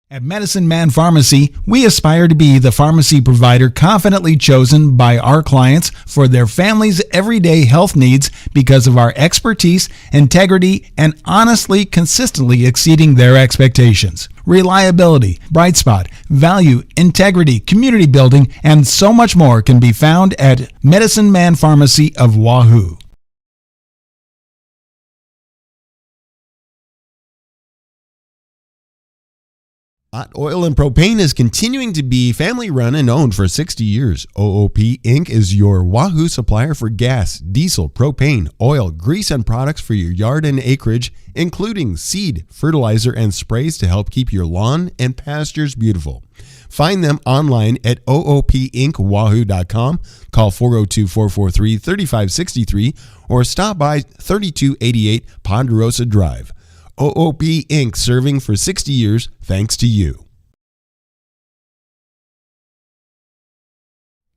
At Medicine Man Pharmacy, we aspire to be the pharmacy provider confidently chosen by our clients for their family's everyday health needs because of our expertise, integrity, and honestly, consistently exceeding their expectations. Reliability, bright spot, value, integrity, community building, and so much more can be found at Medicine Man Pharmacy of Wahoo. Hot Oil and Propane is continuing to be family run and owned for 60 years. OOP Inc. is your Wahoo supplier for gas, diesel, propane, oil, grease, and products for your yard and acreage, including seed, fertilizer, and sprays to help keep your lawn and pastures beautiful. Find them online at oopinkwahoo.com, call 402-443-3563, or stop by 3288 Ponderosa Drive. OOP Inc. serving for 60 years thanks to you.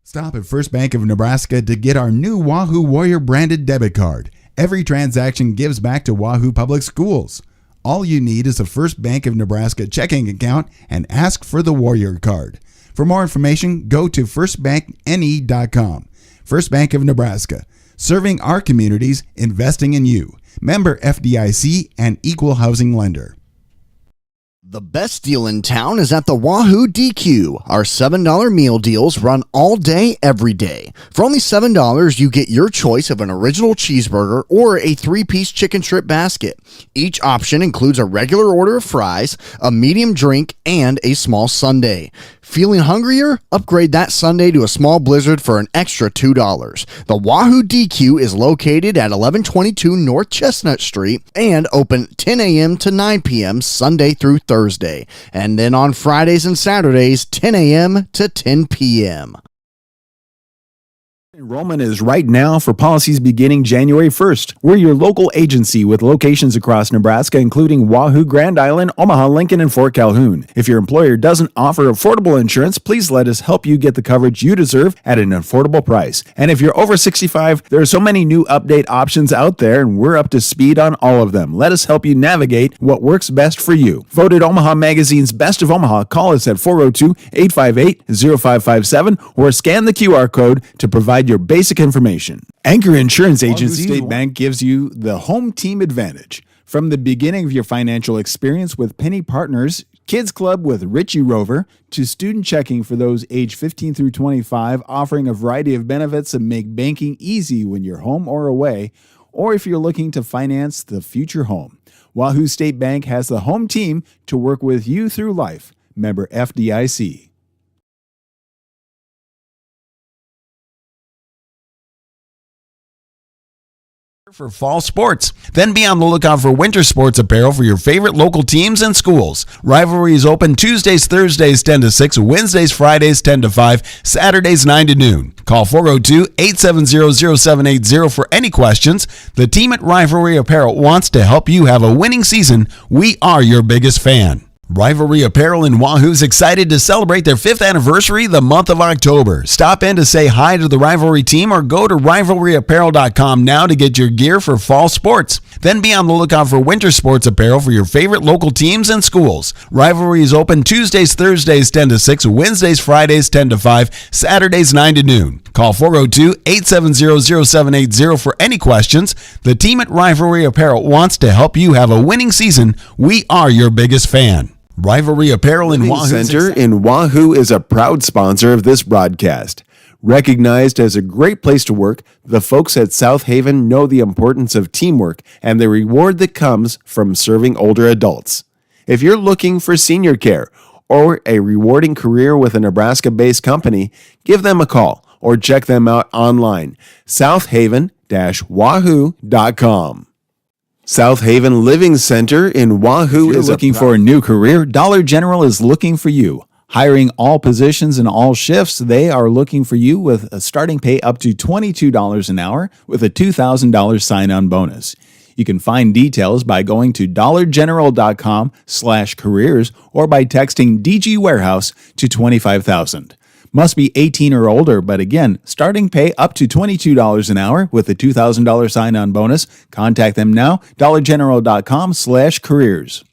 Stop at First Bank of Nebraska to get our new Wahoo Warrior branded debit card. Every transaction gives back to Wahoo Public Schools. All you need is a First Bank of Nebraska checking account and ask for the Warrior card. For more information, go to firstbankne.com. First Bank of Nebraska, serving our communities, investing in you. Member FDIC and equal housing lender. The best deal in town is at the Wahoo DQ. Our $7 meal deals run all day, every day. For only $7, you get your choice of an original cheeseburger or a 3-piece chicken strip basket. Each option includes a regular order of fries, a medium drink, and a small sundae. Feeling hungrier? Upgrade that sundae to a small blizzard for an extra $2. The Wahoo DQ is located at 1122 North Chestnut Street and open 10 a.m. to 9 p.m. Sunday through Thursday. And then on Fridays and Saturdays, 10 a.m. to 10 p.m. Enrollment is right now for policies beginning January 1st. We're your local agency with locations across Nebraska, including Wahoo, Grand Island, Omaha, Lincoln, and Fort Calhoun. If your employer doesn't offer affordable insurance, please let us help you get the coverage you deserve at an affordable price. And if you're over 65, there are so many new update options out there, and we're up to speed on all of them. Let us help you navigate what works best for you. Voted Omaha Magazine's Best of Omaha, call us at 402-858-0557 or scan the QR code to provide your basic information. Anchor Insurance Agency State Bank gives you the home team advantage. From the beginning of your financial experience with Penny Partners, Kids Club with Richie Rover, to student checking for those age 15 through 25, offering a variety of benefits that make banking easy when you're home or away, or if you're looking to finance the future home. Wahoo State Bank has the home team to work with you through life. Member FDIC. For fall sports. Then be on the lookout for winter sports apparel for your favorite local teams and schools. Rivalry is open Tuesdays, Thursdays 10 to 6, Wednesdays, Fridays 10 to 5, Saturdays 9 to noon. Call 402-870-0780 for any questions. The team at Rivalry Apparel wants to help you have a winning season. We are your biggest fan. Rivalry Apparel in Wahoo is excited to celebrate their 5th anniversary the month of October. Stop in to say hi to the Rivalry team or go to rivalryapparel.com now to get your gear for fall sports. Then be on the lookout for winter sports apparel for your favorite local teams and schools. Rivalry is open Tuesdays, Thursdays 10 to 6, Wednesdays, Fridays 10 to 5, Saturdays 9 to noon. Call 402-870-0780 for any questions. The team at Rivalry Apparel wants to help you have a winning season. We are your biggest fan. Rivalry Apparel in Wahoo Center in Wahoo is a proud sponsor of this broadcast. Recognized as a great place to work, the folks at South Haven know the importance of teamwork and the reward that comes from serving older adults. If you're looking for senior care or a rewarding career with a Nebraska-based company, give them a call or check them out online, southaven-wahoo.com. South Haven Living Center in Wahoo is looking for a new career. Dollar General is looking for you. Hiring all positions and all shifts, they are looking for you with a starting pay up to $22 an hour with a $2,000 sign-on bonus. You can find details by going to dollargeneral.com/careers or by texting DG Warehouse to 25,000. Must be 18 or older, but again, starting pay up to $22 an hour with a $2,000 sign-on bonus. Contact them now, dollargeneral.com/careers.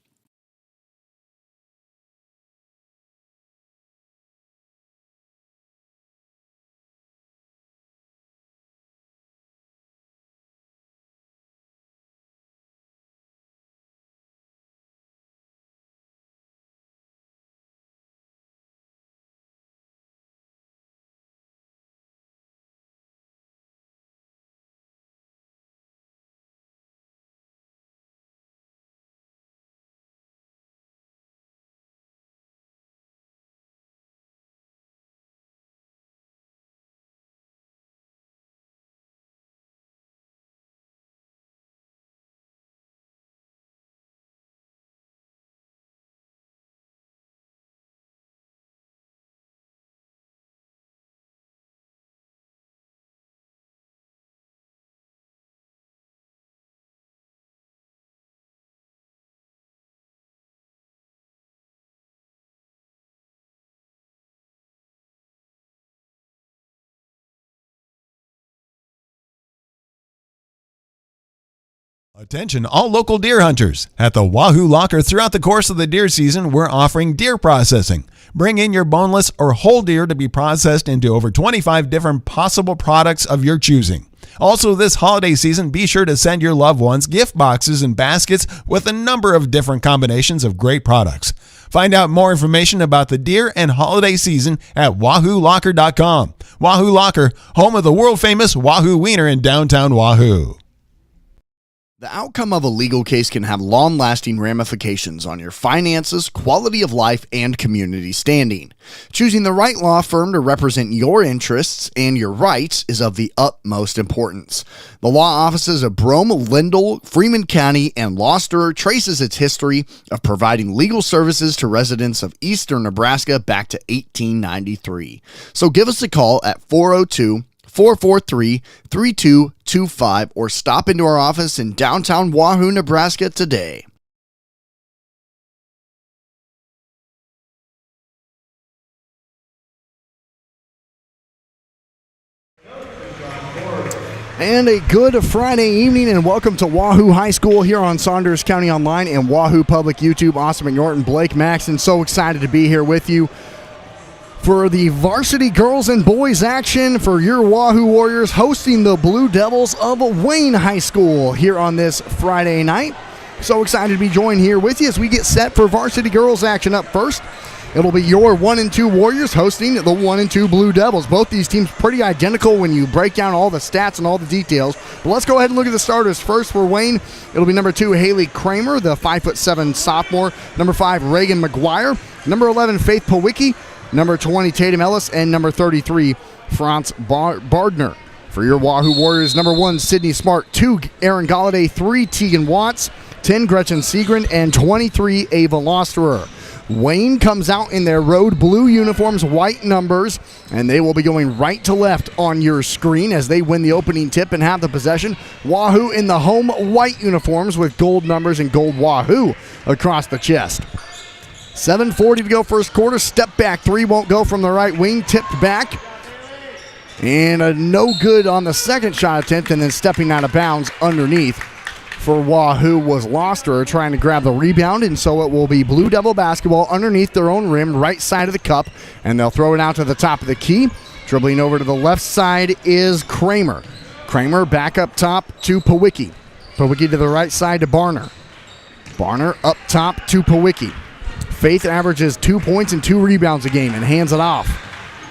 Attention all local deer hunters. At the Wahoo Locker throughout the course of the deer season, we're offering deer processing. Bring in your boneless or whole deer to be processed into over 25 different possible products of your choosing. Also this holiday season, be sure to send your loved ones gift boxes and baskets with a number of different combinations of great products. Find out more information about the deer and holiday season at WahooLocker.com. Wahoo Locker, home of the world-famous Wahoo Wiener in downtown Wahoo. The outcome of a legal case can have long-lasting ramifications on your finances, quality of life, and community standing. Choosing the right law firm to represent your interests and your rights is of the utmost importance. The law offices of Brome, Lindell, Freeman County, and Gloucester traces its history of providing legal services to residents of eastern Nebraska back to 1893. So give us a call at 402-443-3225 or stop into our office in downtown Wahoo, Nebraska today. And a good Friday evening, and welcome to Wahoo High School here on Saunders County Online and Wahoo Public YouTube. Austin McNorton, Blake Maxton, so excited to be here with you for the varsity girls and boys action for your Wahoo Warriors hosting the Blue Devils of Wayne High School here on this Friday night. So excited to be joined here with you as we get set for varsity girls action. Up first, it'll be your 1 and 2 Warriors hosting the 1 and 2 Blue Devils. Both these teams pretty identical when you break down all the stats and all the details. But let's go ahead and look at the starters. First for Wayne, it'll be number 2 Haley Kramer, the 5'7" sophomore. Number 5 Reagan McGuire. Number 11 Faith Powicki. Number 20, Tatum Ellis, and number 33, Franz Bardner. For your Wahoo Warriors, number 1, Sydney Smart, 2, Aaron Galladay, 3, Tegan Watts, 10, Gretchen Segren, and 23, Ava Losterer. Wayne comes out in their road blue uniforms, white numbers, and they will be going right to left on your screen as they win the opening tip and have the possession. Wahoo in the home white uniforms with gold numbers and gold Wahoo across the chest. 7:40 to go first quarter. Step back three won't go from the right wing. Tipped back. And a no good on the second shot attempt, and then stepping out of bounds underneath for Wahoo was Loster trying to grab the rebound, and so it will be Blue Devil basketball underneath their own rim, right side of the cup, and they'll throw it out to the top of the key. Dribbling over to the left side is Kramer. Kramer back up top to Powicki. Powicki to the right side to Barner. Barner up top to Powicki. Faith averages 2 points and 2 rebounds a game and hands it off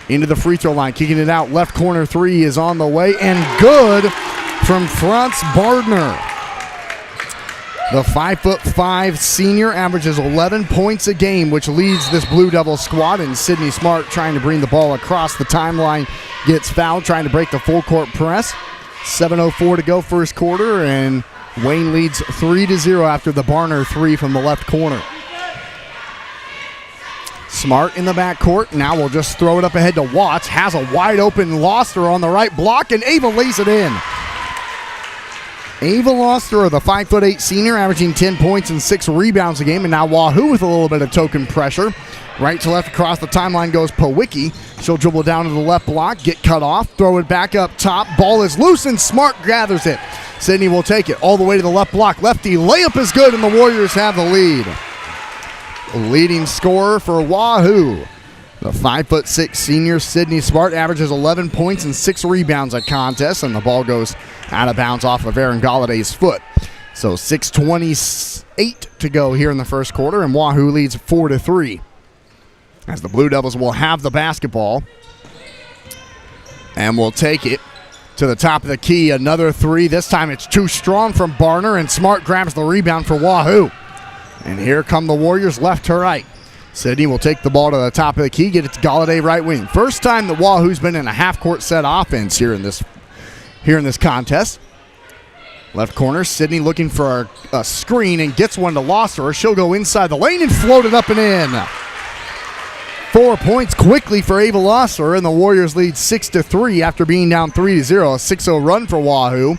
into the free throw line. Kicking it out. Left corner three is on the way and good from Franz Bardner. The 5'5" senior averages 11 points a game, which leads this Blue Devil squad. And Sydney Smart trying to bring the ball across the timeline gets fouled, trying to break the full court press. 7:04 to go first quarter, and Wayne leads 3-0 after the Barner three from the left corner. Smart in the backcourt. Now we'll just throw it up ahead to Watts. Has a wide open Loster on the right block, and Ava lays it in. Ava Loster, the 5'8" senior, averaging 10 points and 6 rebounds a game. And now Wahoo with a little bit of token pressure. Right to left across the timeline goes Powicki. She'll dribble down to the left block, get cut off, throw it back up top. Ball is loose, and Smart gathers it. Sydney will take it all the way to the left block. Lefty layup is good, and the Warriors have the lead. Leading scorer for Wahoo, the 5'6" senior Sydney Smart, averages 11 points and 6 rebounds at contest, and the ball goes out of bounds off of Aaron Galladay's foot. So 6:28 to go here in the first quarter, and Wahoo leads 4-3. As the Blue Devils will have the basketball and will take it to the top of the key. Another three. This time it's too strong from Barner, and Smart grabs the rebound for Wahoo. And here come the Warriors left to right. Sydney will take the ball to the top of the key, get it to Galladay right wing. First time that Wahoo's been in a half-court set offense here in this contest. Left corner, Sydney looking for a screen and gets one to Loster. She'll go inside the lane and float it up and in. 4 points quickly for Ava Loster, and the Warriors lead 6-3 after being down 3-0. A 6-0 run for Wahoo,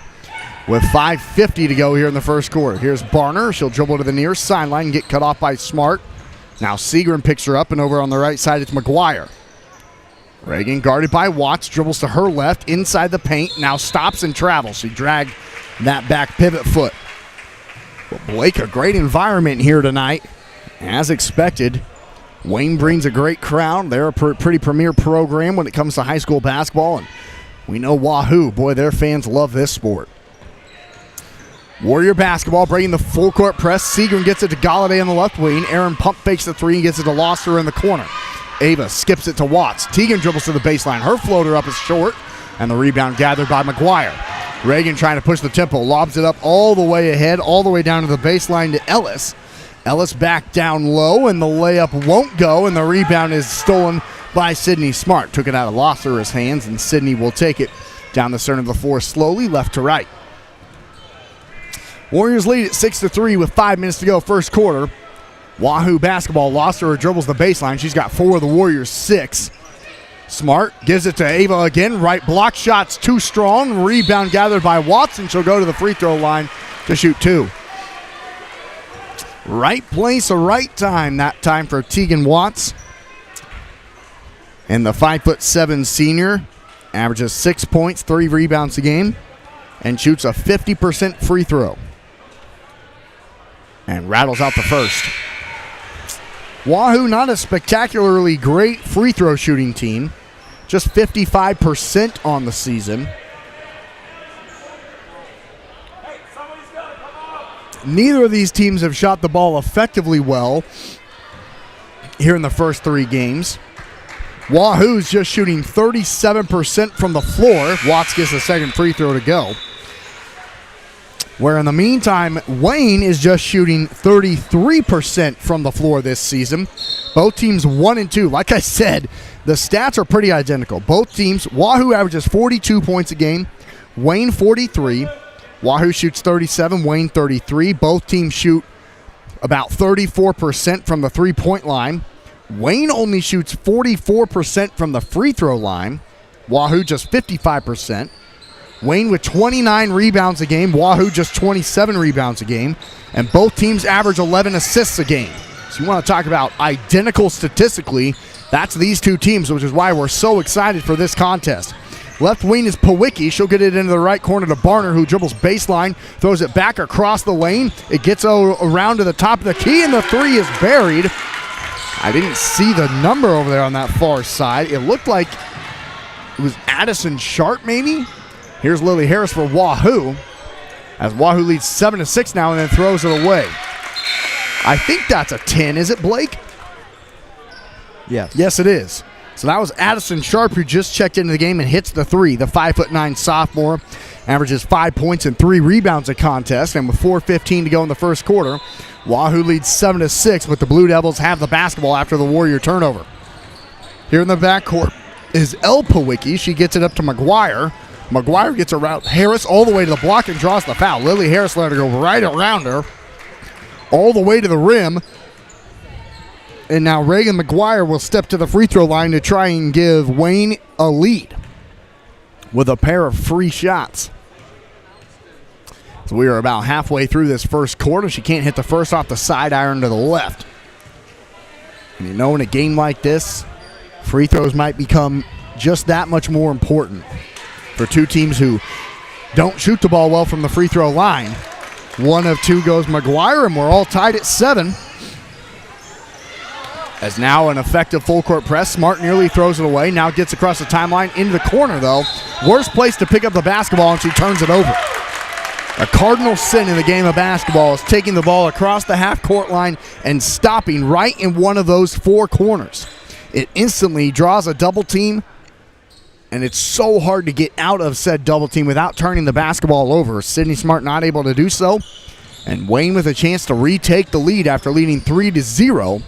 with 5:50 to go here in the first quarter. Here's Barner. She'll dribble to the near sideline and get cut off by Smart. Now Segren picks her up, and over on the right side it's McGuire. Reagan guarded by Watts, dribbles to her left inside the paint, now stops and travels. She dragged that back pivot foot. Well, Blake, a great environment here tonight. As expected, Wayne brings a great crowd. They're a pretty premier program when it comes to high school basketball, and we know Wahoo, boy, their fans love this sport. Warrior basketball breaking the full court press. Seagren gets it to Galladay on the left wing. Aaron pump fakes the three and gets it to Loster in the corner. Ava skips it to Watts. Teagan dribbles to the baseline. Her floater up is short, and the rebound gathered by McGuire. Reagan trying to push the tempo, lobs it up all the way ahead, all the way down to the baseline to Ellis. Ellis back down low, and the layup won't go, and the rebound is stolen by Sydney Smart. Took it out of Loster's hands, and Sydney will take it down the center of the floor slowly, left to right. Warriors lead at 6-3 with 5 minutes to go, first quarter. Wahoo basketball. Loster dribbles the baseline. She's got 4 of the Warriors' 6. Smart gives it to Ava again. Right block shot's too strong. Rebound gathered by Watson. She'll go to the free throw line to shoot 2. Right place, right time. That time for Teagan Watts. And the 5'7" senior averages 6 points, 3 rebounds a game, and shoots a 50% free throw. And rattles out the first. Wahoo, not a spectacularly great free throw shooting team. Just 55% on the season. Neither of these teams have shot the ball effectively well here in the first 3 games. Wahoo's just shooting 37% from the floor. Watts gets the second free throw to go. Where in the meantime, Wayne is just shooting 33% from the floor this season. Both teams 1 and 2. Like I said, the stats are pretty identical. Both teams, Wahoo averages 42 points a game, Wayne 43. Wahoo shoots 37, Wayne 33. Both teams shoot about 34% from the three-point line. Wayne only shoots 44% from the free throw line. Wahoo just 55%. Wayne with 29 rebounds a game. Wahoo just 27 rebounds a game. And both teams average 11 assists a game. So you want to talk about identical statistically, that's these two teams, which is why we're so excited for this contest. Left wing is Pawicki. She'll get it into the right corner to Barner, who dribbles baseline, throws it back across the lane. It gets around to the top of the key, and the three is buried. I didn't see the number over there on that far side. It looked like it was Addison Sharp, maybe? Here's Lily Harris for Wahoo, as Wahoo leads 7-6 now and then throws it away. I think that's a 10. Is it, Blake? Yes. Yes, it is. So that was Addison Sharp, who just checked into the game and hits the three. The 5'9" sophomore averages 5 points and 3 rebounds a contest. And with 4:15 to go in the first quarter, Wahoo leads 7-6, but the Blue Devils have the basketball after the Warrior turnover. Here in the backcourt is El Pawicki. She gets it up to McGuire. McGuire gets around Harris all the way to the block and draws the foul. Lily Harris let her go right around her, all the way to the rim. And now Reagan McGuire will step to the free throw line to try and give Wayne a lead with a pair of free shots. So we are about halfway through this first quarter. She can't hit the first off the side iron to the left. And you know, in a game like this, free throws might become just that much more important for two teams who don't shoot the ball well from the free throw line. 1 of 2 goes McGuire, and we're all tied at 7. As now an effective full court press. Smart nearly throws it away. Now gets across the timeline into the corner, though. Worst place to pick up the basketball, and she turns it over. A cardinal sin in the game of basketball is taking the ball across the half-court line and stopping right in one of those 4 corners. It instantly draws a double team, and it's so hard to get out of said double team without turning the basketball over. Sydney Smart not able to do so, and Wayne with a chance to retake the lead after leading 3-0,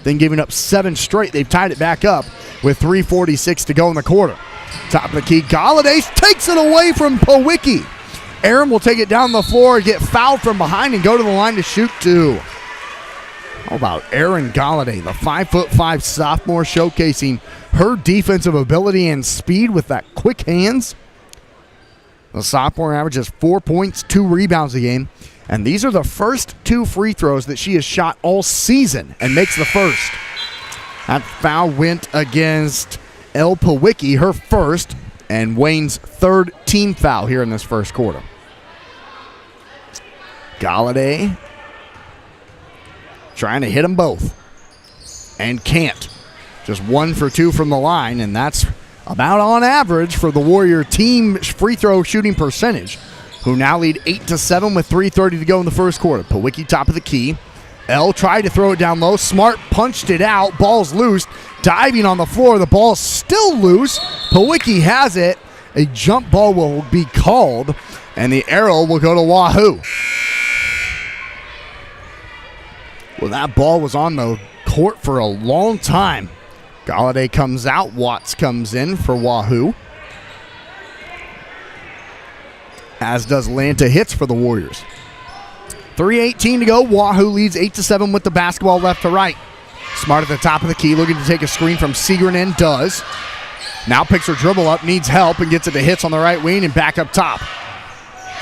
then giving up 7 straight. They've tied it back up with 3:46 to go in the quarter. Top of the key, Galladay takes it away from Pawicki. Aaron will take it down the floor, get fouled from behind, and go to the line to shoot 2. How about Aaron Galladay, the 5'5" sophomore, showcasing her defensive ability and speed with that quick hands? The sophomore averages 4 points, 2 rebounds a game, and these are the first 2 free throws that she has shot all season and makes the first. That foul went against El Pawicki, her first, and Wayne's 3rd team foul here in this first quarter. Galladay trying to hit them both. And can't. Just 1 for 2 from the line, and that's about on average for the Warrior team free throw shooting percentage, who now lead 8-7 with 3:30 to go in the first quarter. Pawicki top of the key. L tried to throw it down low. Smart punched it out. Ball's loose. Diving on the floor. The ball's still loose. Pawicki has it. A jump ball will be called, and the arrow will go to Wahoo. Well, that ball was on the court for a long time. Galladay comes out. Watts comes in for Wahoo. As does Lanta hits for the Warriors. 3:18 to go. Wahoo leads 8-7 with the basketball left to right. Smart at the top of the key, looking to take a screen from Segrin and does. Now picks her dribble up, needs help, and gets it to Hits on the right wing and back up top.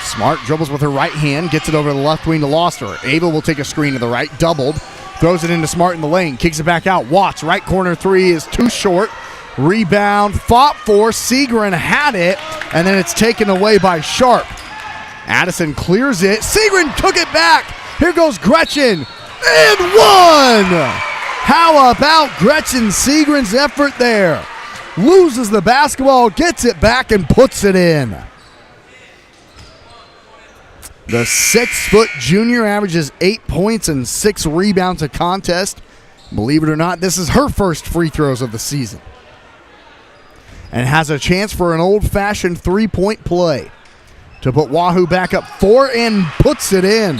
Smart dribbles with her right hand, gets it over to the left wing to Loster. Ava will take a screen to the right, doubled. Throws it into Smart in the lane, kicks it back out. Watts, right corner three is too short. Rebound, fought for. Segrin had it, and then it's taken away by Sharp. Addison clears it. Segrin took it back. Here goes Gretchen. And one! How about Gretchen Segrin's effort there? Loses the basketball, gets it back, and puts it in. The 6-foot junior averages 8 points and 6 rebounds a contest. Believe it or not, this is her first free throws of the season. And has a chance for an old-fashioned three-point play to put Wahoo back up 4 and puts it in.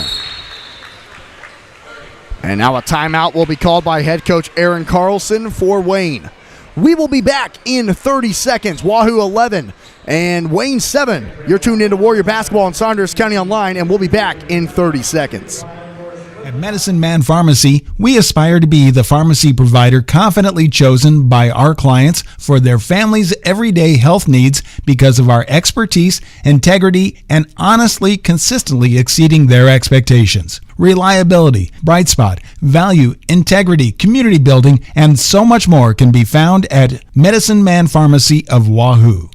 And now a timeout will be called by head coach Aaron Carlson for Wayne. We will be back in 30 seconds. Wahoo 11 and Wayne 7. You're tuned into Warrior Basketball on Saunders County Online, and we'll be back in 30 seconds. At Medicine Man Pharmacy, we aspire to be the pharmacy provider confidently chosen by our clients for their family's everyday health needs because of our expertise, integrity, and honestly, consistently exceeding their expectations. Reliability, bright spot, value, integrity, community building, and so much more can be found at Medicine Man Pharmacy of Wahoo.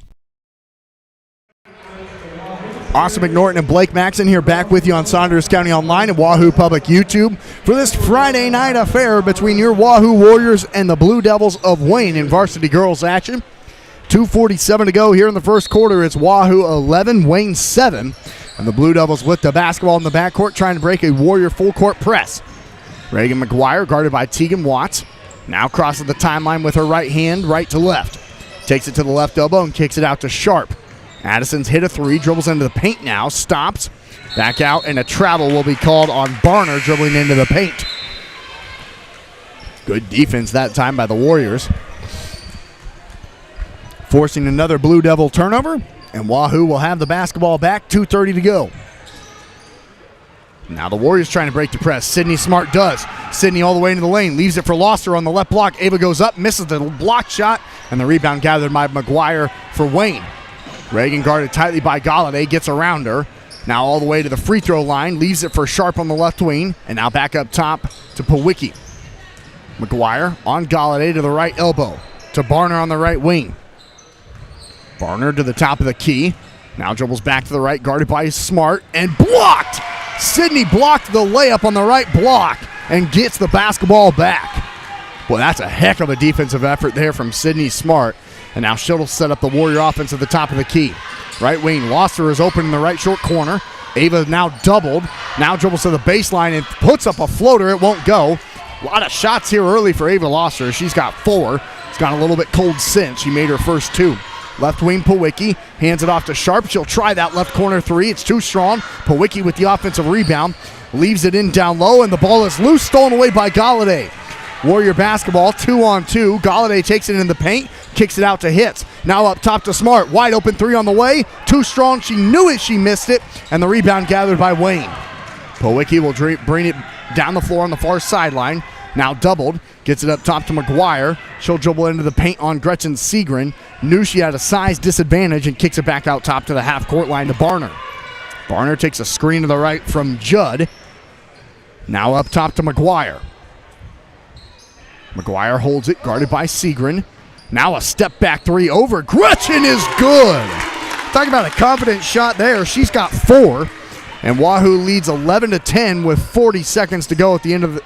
Austin McNorton and Blake Maxon here back with you on Saunders County Online and Wahoo Public YouTube for this Friday night affair between your Wahoo Warriors and the Blue Devils of Wayne in varsity girls action. 2:47 to go here in the first quarter. It's Wahoo 11, Wayne 7. And the Blue Devils with the basketball in the backcourt trying to break a Warrior full court press. Reagan McGuire guarded by Tegan Watts. Now crosses the timeline with her right hand, right to left. Takes it to the left elbow and kicks it out to Sharp. Addison's hit a three, dribbles into the paint now, stops, back out, and a travel will be called on Barner dribbling into the paint. Good defense that time by the Warriors. Forcing another Blue Devil turnover, and Wahoo will have the basketball back, 2:30 to go. Now the Warriors trying to break the press. Sydney Smart does. Sydney all the way into the lane, leaves it for Loster on the left block. Ava goes up, misses the block shot, and the rebound gathered by McGuire for Wayne. Reagan guarded tightly by Galladay, gets around her. Now all the way to the free throw line, leaves it for Sharp on the left wing, and now back up top to Pawicki. McGuire on Galladay to the right elbow, to Barner on the right wing. Barner to the top of the key. Now dribbles back to the right, guarded by Smart, and blocked! Sydney blocked the layup on the right block and gets the basketball back. Boy, that's a heck of a defensive effort there from Sydney Smart. And now she'll set up the Warrior offense at the top of the key. Right wing, Loster is open in the right short corner. Ava now doubled. Now dribbles to the baseline and puts up a floater. It won't go. A lot of shots here early for Ava Loster. She's got 4. It's gone a little bit cold since. She made her first 2. Left wing, Pawicki hands it off to Sharp. She'll try that left corner 3. It's too strong. Pawicki with the offensive rebound. Leaves it in down low, and the ball is loose, stolen away by Galladay. Warrior basketball, 2-on-2. Galladay takes it in the paint, kicks it out to Hits. Now up top to Smart. Wide open 3 on the way. Too strong. She knew it. She missed it. And the rebound gathered by Wayne. Pawicki will bring it down the floor on the far sideline. Now doubled. Gets it up top to McGuire. She'll dribble into the paint on Gretchen Segrin. Knew she had a size disadvantage and kicks it back out top to the half-court line to Barner. Barner takes a screen to the right from Judd. Now up top to McGuire. McGuire holds it, guarded by Segrin. Now a step back 3 over. Gretchen is good. Talking about a confident shot there. She's got 4. And Wahoo leads 11-10 with 40 seconds to go at the end of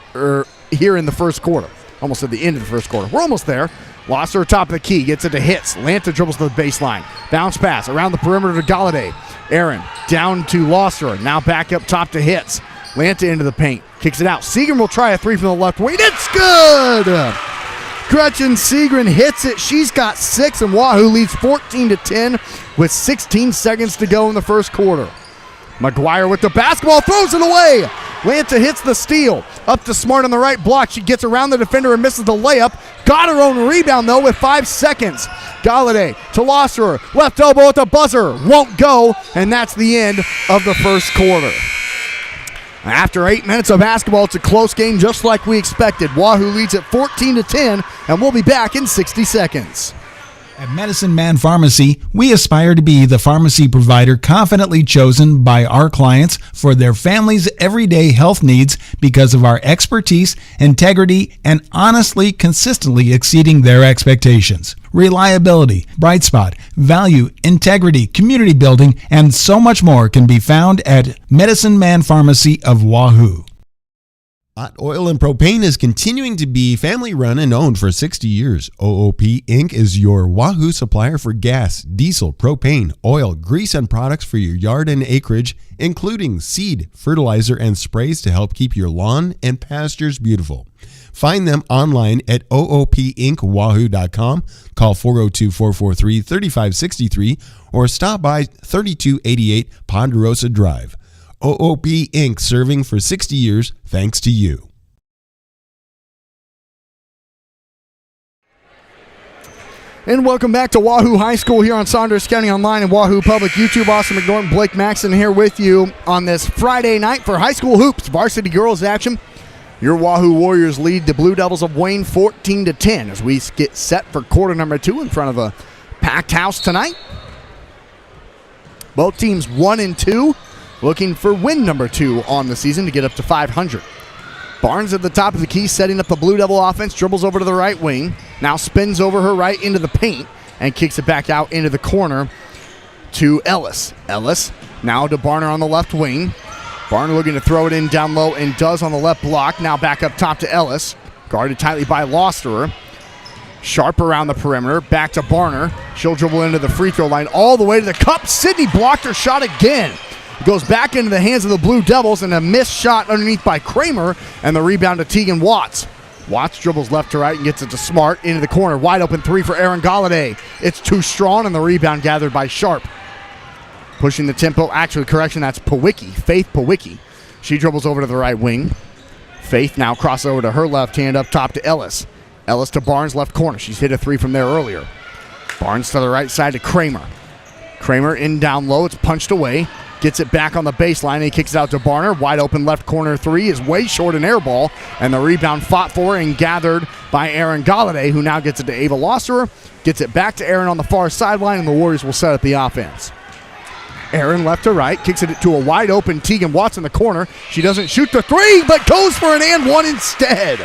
here in the first quarter. Almost at the end of the first quarter. We're almost there. Lost her top of the key, gets it to Hits. Lanta dribbles to the baseline. Bounce pass around the perimeter to Galladay. Aaron down to Loster. Now back up top to Hits. Lanta into the paint. Kicks it out. Segrin will try a three from the left wing. It's good! Gretchen Segrin hits it. She's got 6, and Wahoo leads 14-10 with 16 seconds to go in the first quarter. McGuire with the basketball, throws it away. Lanta hits the steal. Up to Smart on the right block. She gets around the defender and misses the layup. Got her own rebound, though, with 5 seconds. Galladay to Losserer. Left elbow at the buzzer. Won't go, and that's the end of the first quarter. After 8 minutes of basketball, it's a close game just like we expected. Wahoo leads at 14-10, and we'll be back in 60 seconds. At Medicine Man Pharmacy, we aspire to be the pharmacy provider confidently chosen by our clients for their family's everyday health needs because of our expertise, integrity, and honestly, consistently exceeding their expectations. Reliability, bright spot, value, integrity, community building, and so much more can be found at Medicine Man Pharmacy of Wahoo. Hot Oil and Propane is continuing to be family run and owned for 60 years. OOP Inc. is your Wahoo supplier for gas, diesel, propane, oil, grease, and products for your yard and acreage, including seed, fertilizer, and sprays to help keep your lawn and pastures beautiful. Find them online at oopinkwahoo.com, call 402-443-3563, or stop by 3288 Ponderosa Drive. OOP Inc. serving for 60 years thanks to you. And welcome back to Wahoo High School here on Saunders County Online and Wahoo Public YouTube. Austin McNorton, Blake Maxson here with you on this Friday night for high school hoops. Varsity girls action. Your Wahoo Warriors lead the Blue Devils of Wayne 14-10 as we get set for quarter number 2 in front of a packed house tonight. Both teams 1-2. Looking for win number 2 on the season to get up to 500. Barnes at the top of the key, setting up the Blue Devil offense, dribbles over to the right wing, now spins over her right into the paint, and kicks it back out into the corner to Ellis. Ellis now to Barner on the left wing. Barner looking to throw it in down low and does on the left block. Now back up top to Ellis, guarded tightly by Losterer. Sharp around the perimeter, back to Barner. She'll dribble into the free throw line all the way to the cup. Sydney blocked her shot again. It goes back into the hands of the Blue Devils, and a missed shot underneath by Kramer, and the rebound to Tegan Watts. Watts dribbles left to right and gets it to Smart into the corner. Wide open 3 for Aaron Galladay. It's too strong, and the rebound gathered by Sharp. Pushing the tempo. Actually, correction, that's Pawicki, Faith Pawicki. She dribbles over to the right wing. Faith now crosses over to her left hand up top to Ellis. Ellis to Barnes, left corner. She's hit a 3 from there earlier. Barnes to the right side to Kramer. Kramer in down low. It's punched away. Gets it back on the baseline, and he kicks it out to Barner. Wide open left corner 3 is way short, an air ball, and the rebound fought for and gathered by Aaron Galladay, who now gets it to Ava Losserer. Gets it back to Aaron on the far sideline, and the Warriors will set up the offense. Aaron left to right, kicks it to a wide open Tegan Watts in the corner. She doesn't shoot the 3, but goes for an and 1 instead.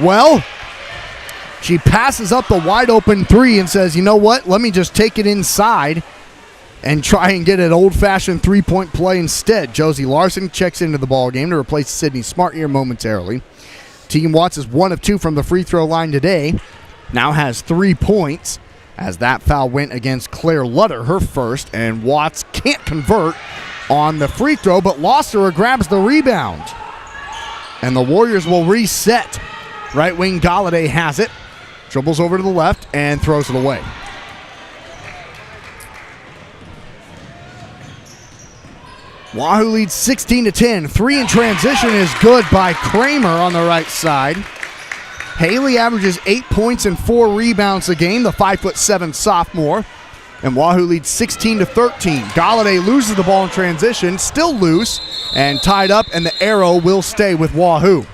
Well, she passes up the wide open 3 and says, you know what, let me just take it inside and try and get an old-fashioned three-point play instead. Josie Larson checks into the ball game to replace Sydney Smart here momentarily. Tegan Watts is 1 of 2 from the free throw line today. Now has 3 points as that foul went against Claire Lutter, her first, and Watts can't convert on the free throw, but Losserer grabs the rebound. And the Warriors will reset. Right wing Galladay has it, dribbles over to the left, and throws it away. Wahoo leads 16-10. 3 in transition is good by Kramer on the right side. Haley averages 8 points and 4 rebounds a game, the 5'7" sophomore. And Wahoo leads 16-13. Galladay loses the ball in transition, still loose and tied up, and the arrow will stay with Wahoo,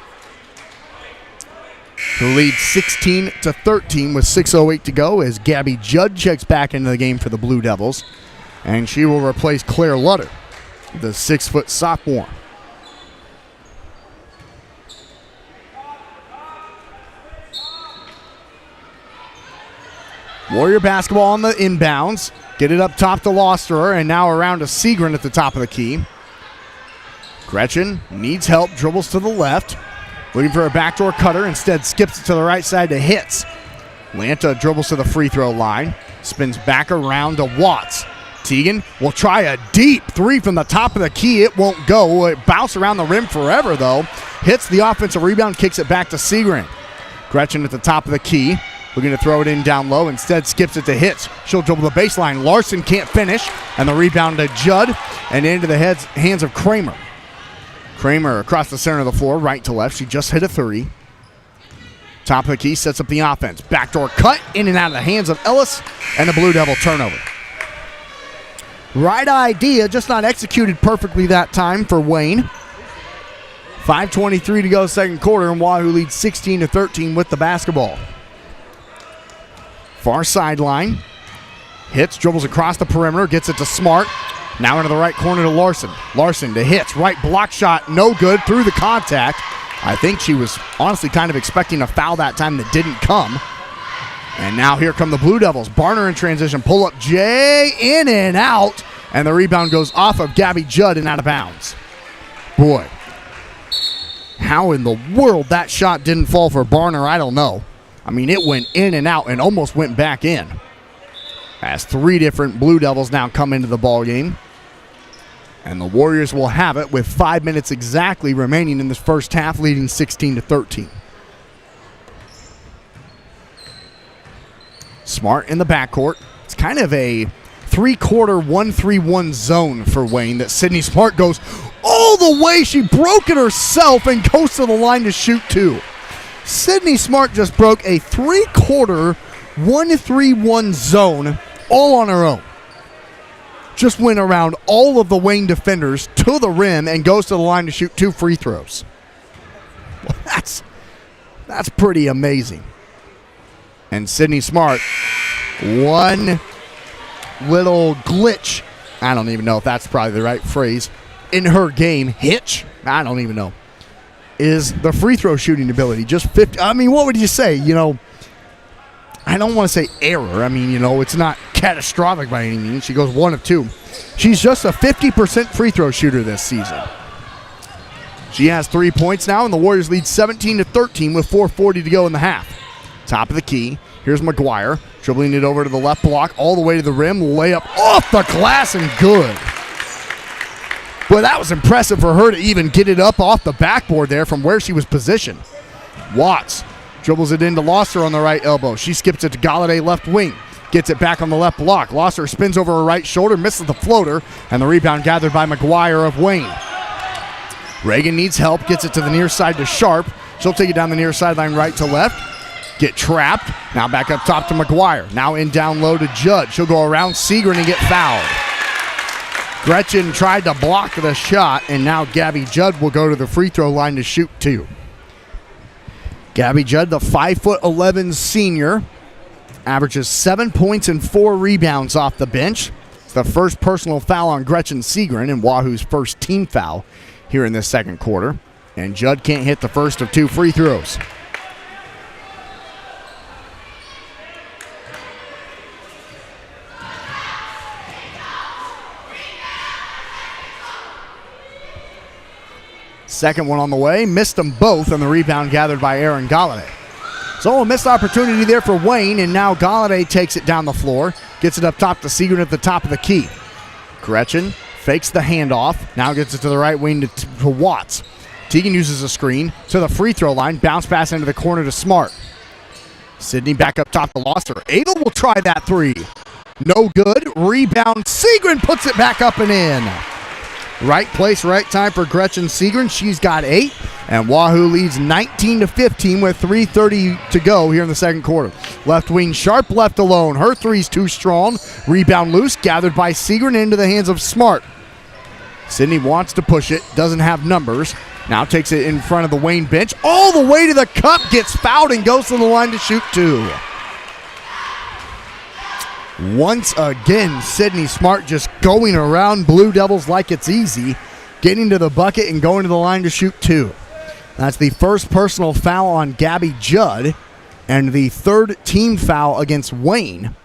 who leads 16-13 with 6:08 to go as Gabby Judd checks back into the game for the Blue Devils, and she will replace Claire Lutter, the 6' sophomore. Warrior basketball on the inbounds. Get it up top to Losterer, and now around to Segrin at the top of the key. Gretchen needs help, dribbles to the left. Looking for a backdoor cutter, instead skips it to the right side to Hitz. Lanta dribbles to the free throw line, spins back around to Watts. Teagan will try a deep three from the top of the key. It won't go. It bounced around the rim forever, though. Hits the offensive rebound, kicks it back to Segren. Gretchen at the top of the key, looking to throw it in down low. Instead, skips it to Hitz. She'll dribble the baseline. Larson can't finish, and the rebound to Judd, and into the hands of Kramer. Kramer across the center of the floor, right to left. She just hit a three. Top of the key, sets up the offense. Backdoor cut, in and out of the hands of Ellis, and the Blue Devil turnover. Right idea, just not executed perfectly that time for Wayne. 5:23 to go second quarter, and Wahoo leads 16-13 with the basketball. Far sideline. Hitz, dribbles across the perimeter, gets it to Smart. Now into the right corner to Larson. Larson to Hitz. Right block shot, no good, through the contact. I think she was honestly kind of expecting a foul that time that didn't come. And now here come the Blue Devils. Barner in transition, pull up Jay, in and out. And the rebound goes off of Gabby Judd and out of bounds. Boy, how in the world that shot didn't fall for Barner, I don't know. I mean, it went in and out and almost went back in. As three different Blue Devils now come into the ball game. And the Warriors will have it with 5 minutes exactly remaining in this first half, leading 16-13. Smart in the backcourt. It's kind of a three-quarter 1-3-1 zone for Wayne that Sydney Smart goes all the way. She broke it herself and goes to the line to shoot two. Sydney Smart just broke a three-quarter 1-3-1 zone all on her own. Just went around all of the Wayne defenders to the rim and goes to the line to shoot two free throws. Well, that's pretty amazing. And Sydney Smart, one little glitch, I don't even know if that's probably the right phrase, in her game, hitch, I don't even know, is the free throw shooting ability. Just 50, I mean, what would you say? You know, I don't want to say error. I mean, you know, it's not catastrophic by any means. She goes 1 of 2. She's just a 50% free throw shooter this season. She has 3 points now, and the Warriors lead 17-13 with 4:40 to go in the half. Top of the key. Here's McGuire, dribbling it over to the left block, all the way to the rim. Layup off the glass and good. Boy, that was impressive for her to even get it up off the backboard there from where she was positioned. Watts dribbles it into Losser on the right elbow. She skips it to Galladay left wing. Gets it back on the left block. Losser spins over her right shoulder, misses the floater, and the rebound gathered by McGuire of Wayne. Reagan needs help, gets it to the near side to Sharp. She'll take it down the near sideline right to left. Get trapped. Now back up top to McGuire. Now in down low to Judd. She'll go around Segren and get fouled. Gretchen tried to block the shot, and now Gabby Judd will go to the free throw line to shoot two. Gabby Judd, the 5'11" senior, averages 7 points and 4 rebounds off the bench. It's the first personal foul on Gretchen Segren and Wahoo's first team foul here in this second quarter. And Judd can't hit the first of 2 free throws. Second one on the way, missed them both, and the rebound gathered by Aaron Galladay. So a missed opportunity there for Wayne, and now Galladay takes it down the floor, gets it up top to Segren at the top of the key. Gretchen fakes the handoff, now gets it to the right wing to Watts. Teagan uses a screen to the free throw line, bounce pass into the corner to Smart. Sydney back up top to Losser. Adel will try that three. No good. Rebound. Segren puts it back up and in. Right place, right time for Gretchen Segren. She's got 8, and Wahoo leads 19-15 with 3:30 to go here in the second quarter. Left wing Sharp left alone. Her three's too strong. Rebound loose, gathered by Segren into the hands of Smart. Sydney wants to push it, doesn't have numbers. Now takes it in front of the Wayne bench. All the way to the cup, gets fouled and goes to the line to shoot two. Once again, Sydney Smart just going around Blue Devils like it's easy, getting to the bucket and going to the line to shoot two. That's the first personal foul on Gabby Judd and the third team foul against Wayne.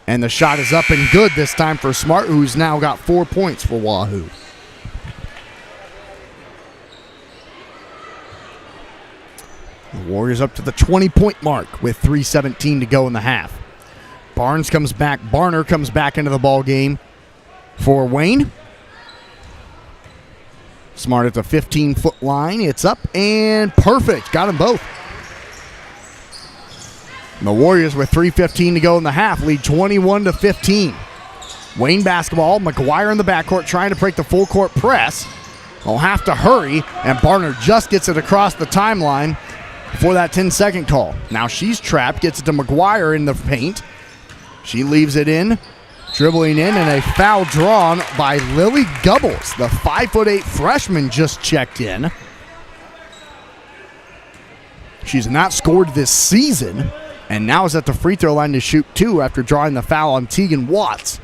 And the shot is up and good this time for Smart, who's now got 4 points for Wahoo. The Warriors up to the 20-point mark with 3:17 to go in the half. Barner comes back into the ball game for Wayne. Smart at the 15-foot line. It's up and perfect. Got them both. And the Warriors with 3:15 to go in the half lead 21-15. Wayne basketball. McGuire in the backcourt trying to break the full court press. They'll have to hurry, and Barner just gets it across the timeline before that 10-second call. Now she's trapped, gets it to McGuire in the paint. She leaves it in, dribbling in, and a foul drawn by Lily Gubbles. The 5'8" freshman just checked in. She's not scored this season, and now is at the free throw line to shoot 2 after drawing the foul on Tegan Watts.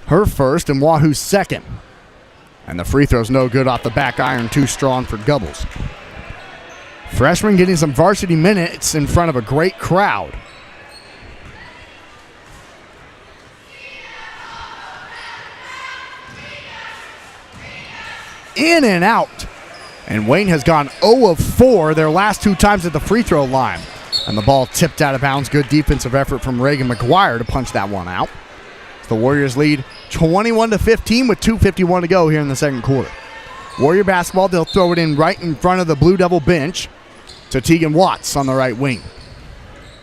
Her first and Wahoo's second. And the free throw's no good off the back iron, too strong for Gubbles. Freshman getting some varsity minutes in front of a great crowd. In and out. And Wayne has gone 0 of 4 their last 2 times at the free throw line. And the ball tipped out of bounds. Good defensive effort from Reagan McGuire to punch that one out. The Warriors lead 21-15 with 2:51 to go here in the second quarter. Warrior basketball, they'll throw it in right in front of the Blue Devil bench to Tegan Watts on the right wing.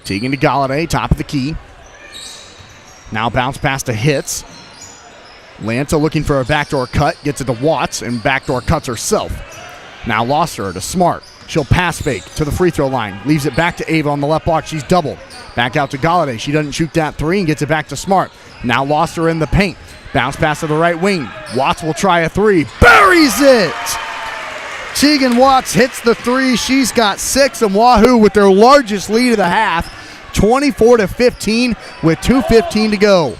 Tegan to Galladay, top of the key. Now bounce pass to Hitz. Lanta looking for a backdoor cut, gets it to Watts, and backdoor cuts herself. Now lost her to Smart. She'll pass fake to the free throw line. Leaves it back to Ava on the left block. She's doubled. Back out to Galladay. She doesn't shoot that 3 and gets it back to Smart. Now lost her in the paint. Bounce pass to the right wing. Watts will try a 3. Buries it! Tegan Watts hits the 3. She's got 6, and Wahoo with their largest lead of the half, 24-15 with 2:15 to go.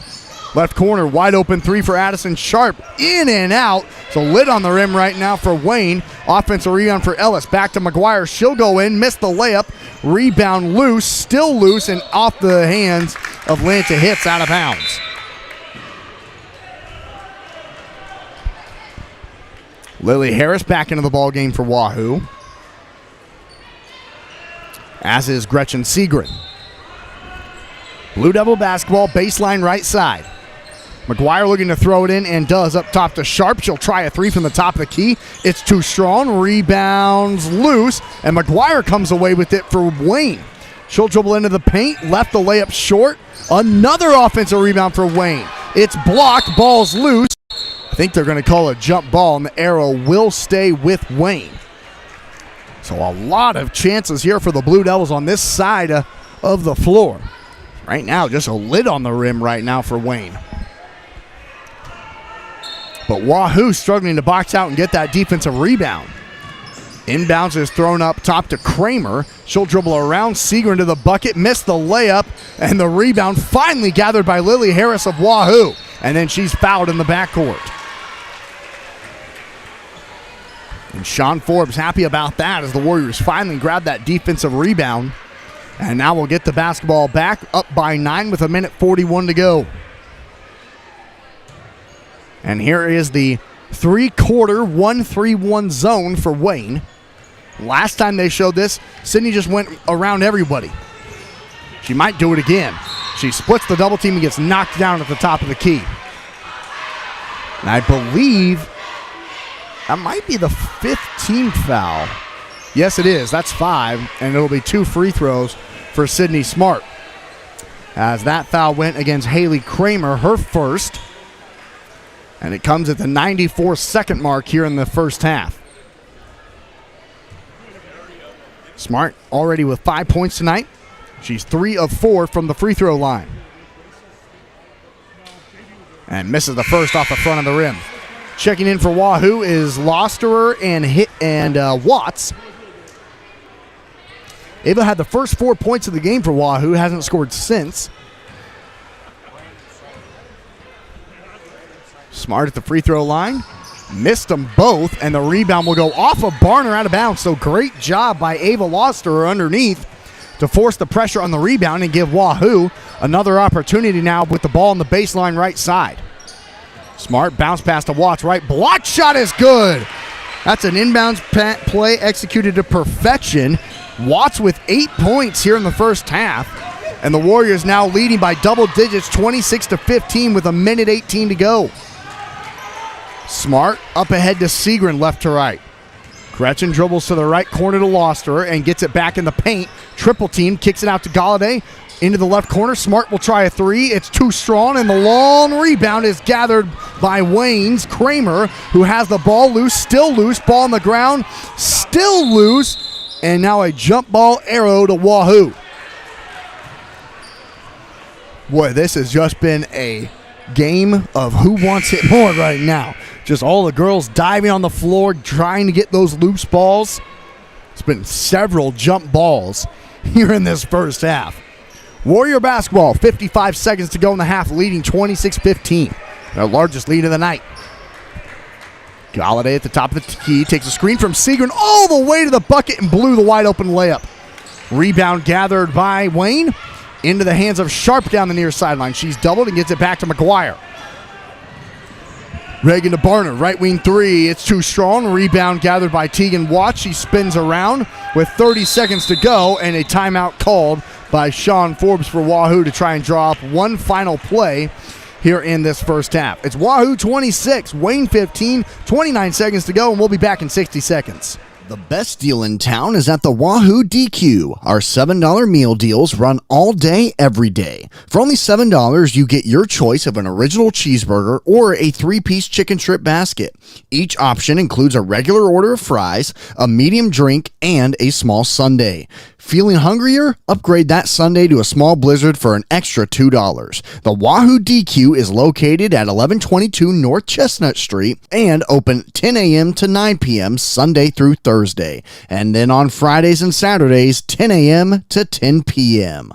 Left corner, wide open 3 for Addison Sharp. In and out. So lid on the rim right now for Wayne. Offensive rebound for Ellis. Back to McGuire. She'll go in. Missed the layup. Rebound loose. Still loose and off the hands of Lanta. Hits out of bounds. Lily Harris back into the ball game for Wahoo. As is Gretchen Segrin. Blue Devil basketball, baseline right side. McGuire looking to throw it in and does up top to Sharp. She'll try a 3 from the top of the key. It's too strong. Rebounds loose, and McGuire comes away with it for Wayne. She'll dribble into the paint, left the layup short. Another offensive rebound for Wayne. It's blocked, ball's loose. I think they're going to call a jump ball, and the arrow will stay with Wayne. So a lot of chances here for the Blue Devils on this side of the floor. Right now, just a lid on the rim right now for Wayne. But Wahoo struggling to box out and get that defensive rebound. Inbounds is thrown up top to Kramer. She'll dribble around Segrin to the bucket, missed the layup, and the rebound finally gathered by Lily Harris of Wahoo. And then she's fouled in the backcourt. And Sean Forbes happy about that as the Warriors finally grab that defensive rebound. And now we'll get the basketball back up by 9 with 1:41 to go. And here is the 3-quarter 1-3-1 zone for Wayne. Last time they showed this, Sydney just went around everybody. She might do it again. She splits the double team and gets knocked down at the top of the key. And I believe that might be the 15th foul. Yes, it is. That's 5, and it'll be 2 free throws for Sydney Smart. As that foul went against Haley Kramer, her first. And it comes at the 94-second mark here in the first half. Smart already with 5 points tonight. She's 3 of 4 from the free throw line. And misses the first off the front of the rim. Checking in for Wahoo is Losterer and Watts. Ava had the first 4 points of the game for Wahoo, hasn't scored since. Smart at the free throw line. Missed them both, and the rebound will go off of Barner out of bounds. So great job by Ava Losterer underneath to force the pressure on the rebound and give Wahoo another opportunity now with the ball on the baseline right side. Smart bounce pass to Watts right. Block shot is good. That's an inbounds play executed to perfection. Watts with 8 points here in the first half. And the Warriors now leading by double digits, 26-15 with 1:18 to go. Smart up ahead to Segrin, left to right. Gretchen dribbles to the right corner to Loster and gets it back in the paint. Triple team, kicks it out to Galladay. Into the left corner. Smart will try a three. It's too strong, and the long rebound is gathered by Wayne's Kramer, who has the ball loose, still loose. Ball on the ground, still loose. And now a jump ball arrow to Wahoo. Boy, this has just been a game of who wants it more right now. Just all the girls diving on the floor, trying to get those loose balls. It's been several jump balls here in this first half. Warrior basketball, 55 seconds to go in the half, leading 26-15. Their largest lead of the night. Galladay at the top of the key, takes a screen from Segrin all the way to the bucket and blew the wide open layup. Rebound gathered by Wayne. Into the hands of Sharp down the near sideline. She's doubled and gets it back to McGuire. Reagan to Barner, right wing three. It's too strong. Rebound gathered by Tegan Watts. She spins around with 30 seconds to go and a timeout called by Sean Forbes for Wahoo to try and draw up one final play here in this first half. It's Wahoo 26, Wayne 15, 29 seconds to go, and we'll be back in 60 seconds. The best deal in town is at the Wahoo DQ. Our $7 meal deals run all day, every day. For only $7, you get your choice of an original cheeseburger or a 3-piece chicken strip basket. Each option includes a regular order of fries, a medium drink, and a small sundae. Feeling hungrier? Upgrade that sundae to a small blizzard for an extra $2. The Wahoo DQ is located at 1122 North Chestnut Street and open 10 a.m. to 9 p.m. Sunday through Thursday. And then on Fridays and Saturdays, 10 a.m. to 10 p.m.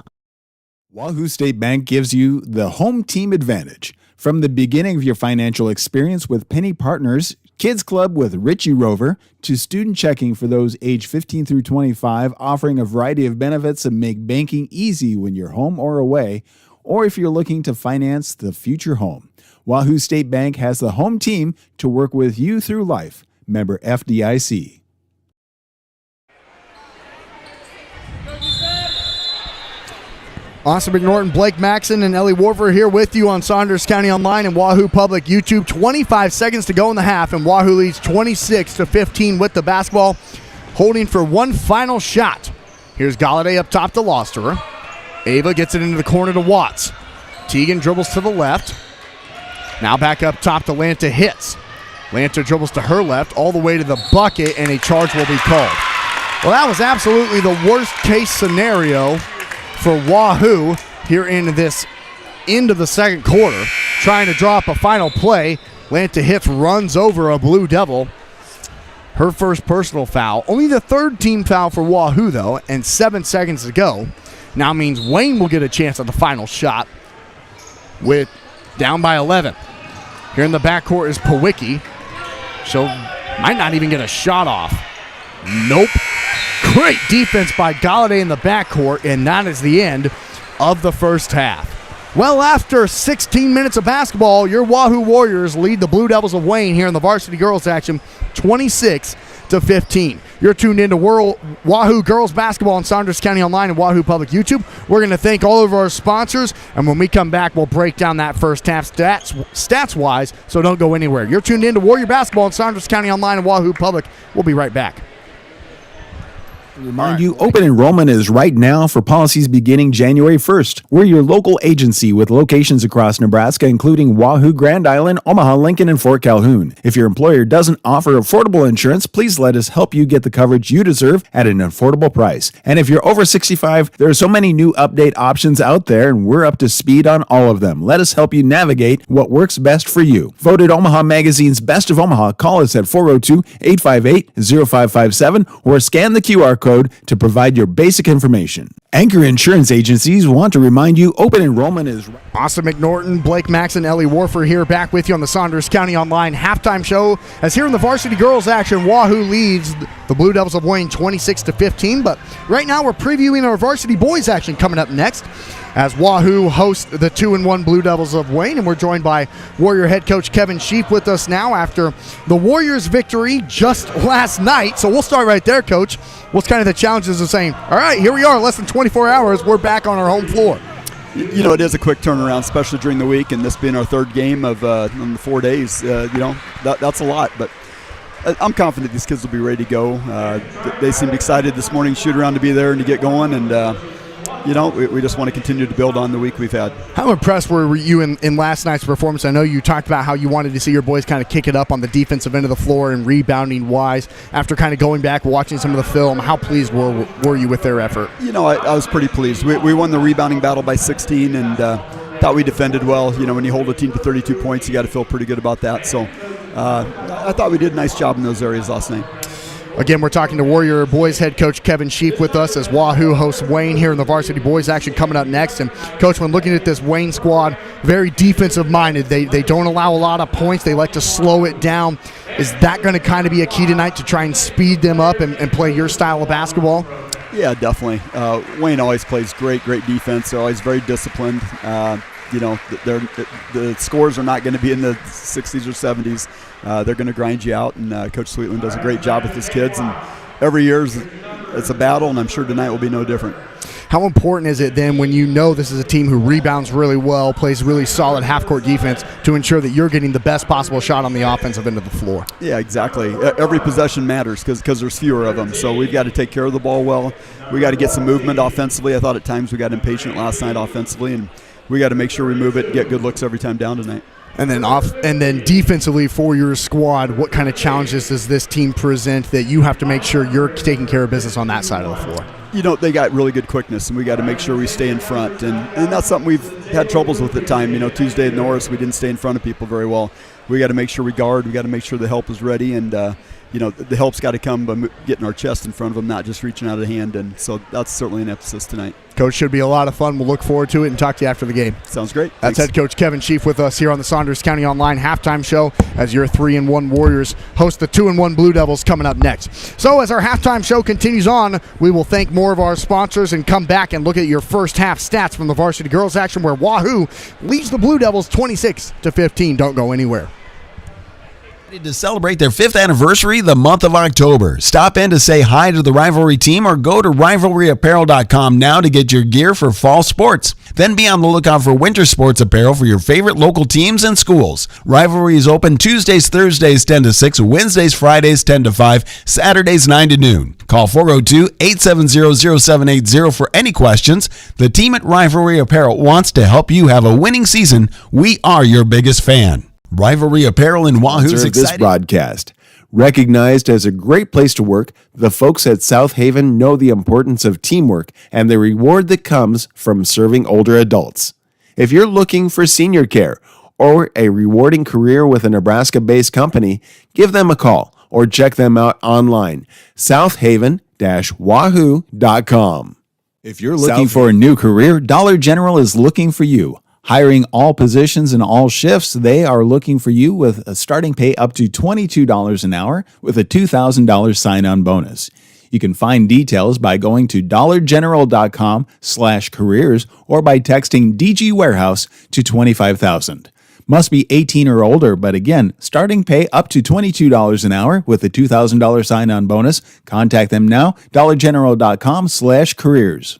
Wahoo State Bank gives you the home team advantage. From the beginning of your financial experience with Penny Partners, Kids Club with Richie Rover, to student checking for those age 15 through 25, offering a variety of benefits that make banking easy when you're home or away, or if you're looking to finance the future home. Wahoo State Bank has the home team to work with you through life. Member FDIC. Austin McNorton, Blake Maxon, and Ellie Warfer here with you on Saunders County Online and Wahoo Public YouTube. 25 seconds to go in the half, and Wahoo leads 26-15 with the basketball, holding for one final shot. Here's Galladay up top to Losterer. Ava gets it into the corner to Watts. Tegan dribbles to the left. Now back up top to Lanta hits. Lanta dribbles to her left all the way to the bucket, and a charge will be called. Well, that was absolutely the worst case scenario for Wahoo here in this end of the second quarter, trying to draw up a final play. Lanta hits, runs over a Blue Devil. Her first personal foul. Only the third team foul for Wahoo, though, and 7 seconds to go. Now means Wayne will get a chance at the final shot with down by 11. Here in the backcourt is Powicki. She'll might not even get a shot off. Nope. Great defense by Galladay in the backcourt, and that is the end of the first half. Well, after 16 minutes of basketball, your Wahoo Warriors lead the Blue Devils of Wayne here in the varsity girls action 26-15. You're tuned into Wahoo Girls Basketball on Saunders County Online and Wahoo Public YouTube. We're going to thank all of our sponsors, and when we come back, we'll break down that first half stats-wise, so don't go anywhere. You're tuned into Warrior Basketball on Saunders County Online and Wahoo Public. We'll be right back. Remind you, open enrollment is right now for policies beginning January 1st. We're your local agency with locations across Nebraska, including Wahoo, Grand Island, Omaha, Lincoln, and Fort Calhoun. If your employer doesn't offer affordable insurance, please let us help you get the coverage you deserve at an affordable price. And if you're over 65, there are so many new update options out there, and we're up to speed on all of them. Let us help you navigate what works best for you. Voted Omaha Magazine's Best of Omaha. Call us at 402-858-0557 or scan the QR code to provide your basic information. Anchor Insurance Agencies want to remind you open enrollment is... Austin McNorton, Blake Max, and Ellie Warfer here, back with you on the Saunders County Online halftime show. As here in the varsity girls action, Wahoo leads the Blue Devils of Wayne 26-15. But right now we're previewing our varsity boys action coming up next, as Wahoo hosts the 2-1 Blue Devils of Wayne. And we're joined by Warrior head coach Kevin Sheep with us now after the Warriors' victory just last night. So we'll start right there, Coach. What's kind of the challenges of saying, all right, here we are, less than 24 hours, we're back on our home floor? You know, it is a quick turnaround, especially during the week, and this being our third game of in the 4 days. That's a lot, but I'm confident these kids will be ready to go. They seemed excited this morning, shoot around to be there and to get going, and we just want to continue to build on the week we've had. How impressed were you in last night's performance? I know you talked about how you wanted to see your boys kind of kick it up on the defensive end of the floor and rebounding wise. After kind of going back, watching some of the film, how pleased were you with their effort? You know, I was pretty pleased. We won the rebounding battle by 16 and thought we defended well. You know, when you hold a team to 32 points, you got to feel pretty good about that. So I thought we did a nice job in those areas last night. Again, we're talking to Warrior boys head coach Kevin Sheep with us as Wahoo hosts Wayne here in the varsity boys action coming up next. And Coach, when looking at this Wayne squad, very defensive minded. They don't allow a lot of points. They like to slow it down. Is that going to kind of be a key tonight to try and speed them up and play your style of basketball? Yeah, definitely. Wayne always plays great defense. They're always very disciplined. The scores are not going to be in the 60s or 70s. They're going to grind you out, and Coach Sweetland does a great job with his kids. And every year it's a battle, and I'm sure tonight will be no different. How important is it then when you know this is a team who rebounds really well, plays really solid half-court defense, to ensure that you're getting the best possible shot on the offensive end of the floor? Yeah, exactly. Every possession matters because there's fewer of them. So we've got to take care of the ball well. We got to get some movement offensively. I thought at times we got impatient last night offensively, and we got to make sure we move it and get good looks every time down tonight. And then defensively for your squad, what kind of challenges does this team present that you have to make sure you're taking care of business on that side of the floor? You know, they got really good quickness, and we got to make sure we stay in front. And that's something we've had troubles with at time. You know, Tuesday at Norris, we didn't stay in front of people very well. We got to make sure we guard. We got to make sure the help is ready. And, the help's got to come by getting our chest in front of them, not just reaching out a hand. And so that's certainly an emphasis tonight. Coach, should be a lot of fun. We'll look forward to it and talk to you after the game. Sounds great. That's Head Coach Kevin Sheep with us here on the Saunders County Online halftime show as your 3-1 Warriors host the 2-1 Blue Devils coming up next. So as our halftime show continues on, we will thank more of our sponsors and come back and look at your first half stats from the varsity girls action where Wahoo leads the Blue Devils 26-15. Don't go anywhere. To celebrate their 5th anniversary the month of October. Stop in to say hi to the Rivalry team or go to rivalryapparel.com now to get your gear for fall sports. Then be on the lookout for winter sports apparel for your favorite local teams and schools. Rivalry is open Tuesdays, Thursdays 10 to 6, Wednesdays, Fridays 10 to 5, Saturdays 9 to noon. Call 402-870-0780 for any questions. The team at Rivalry Apparel wants to help you have a winning season. We are your biggest fan. Rivalry Apparel in Wahoo's excited. This broadcast. Recognized as a great place to work, the folks at South Haven know the importance of teamwork and the reward that comes from serving older adults. If you're looking for senior care or a rewarding career with a Nebraska-based company, give them a call or check them out online, southaven-wahoo.com. If you're looking for a new career, Dollar General is looking for you. Hiring all positions and all shifts, they are looking for you with a starting pay up to $22 an hour with a $2,000 sign-on bonus. You can find details by going to dollargeneral.com/careers or by texting DG Warehouse to 25,000. Must be 18 or older, but again, starting pay up to $22 an hour with a $2,000 sign-on bonus. Contact them now, dollargeneral.com/careers.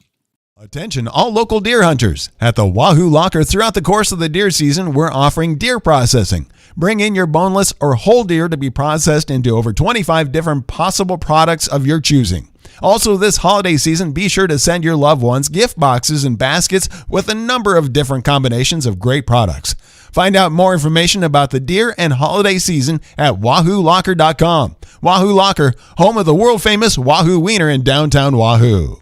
Attention all local deer hunters. At the Wahoo Locker throughout the course of the deer season, we're offering deer processing. Bring in your boneless or whole deer to be processed into over 25 different possible products of your choosing. Also this holiday season, be sure to send your loved ones gift boxes and baskets with a number of different combinations of great products. Find out more information about the deer and holiday season at wahoolocker.com. Wahoo Locker, home of the world famous Wahoo Wiener in downtown Wahoo.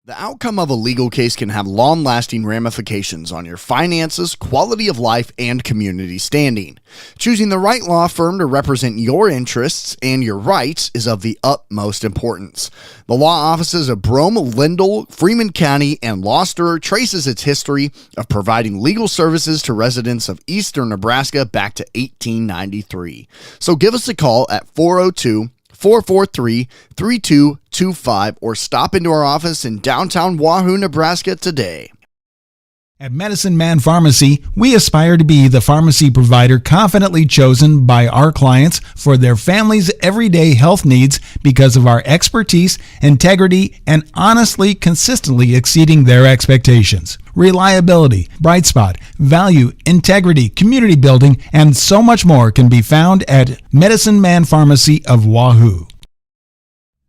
The outcome of a legal case can have long-lasting ramifications on your finances, quality of life, and community standing. Choosing the right law firm to represent your interests and your rights is of the utmost importance. The law offices of Brome, Lindell, Freeman County, and Gloucester traces its history of providing legal services to residents of eastern Nebraska back to 1893. So give us a call at 402-443-3225 or stop into our office in downtown Wahoo, Nebraska today. At Medicine Man Pharmacy, we aspire to be the pharmacy provider confidently chosen by our clients for their family's everyday health needs because of our expertise, integrity, and honestly, consistently exceeding their expectations. Reliability, bright spot, value, integrity, community building, and so much more can be found at Medicine Man Pharmacy of Wahoo.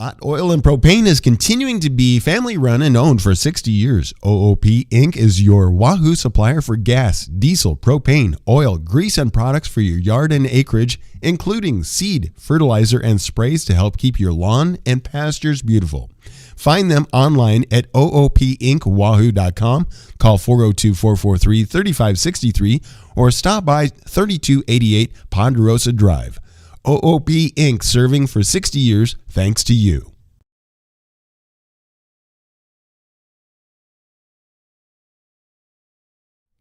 Hot Oil and Propane is continuing to be family run and owned for 60 years. OOP Inc. is your Wahoo supplier for gas, diesel, propane, oil, grease, and products for your yard and acreage, including seed, fertilizer, and sprays to help keep your lawn and pastures beautiful. Find them online at oopinkwahoo.com, call 402-443-3563, or stop by 3288 Ponderosa Drive. OOP Inc. serving for 60 years thanks to you.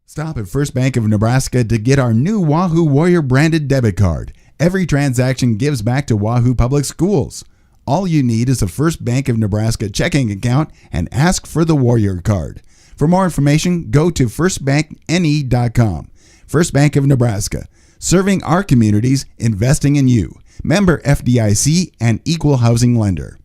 Stop at First Bank of Nebraska to get our new Wahoo Warrior branded debit card. Every transaction gives back to Wahoo Public Schools. All you need is a First Bank of Nebraska checking account and ask for the Warrior card. For more information, go to firstbankne.com. First Bank of Nebraska. Serving our communities, investing in you. Member FDIC and equal housing lender.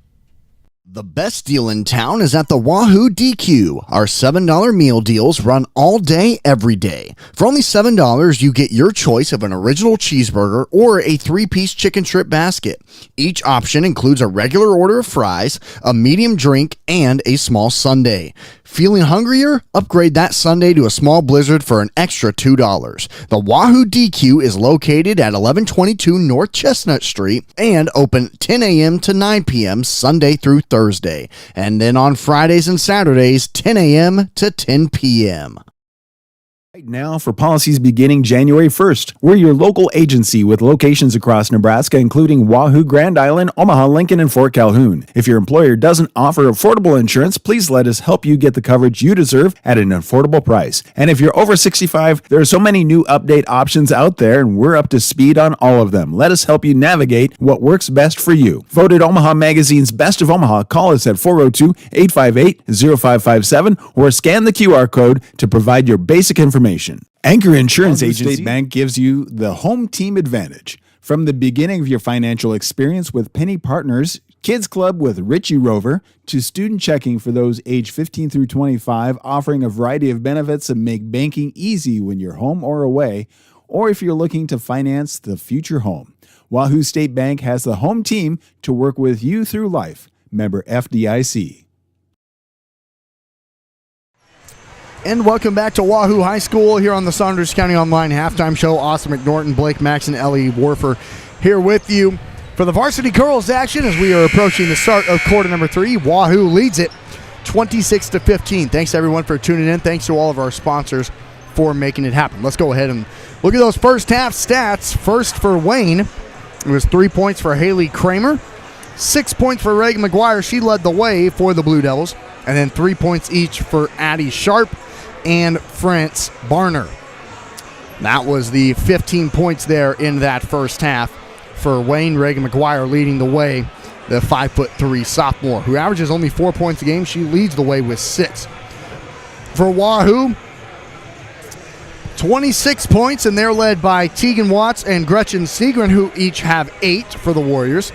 The best deal in town is at the Wahoo DQ. Our $7 meal deals run all day, every day. For only $7, you get your choice of an original cheeseburger or a 3-piece chicken strip basket. Each option includes a regular order of fries, a medium drink, and a small sundae. Feeling hungrier? Upgrade that sundae to a small blizzard for an extra $2. The Wahoo DQ is located at 1122 North Chestnut Street and open 10 a.m. to 9 p.m. Sunday through Thursday. And then on Fridays and Saturdays, 10 a.m. to 10 p.m. Right now for policies beginning January 1st. We're your local agency with locations across Nebraska, including Wahoo, Grand Island, Omaha, Lincoln, and Fort Calhoun. If your employer doesn't offer affordable insurance, please let us help you get the coverage you deserve at an affordable price. And if you're over 65, there are so many new update options out there, and we're up to speed on all of them. Let us help you navigate what works best for you. Voted Omaha Magazine's Best of Omaha, call us at 402-858-0557 or scan the QR code to provide your basic information. Anchor Insurance Agency Bank gives you the home team advantage. From the beginning of your financial experience with Penny Partners, Kids Club with Richie Rover, to student checking for those age 15 through 25, offering a variety of benefits that make banking easy when you're home or away, or if you're looking to finance the future home. Wahoo State Bank has the home team to work with you through life. Member FDIC. And welcome back to Wahoo High School here on the Saunders County Online Halftime Show. Austin McNorton, Blake Max, and Ellie Warfer here with you for the varsity girls action as we are approaching the start of quarter number 3. Wahoo leads it 26-15. Thanks everyone for tuning in. Thanks to all of our sponsors for making it happen. Let's go ahead and look at those first half stats. First for Wayne, it was 3 points for Haley Kramer, 6 points for Reagan McGuire. She led the way for the Blue Devils, and then 3 points each for Addie Sharp and France Barner. That was the 15 points there in that first half for Wayne. Reagan McGuire leading the way, the 5'3" sophomore, who averages only 4 points a game. She leads the way with 6. For Wahoo, 26 points, and they're led by Tegan Watts and Gretchen Segren, who each have 8 for the Warriors.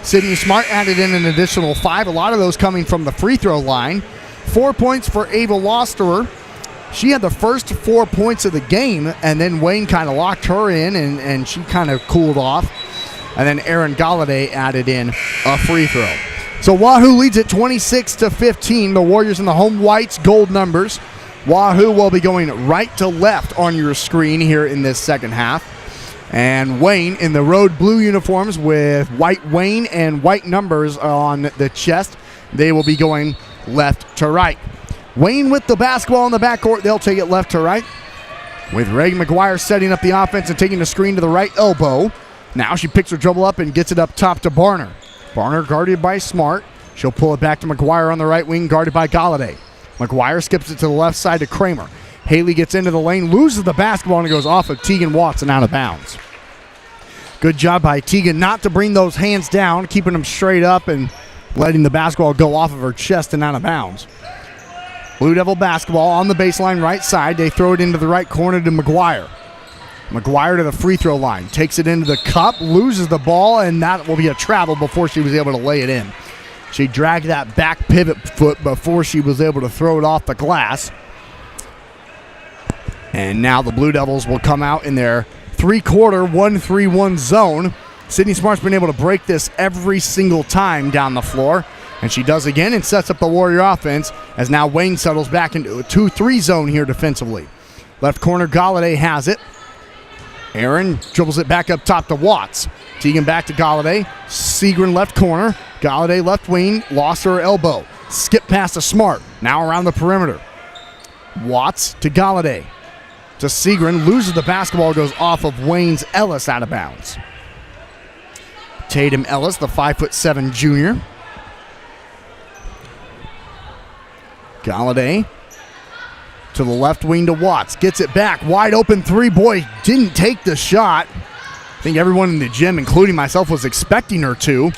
Sydney Smart added in an additional 5, a lot of those coming from the free throw line. 4 points for Ava Losterer. She had the first 4 points of the game, and then Wayne kind of locked her in, and she kind of cooled off. And then Erin Galladay added in a free throw. So Wahoo leads it 26-15. The Warriors in the home whites, gold numbers. Wahoo will be going right to left on your screen here in this second half. And Wayne in the road blue uniforms with white Wayne and white numbers on the chest. They will be going left to right. Wayne with the basketball in the backcourt. They'll take it left to right. With Reagan McGuire setting up the offense and taking the screen to the right elbow. Now she picks her dribble up and gets it up top to Barner. Barner guarded by Smart. She'll pull it back to McGuire on the right wing, guarded by Galladay. McGuire skips it to the left side to Kramer. Haley gets into the lane, loses the basketball, and it goes off of Tegan Watts and out of bounds. Good job by Tegan not to bring those hands down, keeping them straight up and letting the basketball go off of her chest and out of bounds. Blue Devil basketball on the baseline right side. They throw it into the right corner to McGuire. McGuire to the free throw line. Takes it into the cup, loses the ball, and that will be a travel before she was able to lay it in. She dragged that back pivot foot before she was able to throw it off the glass. And now the Blue Devils will come out in their three-quarter 1-3-1 zone. Sydney Smart's been able to break this every single time down the floor. And she does again and sets up the Warrior offense as now Wayne settles back into a 2-3 zone here defensively. Left corner, Galladay has it. Aaron dribbles it back up top to Watts. Tegan back to Galladay. Segrin left corner. Galladay left wing. Lost her elbow. Skip past to Smart. Now around the perimeter. Watts to Galladay. To Segrin. Loses the basketball. Goes off of Wayne's Ellis out of bounds. Tatum Ellis, the 5'7" junior. Galladay to the left wing to Watts. Gets it back. Wide open three. Boy, didn't take the shot. I think everyone in the gym, including myself, was expecting her to.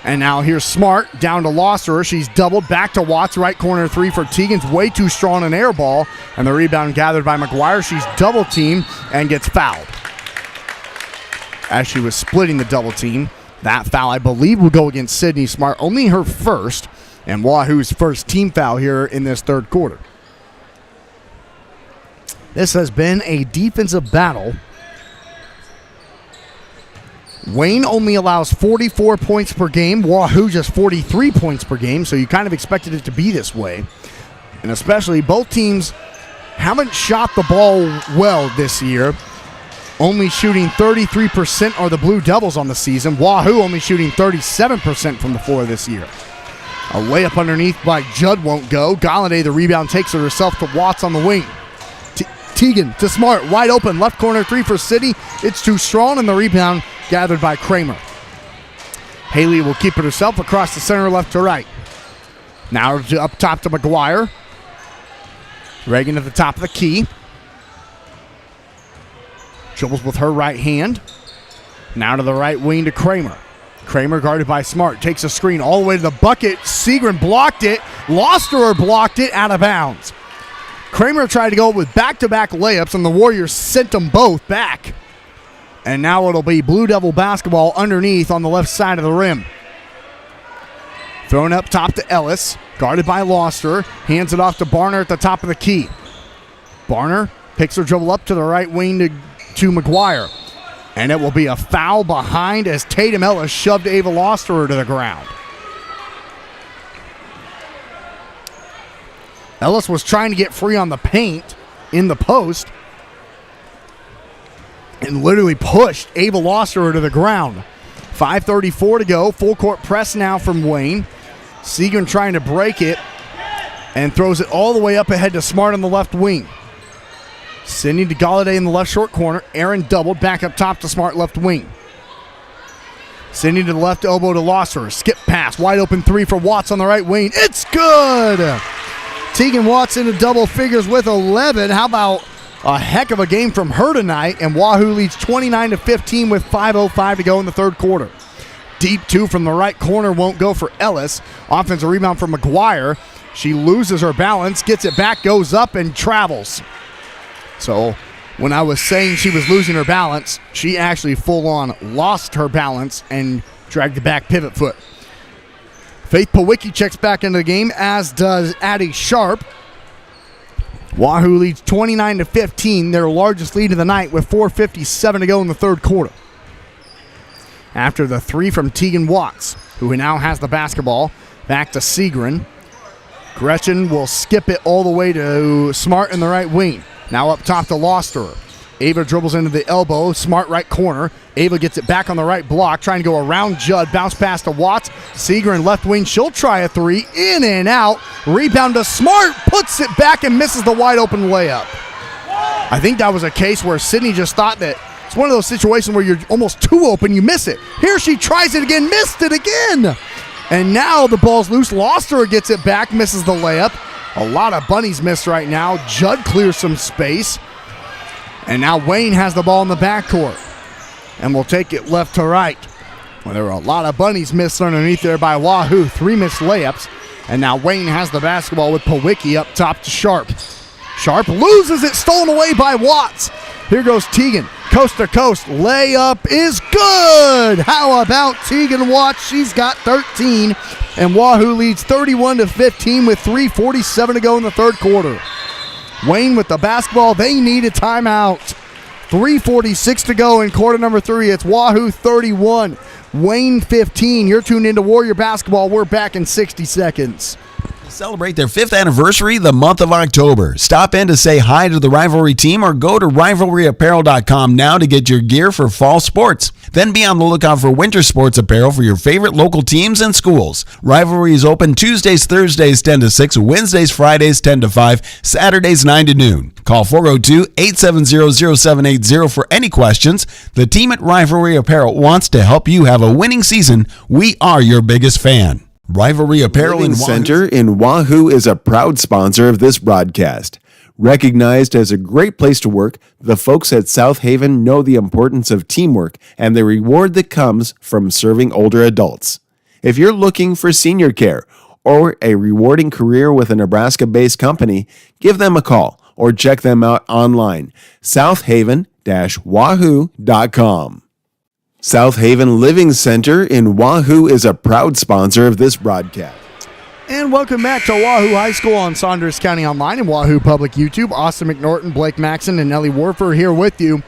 And now here's Smart down to Losser. She's doubled back to Watts. Right corner three for Tegan's way too strong an air ball. And the rebound gathered by McGuire. She's double teamed and gets fouled. As she was splitting the double team, that foul, I believe, will go against Sydney Smart. Only her first. And Wahoo's first team foul here in this third quarter. This has been a defensive battle. Wayne only allows 44 points per game. Wahoo just 43 points per game, so you kind of expected it to be this way. And especially both teams haven't shot the ball well this year. Only shooting 33% are the Blue Devils on the season. Wahoo only shooting 37% from the floor this year. A layup underneath by Judd won't go. Galladay, the rebound, takes it herself to Watts on the wing. Tegan to Smart, wide open, left corner three for City. It's too strong, and the rebound gathered by Kramer. Haley will keep it herself across the center, left to right. Now up top to McGuire. Reagan at the top of the key. Dribbles with her right hand. Now to the right wing to Kramer. Kramer guarded by Smart. Takes a screen all the way to the bucket. Segrin blocked it. Lost her or blocked it out of bounds. Kramer tried to go with back-to-back layups, and the Warriors sent them both back. And now it'll be Blue Devil basketball underneath on the left side of the rim. Thrown up top to Ellis. Guarded by Loster. Hands it off to Barner at the top of the key. Barner picks her dribble up to the right wing to McGuire. And it will be a foul behind as Tatum Ellis shoved Ava Losterer to the ground. Ellis was trying to get free on the paint in the post and literally pushed Ava Losterer to the ground. 5:34 to go. Full court press now from Wayne. Segrin trying to break it and throws it all the way up ahead to Smart on the left wing. Sending to Galladay in the left short corner. Aaron doubled back up top to Smart left wing. Sending to the left elbow to Losser. Skip pass. Wide open three for Watts on the right wing. It's good! Tegan Watts into double figures with 11. How about a heck of a game from her tonight? And Wahoo leads 29-15 with 5:05 to go in the third quarter. Deep two from the right corner won't go for Ellis. Offensive rebound from McGuire. She loses her balance, gets it back, goes up, and travels. So when I was saying she was losing her balance, she actually full-on lost her balance and dragged the back pivot foot. Faith Pawicki checks back into the game, as does Addie Sharp. Wahoo leads 29-15, their largest lead of the night, with 4:57 to go in the third quarter. After the three from Tegan Watts, who now has the basketball, back to Segrin. Gretchen will skip it all the way to Smart in the right wing. Now up top to Losterer. Ava dribbles into the elbow. Smart right corner. Ava gets it back on the right block, trying to go around Judd. Bounce pass to Watts. Segrin left wing, she'll try a three, in and out. Rebound to Smart, puts it back and misses the wide open layup. I think that was a case where Sydney just thought that it's one of those situations where you're almost too open, you miss it. Here she tries it again, missed it again. And now the ball's loose. Loster gets it back, misses the layup. A lot of bunnies missed right now. Judd clears some space. And now Wayne has the ball in the backcourt. And we'll take it left to right. Well, there were a lot of bunnies missed underneath there by Wahoo. 3 missed layups. And now Wayne has the basketball with Powicki up top to Sharp. Sharp loses it, stolen away by Watts. Here goes Teagan, coast to coast. Layup is good. How about Teagan Watts? She's got 13. And Wahoo leads 31-15 with 3:47 to go in the third quarter. Wayne with the basketball. They need a timeout. 3:46 to go in quarter number 3. It's Wahoo 31, Wayne 15. You're tuned into Warrior Basketball. We're back in 60 seconds. Celebrate their 5th anniversary the month of October. Stop in to say hi to the Rivalry team or go to rivalryapparel.com now to get your gear for fall sports. Then be on the lookout for winter sports apparel for your favorite local teams and schools. Rivalry is open Tuesdays, Thursdays 10 to 6, Wednesdays, Fridays 10 to 5, Saturdays 9 to noon. Call 402-870-0780 for any questions. The team at Rivalry Apparel wants to help you have a winning season. We are your biggest fan. Rivalry Apparel Living in Center in Wahoo is a proud sponsor of this broadcast. Recognized as a great place to work, the folks at South Haven know the importance of teamwork and the reward that comes from serving older adults. If you're looking for senior care or a rewarding career with a Nebraska-based company, give them a call or check them out online, southaven-wahoo.com. South Haven Living Center in Wahoo is a proud sponsor of this broadcast. And welcome back to Wahoo High School on Saunders County Online and Wahoo Public YouTube. Austin McNorton, Blake Maxon, and Ellie Warfer here with you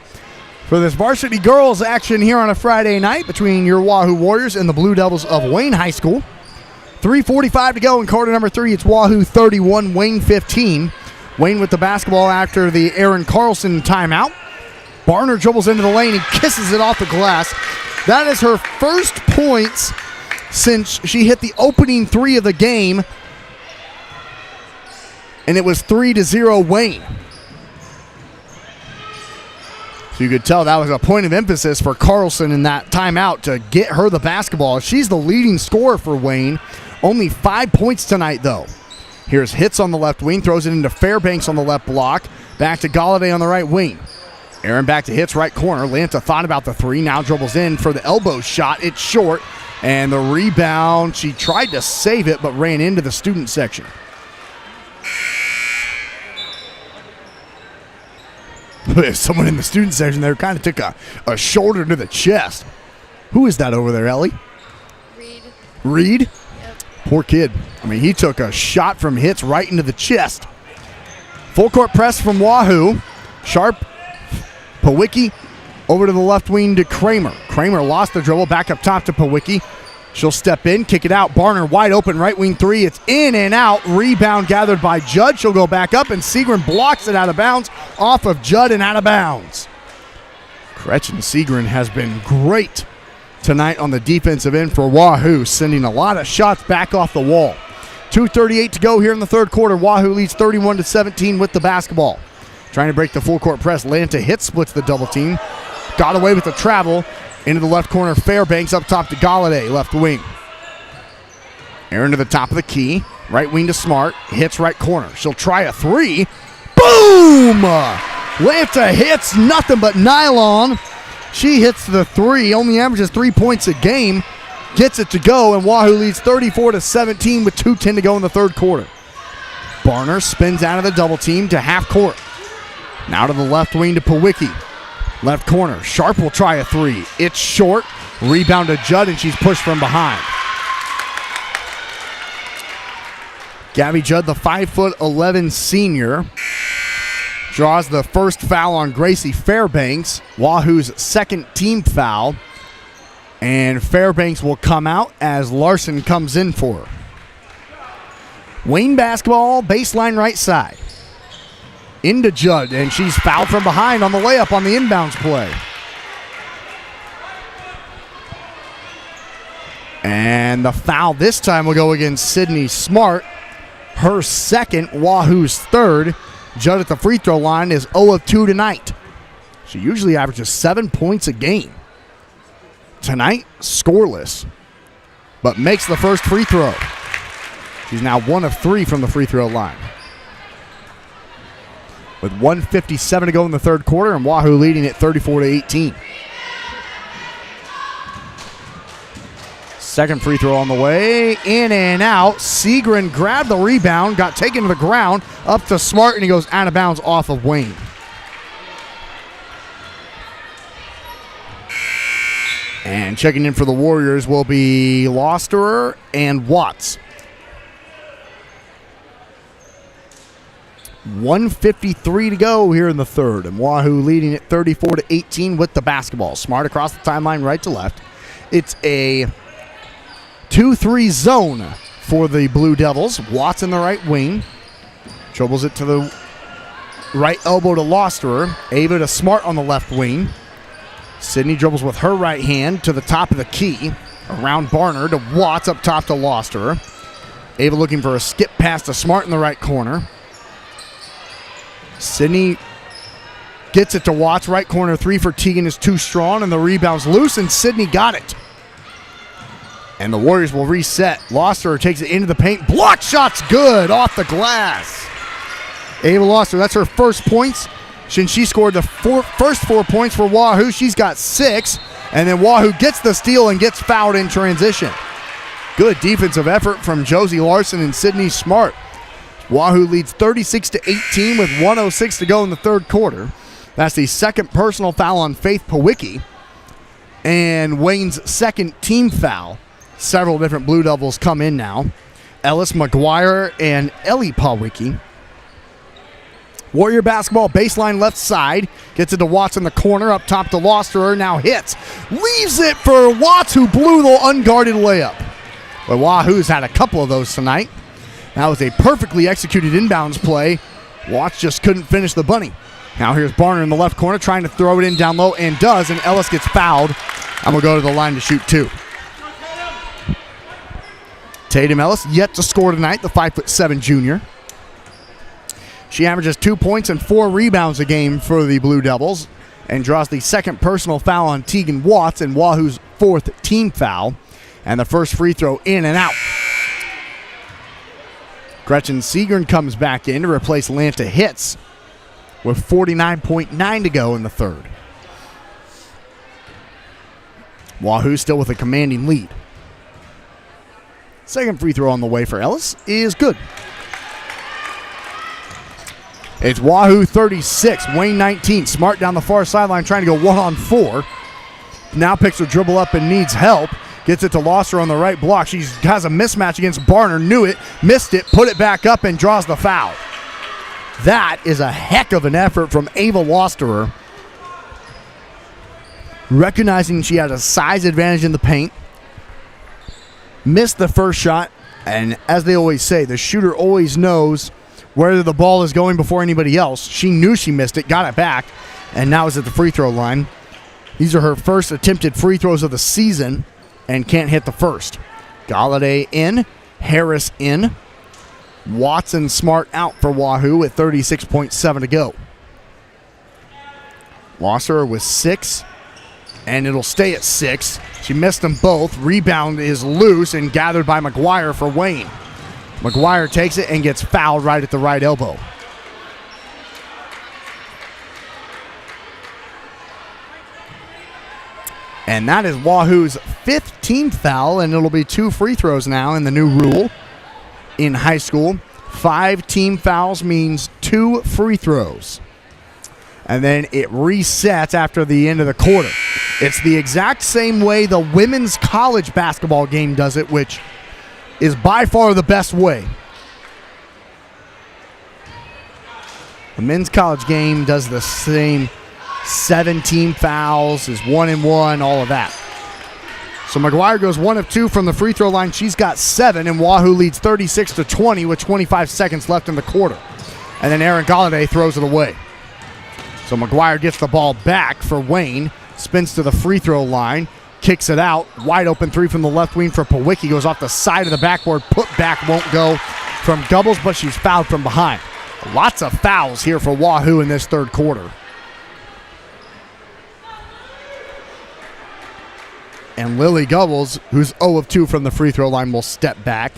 for this varsity girls action here on a Friday night between your Wahoo Warriors and the Blue Devils of Wayne High School. 3:45 to go in quarter number 3. It's Wahoo 31, Wayne 15. Wayne with the basketball after the Aaron Carlson timeout. Barner dribbles into the lane and kisses it off the glass. That is her first points since she hit the opening 3 of the game. And it was 3-0 Wayne. So you could tell that was a point of emphasis for Carlson in that timeout to get her the basketball. She's the leading scorer for Wayne. Only 5 points tonight, though. Here's Hitz on the left wing, throws it into Fairbanks on the left block. Back to Galladay on the right wing. Aaron back to Hitz, right corner. Lanta thought about the 3, now dribbles in for the elbow shot. It's short, and the rebound, she tried to save it, but ran into the student section. Someone in the student section there kind of took a shoulder to the chest. Who is that over there, Ellie? Reed? Yep. Poor kid. I mean, he took a shot from Hitz right into the chest. Full court press from Wahoo. Sharp, Powicki over to the left wing to Kramer. Kramer lost the dribble, back up top to Powicki. She'll step in, kick it out. Barner wide open, right wing 3. It's in and out. Rebound gathered by Judd. She'll go back up, and Segrin blocks it out of bounds off of Judd and out of bounds. Gretchen Segrin has been great tonight on the defensive end for Wahoo, sending a lot of shots back off the wall. 2:38 to go here in the third quarter. Wahoo leads 31-17 with the basketball. Trying to break the full court press. Lanta Hitz, splits the double team. Got away with the travel. Into the left corner, Fairbanks up top to Galladay, left wing. Aaron to the top of the key. Right wing to Smart. Hitz right corner. She'll try a 3. Boom! Lanta Hitz, nothing but nylon. She hits the 3. Only averages 3 points a game. Gets it to go, and Wahoo leads 34-17 with 2:10 to go in the third quarter. Barner spins out of the double team to half court. Now to the left wing to Powicki. Left corner. Sharp will try a 3. It's short. Rebound to Judd, and she's pushed from behind. Gabby Judd, the 5'11" senior, draws the first foul on Gracie Fairbanks, Wahoo's second team foul. And Fairbanks will come out as Larson comes in for her. Wayne basketball, baseline right side. Into Judd, and she's fouled from behind on the layup on the inbounds play. And the foul this time will go against Sydney Smart. Her second, Wahoo's third. Judd at the free throw line is 0 of 2 tonight. She usually averages 7 points a game. Tonight, scoreless, but makes the first free throw. She's now 1 of 3 from the free throw line. With 1:57 to go in the third quarter, and Wahoo leading it 34-18. Second free throw on the way, in and out. Segrin grabbed the rebound, got taken to the ground, up to Smart, and he goes out of bounds off of Wayne. And checking in for the Warriors will be Losterer and Watts. 1:53 to go here in the third, and Wahoo leading it 34-18 with the basketball. Smart across the timeline, right to left. It's a 2-3 zone for the Blue Devils. Watts in the right wing. Dribbles it to the right elbow to Losterer. Ava to Smart on the left wing. Sydney dribbles with her right hand to the top of the key. Around Barner to Watts up top to Losterer. Ava looking for a skip pass to Smart in the right corner. Sydney gets it to Watts. Right corner three for Teagan is too strong, and the rebound's loose, and Sydney got it. And the Warriors will reset. Losterer takes it into the paint. Block shot's good off the glass. Ava Losterer, that's her first points. Since she scored the first 4 points for Wahoo, she's got 6. And then Wahoo gets the steal and gets fouled in transition. Good defensive effort from Josie Larson and Sydney Smart. Wahoo leads 36-18 with 1:06 to go in the third quarter. That's the second personal foul on Faith Pawicki and Wayne's second team foul. Several different Blue Devils come in now. Ellis McGuire and Ellie Pawicki. Warrior basketball, baseline left side. Gets it to Watts in the corner, up top to Losterer, now hits. Leaves it for Watts, who blew the unguarded layup. But Wahoo's had a couple of those tonight. That was a perfectly executed inbounds play. Watts just couldn't finish the bunny. Now here's Barner in the left corner trying to throw it in down low, and does, and Ellis gets fouled. I'm going to go to the line to shoot 2. Tatum Ellis yet to score tonight, the 5'7" junior. She averages 2 points and 4 rebounds a game for the Blue Devils and draws the second personal foul on Teagan Watts and Wahoo's 4th team foul. And the first free throw in and out. Gretchen Segrin comes back in to replace Lanta Hitz with 49.9 to go in the third. Wahoo still with a commanding lead. Second free throw on the way for Ellis is good. It's Wahoo 36, Wayne 19. Smart down the far sideline trying to go 1-on-4. Now picks her dribble up and needs help. Gets it to Losterer on the right block. She has a mismatch against Barner. Knew it, missed it, put it back up, and draws the foul. That is a heck of an effort from Ava Losterer. Recognizing she had a size advantage in the paint. Missed the first shot, and as they always say, the shooter always knows where the ball is going before anybody else. She knew she missed it, got it back, and now is at the free throw line. These are her first attempted free throws of the season, and can't hit the first. Galladay in, Harris in, Watson Smart out for Wahoo with 36.7 to go. Losterer with 6, and it'll stay at 6. She missed them both. Rebound is loose and gathered by McGuire for Wayne. McGuire takes it and gets fouled right at the right elbow. And that is Wahoo's 5th team foul, and it'll be 2 free throws now in the new rule in high school. 5 team fouls means 2 free throws. And then it resets after the end of the quarter. It's the exact same way the women's college basketball game does it, which is by far the best way. The men's college game does the same 7 team fouls, is 1-and-1, all of that. So McGuire goes 1 of 2 from the free throw line. She's got 7, and Wahoo leads 36-20 with 25 seconds left in the quarter. And then Aaron Galladay throws it away. So McGuire gets the ball back for Wayne, spins to the free throw line, kicks it out. Wide open three from the left wing for Pawicki. Goes off the side of the backboard. Put back won't go from Gubbles, but she's fouled from behind. Lots of fouls here for Wahoo in this third quarter. And Lily Gubbles, who's 0 of 2 from the free throw line, will step back.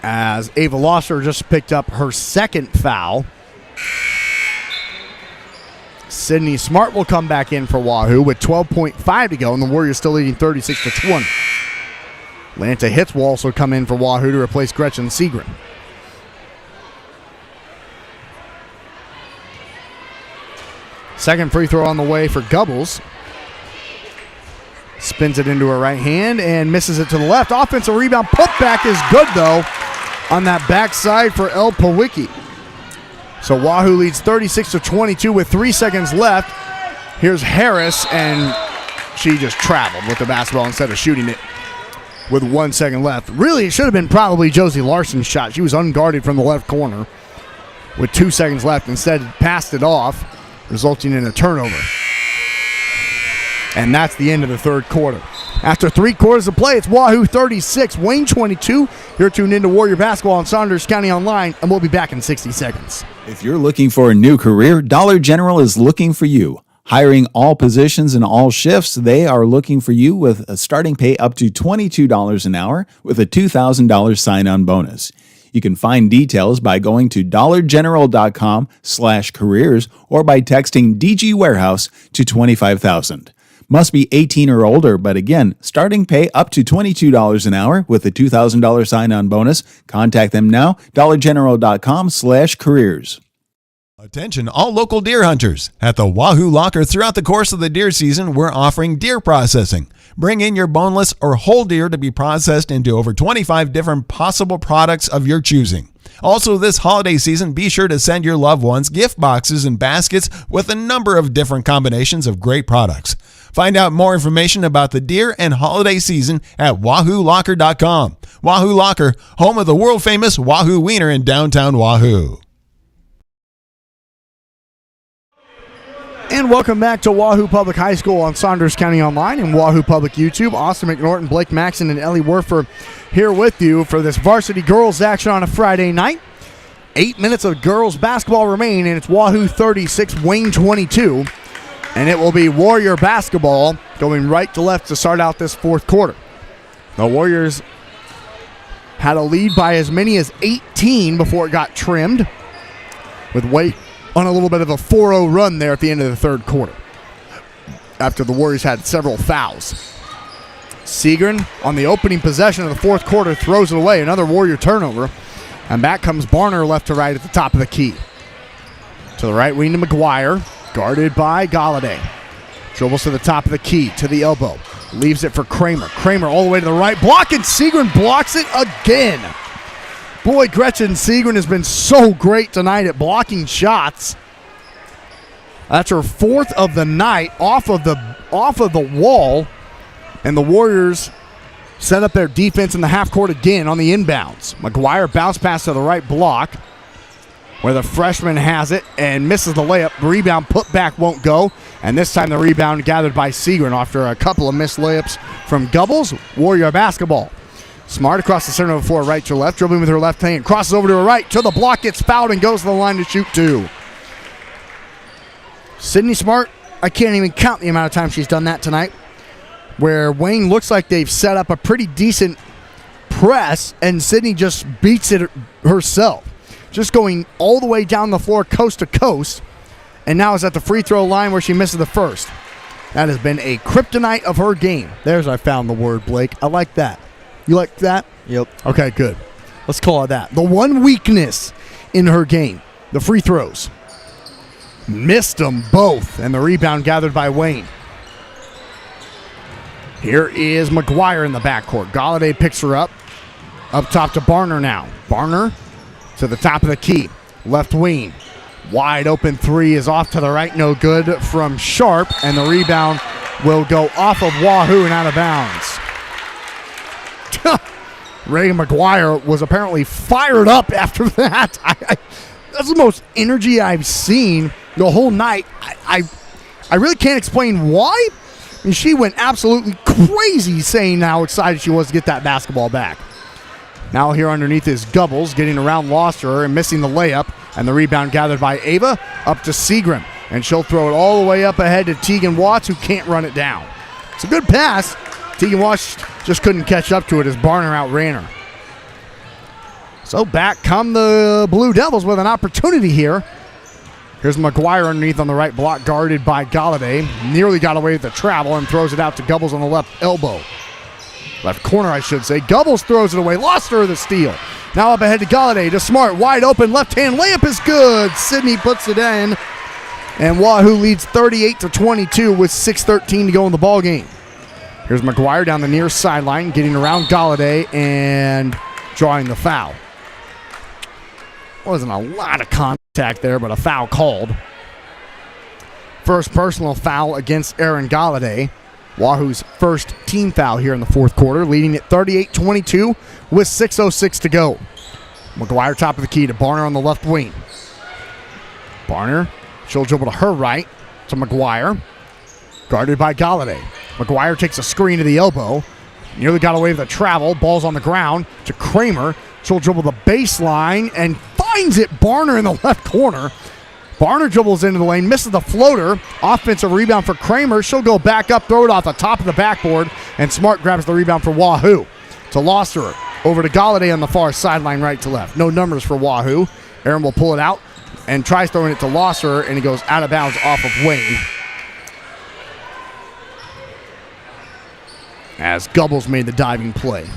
As Ava Losser just picked up her second foul. Sydney Smart will come back in for Wahoo with 12.5 to go, and the Warriors still leading 36-20. Lanta Hitz will also come in for Wahoo to replace Gretchen Segren. Second free throw on the way for Gubbles. Spins it into her right hand and misses it to the left. Offensive rebound. Putback is good, though, on that backside for El Pawicki. So Wahoo leads 36-22 with 3 seconds left. Here's Harris, and she just traveled with the basketball instead of shooting it with 1 second left. Really, it should have been probably Josie Larson's shot. She was unguarded from the left corner with 2 seconds left. Instead, passed it off, resulting in a turnover. And that's the end of the third quarter. After 3 quarters of play, it's Wahoo 36, Wayne 22. You're tuned into Warrior Basketball on Saunders County Online, and we'll be back in 60 seconds. If you're looking for a new career, Dollar General is looking for you. Hiring all positions and all shifts, they are looking for you with a starting pay up to $22 an hour with a $2,000 sign-on bonus. You can find details by going to dollargeneral.com/careers or by texting DG Warehouse to 25,000. Must be 18 or older, but again, starting pay up to $22 an hour with a $2,000 sign-on bonus. Contact them now, dollargeneral.com/careers. Attention all local deer hunters. At the Wahoo Locker throughout the course of the deer season, we're offering deer processing. Bring in your boneless or whole deer to be processed into over 25 different possible products of your choosing. Also, this holiday season, be sure to send your loved ones gift boxes and baskets with a number of different combinations of great products. Find out more information about the deer and holiday season at wahoolocker.com. Wahoo Locker, home of the world-famous Wahoo Wiener in downtown Wahoo. And welcome back to Wahoo Public High School on Saunders County Online and Wahoo Public YouTube. Austin McNorton, Blake Maxon, and Ellie Werfer here with you for this varsity girls action on a Friday night. 8 minutes of girls basketball remain, and it's Wahoo 36, Wayne 22. And it will be Warrior basketball going right to left to start out this fourth quarter. The Warriors had a lead by as many as 18 before it got trimmed, with Wade on a little bit of a 4-0 run there at the end of the third quarter after the Warriors had several fouls. Segren on the opening possession of the fourth quarter throws it away. Another Warrior turnover. And back comes Barner left to right at the top of the key. To the right wing to McGuire. Guarded by Galladay. Dribbles to the top of the key, to the elbow. Leaves it for Kramer. Kramer all the way to the right block, and Segren blocks it again. Boy, Gretchen Segren has been so great tonight at blocking shots. That's her fourth of the night off of the wall. And the Warriors set up their defense in the half court again on the inbounds. McGuire bounce pass to the right block, where the freshman has it and misses the layup. Rebound put back won't go. And this time the rebound gathered by Segren after a couple of missed layups from Gubbles. Warrior basketball. Smart across the center of the floor, right to left, dribbling with her left hand. Crosses over to her right, to the block, gets fouled and goes to the line to shoot two. Sydney Smart, I can't even count the amount of times she's done that tonight, where Wayne looks like they've set up a pretty decent press and Sydney just beats it herself. Just going all the way down the floor, coast to coast, and now is at the free throw line where she misses the first. That has been a kryptonite of her game. I found the word, Blake. I like that. You like that? Yep. Okay, good. Let's call it that. The one weakness in her game, the free throws. Missed them both, and the rebound gathered by Wayne. Here is McGuire in the backcourt. Galladay picks her up top to Barner now. Barner to the top of the key. Left wing. Wide open three is off to the right. No good from Sharp. And the rebound will go off of Wahoo and out of bounds. Ray McGuire was apparently fired up after that. That's the most energy I've seen the whole night. I really can't explain why, And she went absolutely crazy saying how excited she was to get that basketball back. Now here underneath is Gubbles, getting around Loster and missing the layup. And the rebound gathered by Ava up to Seagram. And she'll throw it all the way up ahead to Tegan Watts, who can't run it down. It's a good pass. Tegan Watts just couldn't catch up to it as Barner outran her. So back come the Blue Devils with an opportunity here. Here's McGuire underneath on the right block, guarded by Galladay. Nearly got away with the travel and throws it out to Gubbles on the left elbow. Left corner, I should say. Gubbles throws it away. Lost her the steal. Now up ahead to Galladay, to Smart. Wide open, left-hand layup is good. Sydney puts it in. And Wahoo leads 38-22 with 6:13 to go in the ball game. Here's McGuire down the near sideline, getting around Galladay and drawing the foul. Wasn't a lot of contact there, but a foul called. First personal foul against Aaron Galladay. Wahoo's first team foul here in the fourth quarter, leading at 38-22 with 6:06 to go. McGuire top of the key to Barner on the left wing. Barner, she'll dribble to her right, to McGuire, guarded by Galladay. McGuire takes a screen to the elbow, nearly got away with a travel, ball's on the ground to Kramer. She'll dribble the baseline and finds it, Barner in the left corner. Barner dribbles into the lane, misses the floater. Offensive rebound for Kramer. She'll go back up, throw it off the top of the backboard, and Smart grabs the rebound for Wahoo. To Loster, over to Galladay on the far sideline, right to left. No numbers for Wahoo. Aaron will pull it out and tries throwing it to Loster, and he goes out of bounds off of Wayne. As Gubbles made the diving play.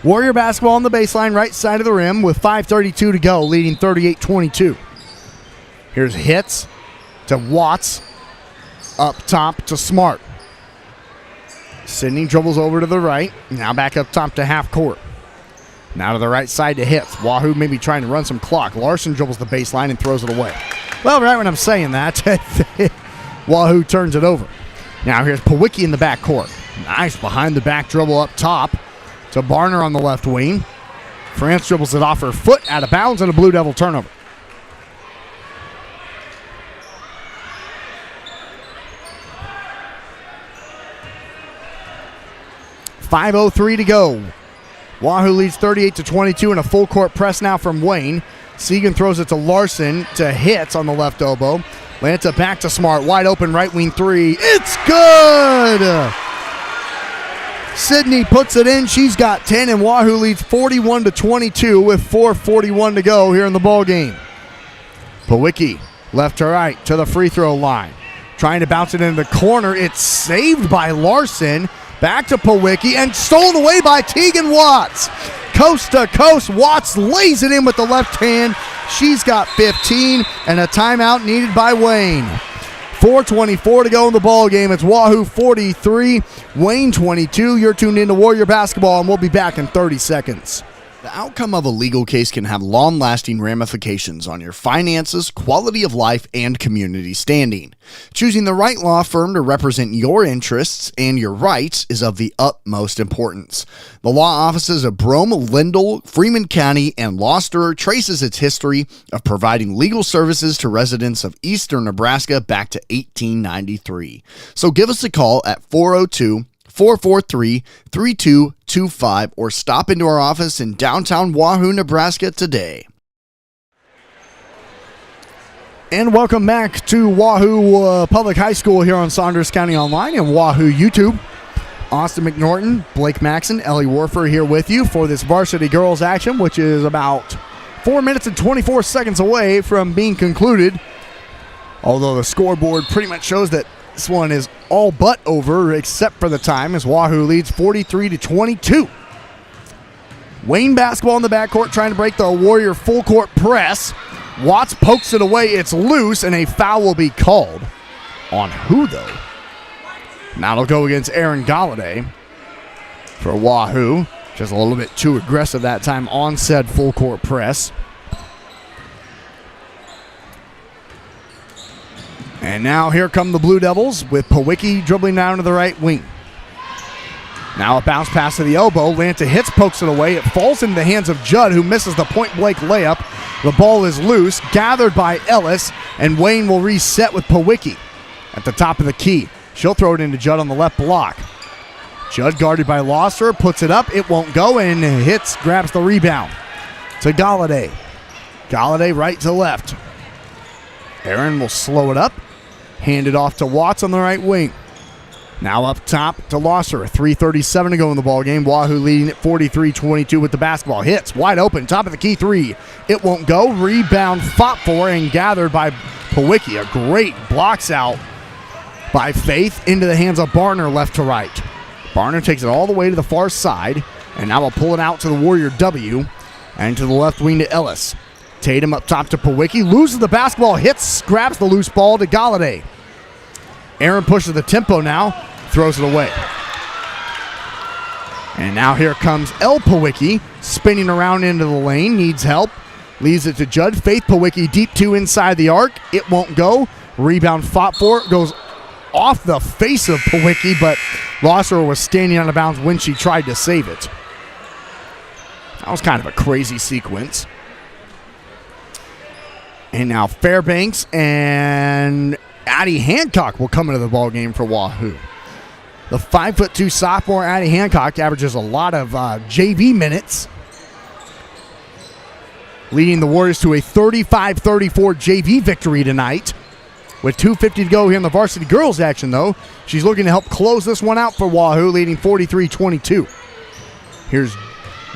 Warrior basketball on the baseline, right side of the rim with 5:32 to go, leading 38-22. Here's Hitz to Watts, up top to Smart. Sydney dribbles over to the right, now back up top to half court. Now to the right side to Hitz. Wahoo maybe trying to run some clock. Larson dribbles the baseline and throws it away. Well, right when I'm saying that, Wahoo turns it over. Now here's Pawicki in the backcourt. Nice behind the back dribble up top to Barner on the left wing. France dribbles it off her foot, out of bounds, and a Blue Devil turnover. .5:03 to go. Wahoo leads 38-22 in a full court press now from Wayne. Segan throws it to Larson to Hitz on the left elbow. Lanta back to Smart, wide open right wing three. It's good! Sydney puts it in. She's got 10, and Wahoo leads 41-22 with 4:41 to go here in the ball game. Pawicki left to right to the free throw line. Trying to bounce it into the corner. It's saved by Larson. Back to Pawicki and stolen away by Tegan Watts. Coast to coast, Watts lays it in with the left hand. She's got 15 and a timeout needed by Wayne. 4:24 to go in the ball game. It's Wahoo 43, Wayne 22. You're tuned into Warrior Basketball, and we'll be back in 30 seconds. The outcome of a legal case can have long-lasting ramifications on your finances, quality of life, and community standing. Choosing the right law firm to represent your interests and your rights is of the utmost importance. The law offices of Brome, Lindell, Freeman County, and Gloucester traces its history of providing legal services to residents of eastern Nebraska back to 1893. So give us a call at 402-443-3225 or stop into our office in downtown Wahoo, Nebraska today. And welcome back to Wahoo Public High School here on Saunders County Online and Wahoo YouTube. Austin McNorton, Blake Maxon, Ellie Warfer here with you for this varsity girls action, which is about 4 minutes and 24 seconds away from being concluded. Although the scoreboard pretty much shows that this one is all but over except for the time as Wahoo leads 43-22. Wayne basketball in the backcourt trying to break the Warrior full court press. Watts pokes it away. It's loose and a foul will be called. On who though? Now it'll go against Aaron Galladay for Wahoo. Just a little bit too aggressive that time on said full court press. And now here come the Blue Devils with Pawicki dribbling down to the right wing. Now a bounce pass to the elbow. Lanta Hitz pokes it away. It falls into the hands of Judd, who misses the point-blank layup. The ball is loose, gathered by Ellis, and Wayne will reset with Powicki at the top of the key. She'll throw it into Judd on the left block. Judd guarded by Losser, puts it up, it won't go, and grabs the rebound to Galladay. Galladay right to left. Aaron will slow it up, hand it off to Watts on the right wing. Now up top to Losser. 3:37 to go in the ball game. Wahoo leading at 43-22 with the basketball. Hits wide open, top of the key three. It won't go. Rebound fought for and gathered by Powicki. A great blocks out by Faith into the hands of Barner left to right. Barner takes it all the way to the far side, and now will pull it out to the Warrior W and to the left wing to Ellis. Tatum up top to Powicki. Loses the basketball, hits, grabs the loose ball to Galladay. Aaron pushes the tempo now, throws it away. And now here comes El Powicki, spinning around into the lane, needs help. Leaves it to Judd. Faith Powicki deep two inside the arc. It won't go. Rebound fought for. Goes off the face of Powicki, but Losser was standing out of bounds when she tried to save it. That was kind of a crazy sequence. And now Fairbanks and Addie Hancock will come into the ball game for Wahoo. The 5'2" sophomore Addie Hancock averages a lot of JV minutes, leading the Warriors to a 35-34 JV victory tonight. With 2:50 to go here in the varsity girls action, though, she's looking to help close this one out for Wahoo, leading 43-22. Here's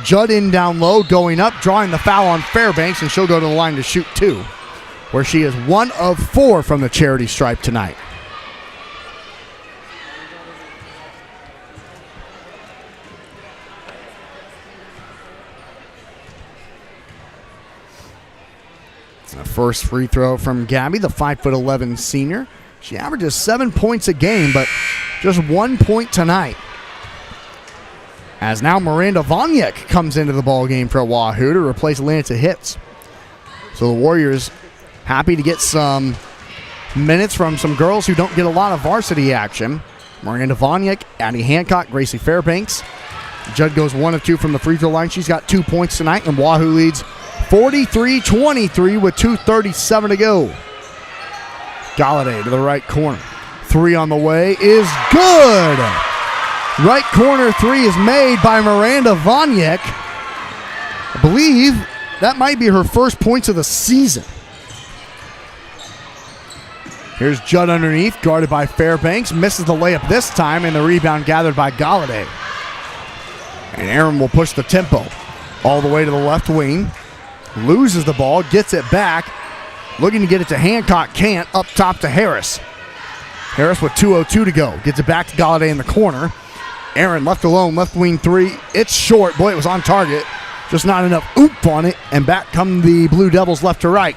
Judd in down low, going up, drawing the foul on Fairbanks, and she'll go to the line to shoot two, where she is 1 of 4 from the charity stripe tonight. The first free throw from Gabby, the 5'11" senior. She averages 7 points a game, but just 1 point tonight. As now Miranda Vonyek comes into the ball game for Wahoo to replace Atlanta Hits. So the Warriors happy to get some minutes from some girls who don't get a lot of varsity action. Miranda Vonyek, Addie Hancock, Gracie Fairbanks. Judd goes 1 of 2 from the free throw line. She's got 2 points tonight, and Wahoo leads 43-23 with 2:37 to go. Galladay to the right corner. 3 on the way is good. Right corner 3 is made by Miranda Vonyek. I believe that might be her first points of the season. Here's Judd underneath, guarded by Fairbanks. Misses the layup this time, and the rebound gathered by Galladay. And Aaron will push the tempo all the way to the left wing. Loses the ball, gets it back. Looking to get it to Hancock, can't. Up top to Harris. Harris with 2:02 to go. Gets it back to Galladay in the corner. Aaron left alone, left wing 3. It's short. Boy, it was on target. Just not enough oomph on it. And back come the Blue Devils left to right.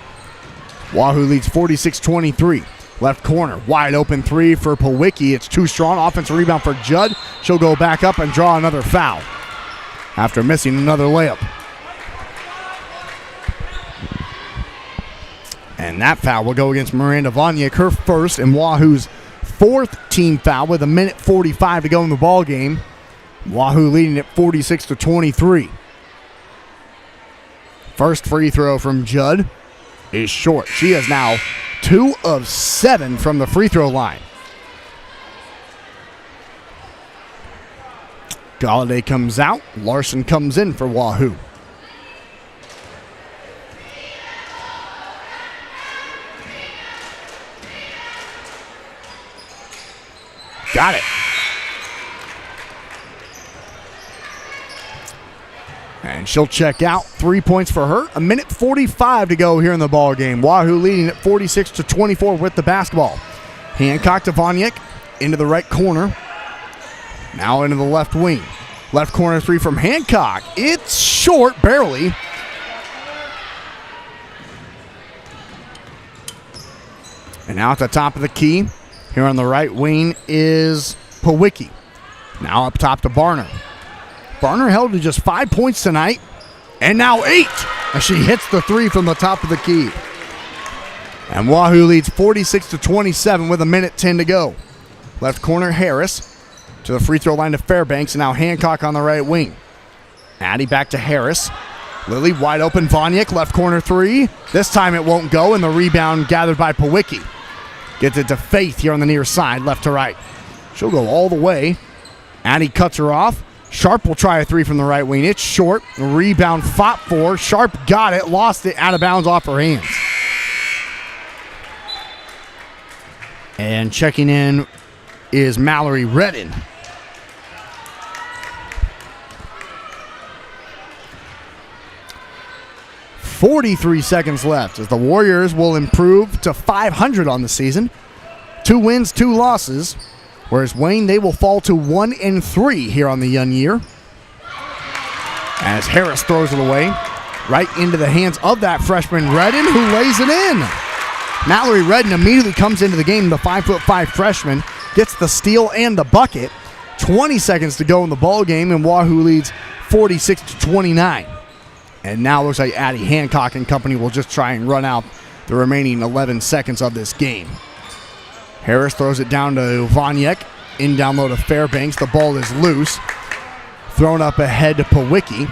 Wahoo leads 46-23. Left corner, wide open 3 for Powicki. It's too strong. Offensive rebound for Judd. She'll go back up and draw another foul after missing another layup. And that foul will go against Miranda Vonyek, her first and Wahoo's 4th team foul with 1:45 to go in the ball game. Wahoo leading at 46-23. First free throw from Judd is short. She is now 2 of 7 from the free throw line. Galladay comes out. Larson comes in for Wahoo. Got it. And she'll check out. 3 points for her. 1:45 to go here in the ball game. Wahoo leading at 46-24 with the basketball. Hancock to Vonyek into the right corner. Now into the left wing. Left corner 3 from Hancock. It's short, barely. And now at the top of the key, here on the right wing is Powicki. Now up top to Barner. Barner held to just 5 points tonight, and now 8 as she hits the 3 from the top of the key. And Wahoo leads 46-27 with 1:10 to go. Left corner Harris to the free throw line to Fairbanks, and now Hancock on the right wing. Addie back to Harris. Lilly wide open. Vonyek left corner three. This time it won't go, and the rebound gathered by Pawicki. Gets it to Faith here on the near side, left to right. She'll go all the way. Addie cuts her off. Sharp will try a three from the right wing. It's short. Rebound fought for. Sharp got it, lost it, out of bounds off her hands. And checking in is Mallory Redden. .43 seconds left as the Warriors will improve to 500 on the season. 2 wins, 2 losses. Whereas Wayne, they will fall to 1-3 here on the young year. As Harris throws it away, right into the hands of that freshman Redden, who lays it in. Mallory Redden immediately comes into the game, the 5'5" freshman, gets the steal and the bucket. 20 seconds to go in the ball game, and Wahoo leads 46-29. And now it looks like Addie Hancock and company will just try and run out the remaining 11 seconds of this game. Harris throws it down to Vonyek. In down low to Fairbanks. The ball is loose. Thrown up ahead to Pawicki.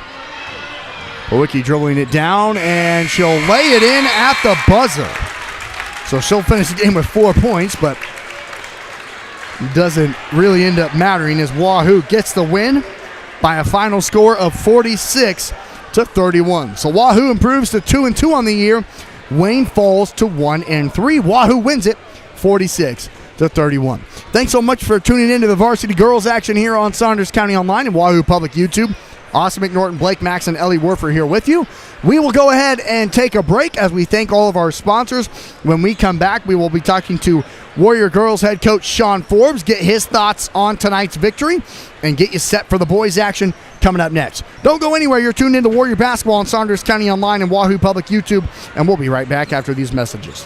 Pawicki dribbling it down, and she'll lay it in at the buzzer. So she'll finish the game with 4 points, but doesn't really end up mattering as Wahoo gets the win by a final score of 46-31. So Wahoo improves to 2-2 on the year. Wayne falls to 1-3. Wahoo wins it 46-31. Thanks so much for tuning into the Varsity Girls action here on Saunders County Online and Wahoo Public YouTube. Austin McNorton, Blake Max, and Ellie Werfer here with you. We will go ahead and take a break as we thank all of our sponsors. When we come back, we will be talking to Warrior Girls head coach Sean Forbes, get his thoughts on tonight's victory, and get you set for the boys action coming up next. Don't go anywhere. You're tuned into Warrior Basketball on Saunders County Online and Wahoo Public YouTube, and we'll be right back after these messages.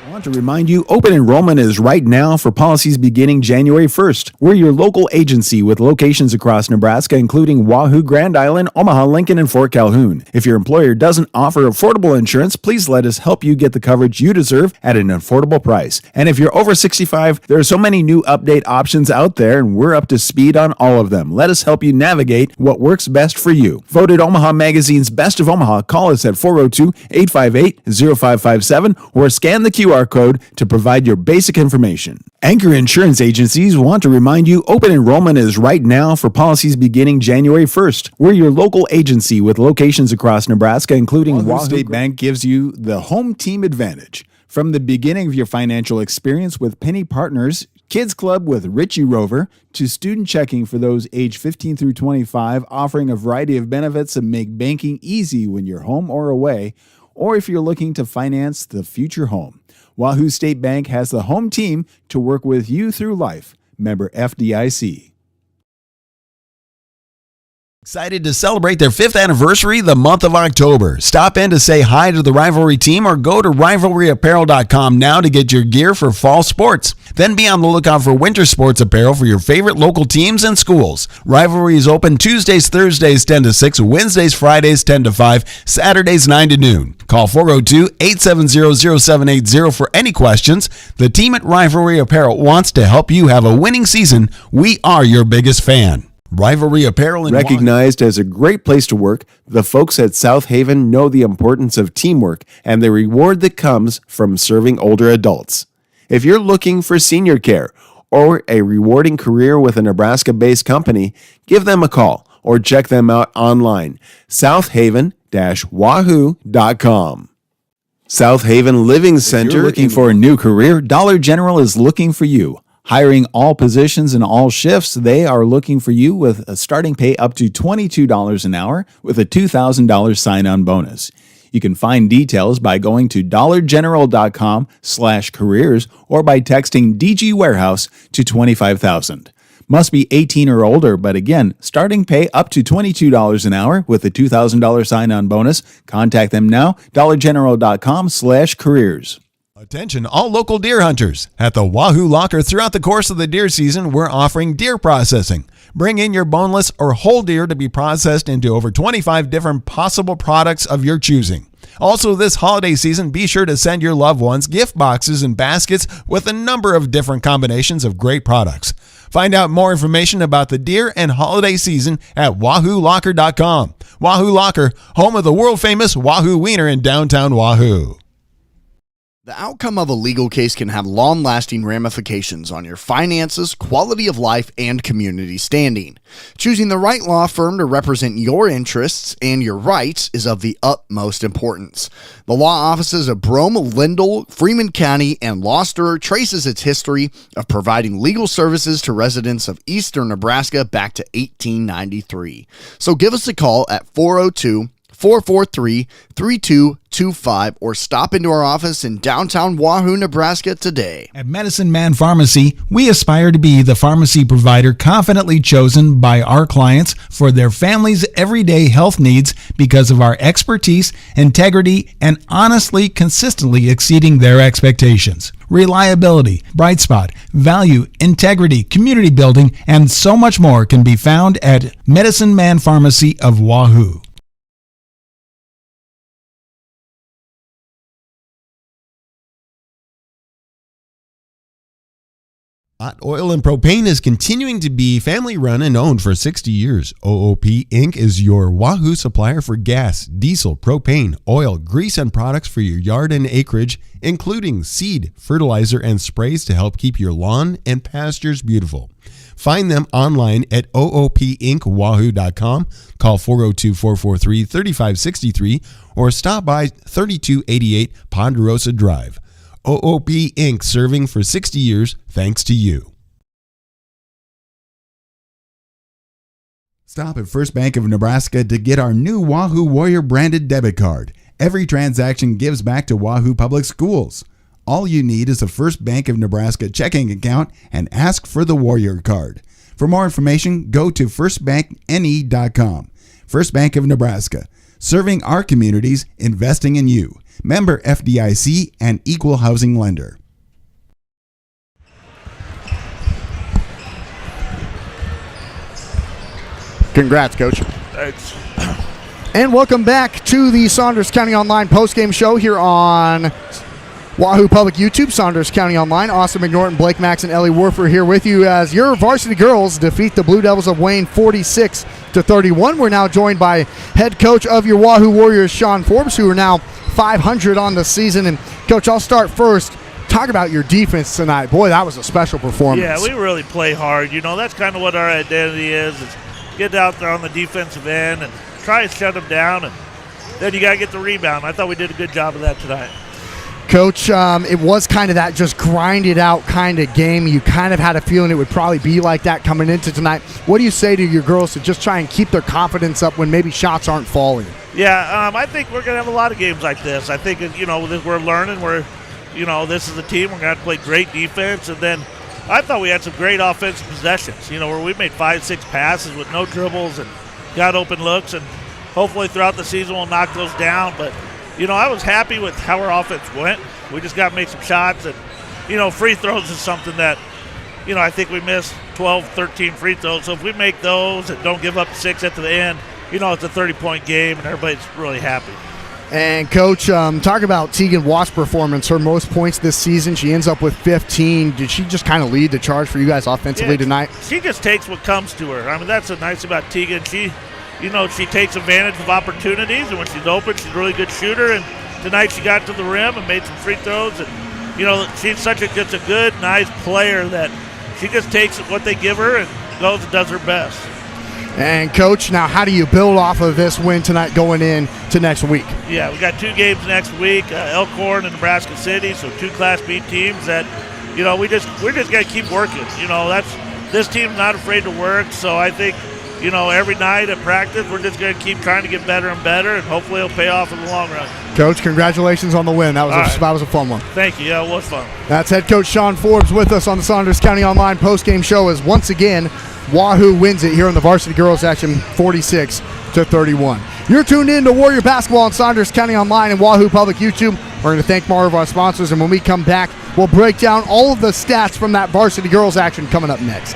I want to remind you, open enrollment is right now for policies beginning January 1st. We're your local agency with locations across Nebraska, including Wahoo, Grand Island, Omaha, Lincoln, and Fort Calhoun. If your employer doesn't offer affordable insurance, please let us help you get the coverage you deserve at an affordable price. And if you're over 65, there are so many new update options out there, and we're up to speed on all of them. Let us help you navigate what works best for you. Voted Omaha Magazine's Best of Omaha, call us at 402-858-0557 or scan the QR code to provide your basic information. Anchor Insurance Agencies want to remind you, open enrollment is right now for policies beginning January 1st. We're your local agency with locations across Nebraska, including Wahoo State Bank gives you the home team advantage. From the beginning of your financial experience with Penny Partners, Kids Club with Richie Rover, to student checking for those age 15 through 25, offering a variety of benefits that make banking easy when you're home or away, or if you're looking to finance the future home. Wahoo State Bank has the home team to work with you through life. Member FDIC. Excited to celebrate their 5th anniversary the month of October. Stop in to say hi to the Rivalry team or go to rivalryapparel.com now to get your gear for fall sports. Then be on the lookout for winter sports apparel for your favorite local teams and schools. Rivalry is open Tuesdays, Thursdays 10 to 6, Wednesdays, Fridays 10 to 5, Saturdays 9 to noon. Call 402-870-0780 for any questions. The team at Rivalry Apparel wants to help you have a winning season. We are your biggest fan. Rivalry Apparel and recognized as a great place to work, the folks at South Haven know the importance of teamwork and the reward that comes from serving older adults. If you're looking for senior care or a rewarding career with a Nebraska-based company, give them a call or check them out online, southaven-wahoo.com. South Haven Living Center, looking for a new career? Dollar General is looking for you. Hiring all positions and all shifts, they are looking for you with a starting pay up to $22 an hour with a $2,000 sign-on bonus. You can find details by going to dollargeneral.com/careers or by texting DG Warehouse to 25,000. Must be 18 or older, but again, starting pay up to $22 an hour with a $2,000 sign-on bonus. Contact them now, dollargeneral.com/careers. Attention all local deer hunters. At the Wahoo Locker throughout the course of the deer season, we're offering deer processing. Bring in your boneless or whole deer to be processed into over 25 different possible products of your choosing. Also this holiday season, be sure to send your loved ones gift boxes and baskets with a number of different combinations of great products. Find out more information about the deer and holiday season at WahooLocker.com. Wahoo Locker, home of the world-famous Wahoo Wiener in downtown Wahoo. The outcome of a legal case can have long-lasting ramifications on your finances, quality of life, and community standing. Choosing the right law firm to represent your interests and your rights is of the utmost importance. The law offices of Brome, Lindell, Freeman County, and Gloucester traces its history of providing legal services to residents of eastern Nebraska back to 1893. So give us a call at 402-443-3225 or stop into our office in downtown Wahoo, Nebraska today. At Medicine Man Pharmacy, we aspire to be the pharmacy provider confidently chosen by our clients for their family's everyday health needs because of our expertise, integrity, and honestly, consistently exceeding their expectations. Reliability, bright spot, value, integrity, community building, and so much more can be found at Medicine Man Pharmacy of Wahoo. Hot Oil and Propane is continuing to be family-run and owned for 60 years. OOP Inc. is your Wahoo supplier for gas, diesel, propane, oil, grease, and products for your yard and acreage, including seed, fertilizer, and sprays to help keep your lawn and pastures beautiful. Find them online at oopinkwahoo.com, call 402-443-3563, or stop by 3288 Ponderosa Drive. OOP Inc. serving for 60 years thanks to you. Stop at First Bank of Nebraska to get our new Wahoo Warrior branded debit card. Every transaction gives back to Wahoo Public Schools. All you need is a First Bank of Nebraska checking account and ask for the Warrior card. For more information, go to firstbankne.com. First Bank of Nebraska, serving our communities, investing in you. Member FDIC and equal housing lender. Congrats, Coach. Thanks. And welcome back to the Saunders County Online postgame show here on Wahoo Public YouTube, Saunders County Online. Austin McNorton, Blake Max, and Ellie Warfer here with you as your varsity girls defeat the Blue Devils of Wayne 46-31. We're now joined by head coach of your Wahoo Warriors, Sean Forbes, who are now 500 on the season. And Coach, I'll start first. Talk about your defense tonight. Boy, that was a special performance. Yeah, we really play hard. You know, that's kind of what our identity is get out there on the defensive end and try to shut them down, and then you got to get the rebound. I thought we did a good job of that tonight. Coach, it was kind of that just grinded out kind of game. You kind of had a feeling it would probably be like that coming into tonight. What do you say to your girls to just try and keep their confidence up when maybe shots aren't falling? Yeah, I think we're going to have a lot of games like this. I think, you know, we're learning. This is a team. We're going to play great defense. And then I thought we had some great offensive possessions, where we made 5-6 passes with no dribbles and got open looks. And hopefully throughout the season we'll knock those down. But I was happy with how our offense went. We just got to make some shots. And, free throws is something that, I think we missed 12, 13 free throws. So if we make those and don't give up 6 at the end, it's a 30-point game and everybody's really happy. And, Coach, talk about Tegan Watt's performance. Her most points this season. She ends up with 15. Did she just kind of lead the charge for you guys offensively tonight? She just takes what comes to her. I mean, that's the nice about Tegan. She takes advantage of opportunities, and when she's open, she's a really good shooter. And tonight she got to the rim and made some free throws. And, she's just a good, nice player that she just takes what they give her and goes and does her best. And, Coach, now how do you build off of this win tonight going into next week? Yeah, we got 2 games next week, Elkhorn and Nebraska City, so 2 Class B teams that, we're just got to keep working. This team's not afraid to work, so I think, every night at practice, we're just going to keep trying to get better and better, and hopefully it'll pay off in the long run. Coach, congratulations on the win. That was a fun one. Thank you. Yeah, it was fun. That's head coach Sean Forbes with us on the Saunders County Online postgame show as once again, Wahoo wins it here in the varsity girls action 46-31. You're tuned in to Warrior Basketball on Saunders County Online and Wahoo Public YouTube. We're going to thank more of our sponsors, and when we come back, we'll break down all of the stats from that varsity girls action coming up next.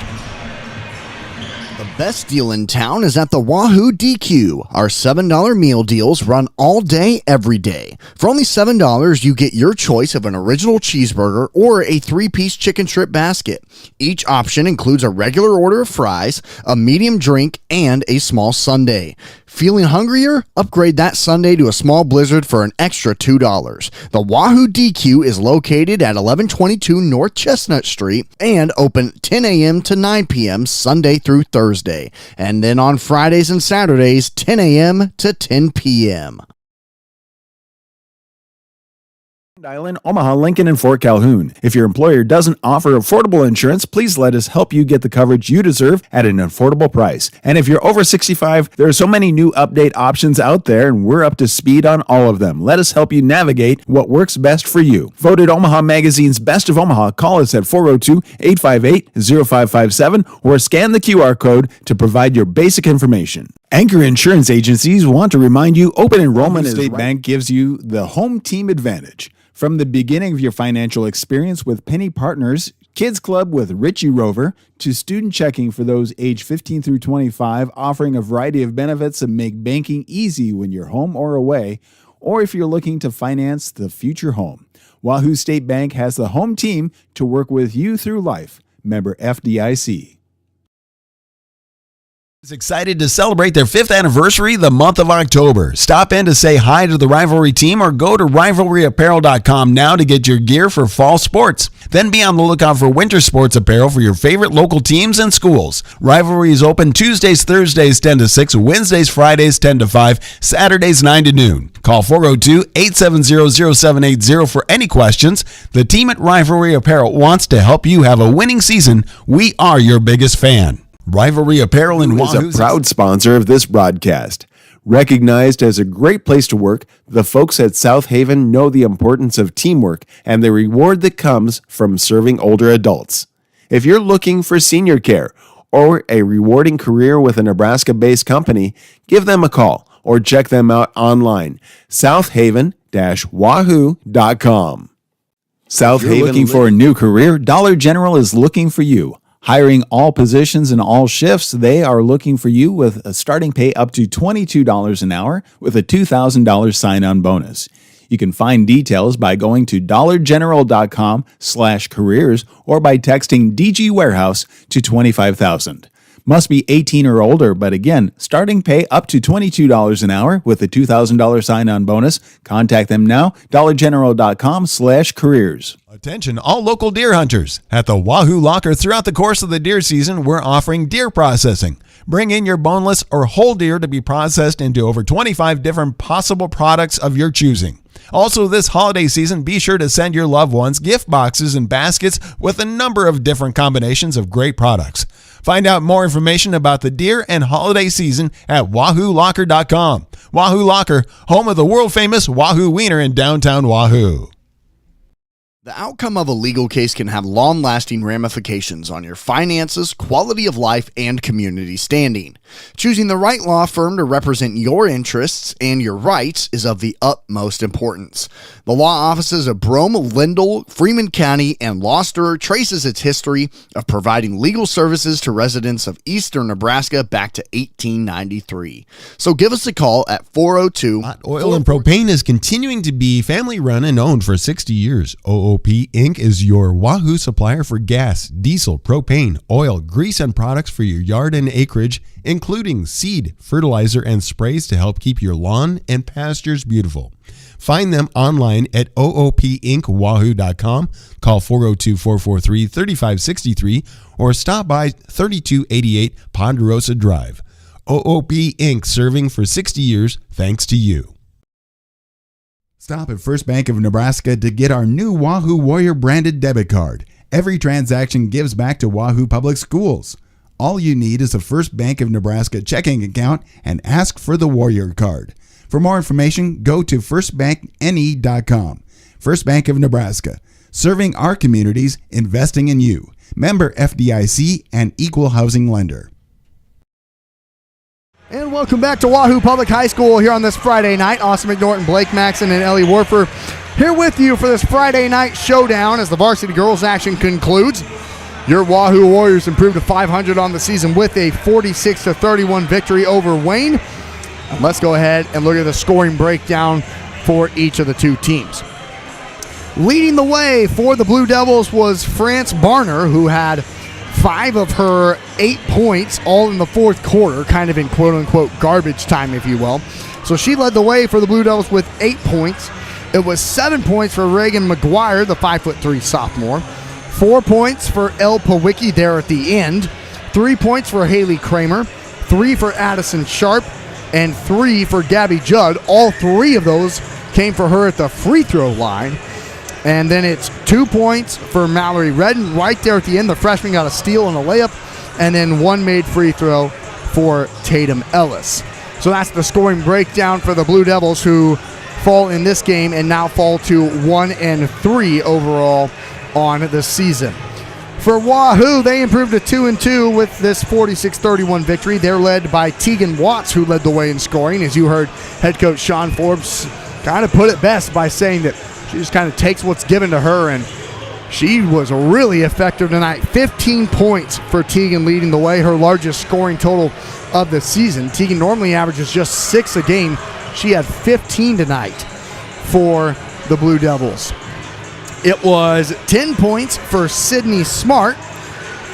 The The best deal in town is at the Wahoo DQ. Our $7 meal deals run all day, every day. For only $7, you get your choice of an original cheeseburger or a 3-piece chicken strip basket. Each option includes a regular order of fries, a medium drink, and a small sundae. Feeling hungrier? Upgrade that sundae to a small blizzard for an extra $2. The Wahoo DQ is located at 1122 North Chestnut Street and open 10 a.m. to 9 p.m. Sunday through Thursday. And then on Fridays and Saturdays, 10 a.m. to 10 p.m. Island, Omaha, Lincoln, and Fort Calhoun. If your employer doesn't offer affordable insurance, please let us help you get the coverage you deserve at an affordable price. And if you're over 65, there are so many new update options out there, and we're up to speed on all of them. Let us help you navigate what works best for you. Voted Omaha Magazine's Best of Omaha. Call us at 402-858-0557 or scan the QR code to provide your basic information. Anchor Insurance Agencies want to remind you open enrollment at State Bank gives you the home team advantage. From the beginning of your financial experience with Penny Partners, Kids Club with Richie Rover, to student checking for those age 15 through 25, offering a variety of benefits that make banking easy when you're home or away, or if you're looking to finance the future home. Wahoo State Bank has the home team to work with you through life. Member FDIC. Is excited to celebrate their 5th anniversary the month of October. Stop in to say hi to the Rivalry team or go to rivalryapparel.com now to get your gear for fall sports. Then be on the lookout for winter sports apparel for your favorite local teams and schools. Rivalry is open Tuesdays, Thursdays 10 to 6, Wednesdays, Fridays 10 to 5, Saturdays 9 to noon. Call 402-870-0780 for any questions. The team at Rivalry Apparel wants to help you have a winning season. We are your biggest fan. Rivalry Apparel in Wahoo is a proud sponsor of this broadcast. Recognized as a great place to work, the folks at South Haven know the importance of teamwork and the reward that comes from serving older adults. If you're looking for senior care or a rewarding career with a Nebraska-based company, give them a call or check them out online, southaven-wahoo.com. South Haven looking for a new career? Dollar General is looking for you. Hiring all positions and all shifts, they are looking for you with a starting pay up to $22 an hour with a $2,000 sign-on bonus. You can find details by going to dollargeneral.com/careers or by texting DG Warehouse to 25,000. Must be 18 or older, but again, starting pay up to $22 an hour with a $2,000 sign-on bonus. Contact them now, dollargeneral.com/careers. Attention all local deer hunters. At the Wahoo Locker throughout the course of the deer season, we're offering deer processing. Bring in your boneless or whole deer to be processed into over 25 different possible products of your choosing. Also, this holiday season, be sure to send your loved ones gift boxes and baskets with a number of different combinations of great products. Find out more information about the deer and holiday season at wahoolocker.com. Wahoo Locker, home of the world-famous Wahoo Wiener in downtown Wahoo. The outcome of a legal case can have long-lasting ramifications on your finances, quality of life, and community standing. Choosing the right law firm to represent your interests and your rights is of the utmost importance. The law offices of Brome, Lindell, Freeman County, and Gloucester traces its history of providing legal services to residents of eastern Nebraska back to 1893. So give us a call at 402... Hot Oil and Propane is continuing to be family-run and owned for 60 years. OOP Inc. is your Wahoo supplier for gas, diesel, propane, oil, grease, and products for your yard and acreage, including seed, fertilizer, and sprays to help keep your lawn and pastures beautiful. Find them online at oopinkwahoo.com, call 402-443-3563, or stop by 3288 Ponderosa Drive. OOP Inc. serving for 60 years thanks to you. Stop at First Bank of Nebraska to get our new Wahoo Warrior branded debit card. Every transaction gives back to Wahoo Public Schools. All you need is a First Bank of Nebraska checking account and ask for the Warrior card. For more information, go to firstbankne.com. First Bank of Nebraska, serving our communities, investing in you. Member FDIC and equal housing lender. And welcome back to Wahoo Public High School here on this Friday night. Austin McNorton, Blake Maxon, and Ellie Warfer here with you for this Friday night showdown as the varsity girls action concludes. Your Wahoo Warriors improved to 500 on the season with a 46-31 victory over Wayne. And let's go ahead and look at the scoring breakdown for each of the two teams. Leading the way for the Blue Devils was France Barner, who had 5 of her 8 points all in the fourth quarter, kind of in quote-unquote garbage time, if you will. So she led the way for the Blue Devils with 8 points. It was 7 points for Reagan McGuire, the 5'3" sophomore. 4 points for El Pawicki there at the end. 3 points for Haley Kramer. 3 for Addison Sharp. And 3 for Gabby Judd. All 3 of those came for her at the free throw line. And then it's 2 points for Mallory Redden right there at the end. The freshman got a steal and a layup. And then 1 made free throw for Tatum Ellis. So that's the scoring breakdown for the Blue Devils, who fall in this game and now fall to 1-3 overall on the season. For Wahoo, they improved to 2-2 with this 46-31 victory. They're led by Tegan Watts, who led the way in scoring. As you heard head coach Sean Forbes kind of put it best by saying that she just kind of takes what's given to her, and she was really effective tonight. 15 points for Tegan leading the way, her largest scoring total of the season. Tegan normally averages just 6 a game. She had 15 tonight for the Blue Devils. It was 10 points for Sydney Smart,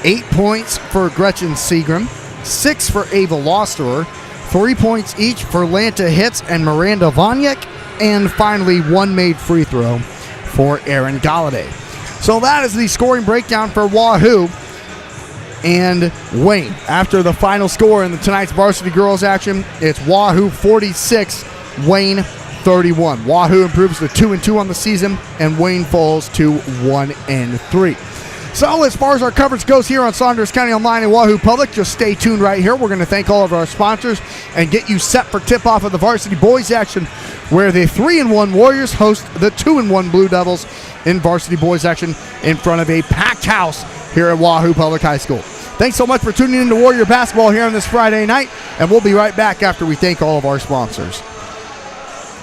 8 points for Gretchen Seagram, 6 for Ava Losterer, 3 points each for Lanta Hitz and Miranda Vonyek, and finally 1 made free throw for Erin Galladay. So that is the scoring breakdown for Wahoo and Wayne. After the final score in tonight's varsity girls action, it's Wahoo 46, Wayne 31. Wahoo improves to 2-2 on the season, and Wayne falls to 1-3. So as far as our coverage goes here on Saunders County Online and Wahoo Public, just stay tuned right here. We're going to thank all of our sponsors and get you set for tip-off of the varsity boys action, where the 3-1 Warriors host the 2-1 Blue Devils in varsity boys action in front of a packed house here at Wahoo Public High School. Thanks so much for tuning in to Warrior Basketball here on this Friday night, and we'll be right back after we thank all of our sponsors.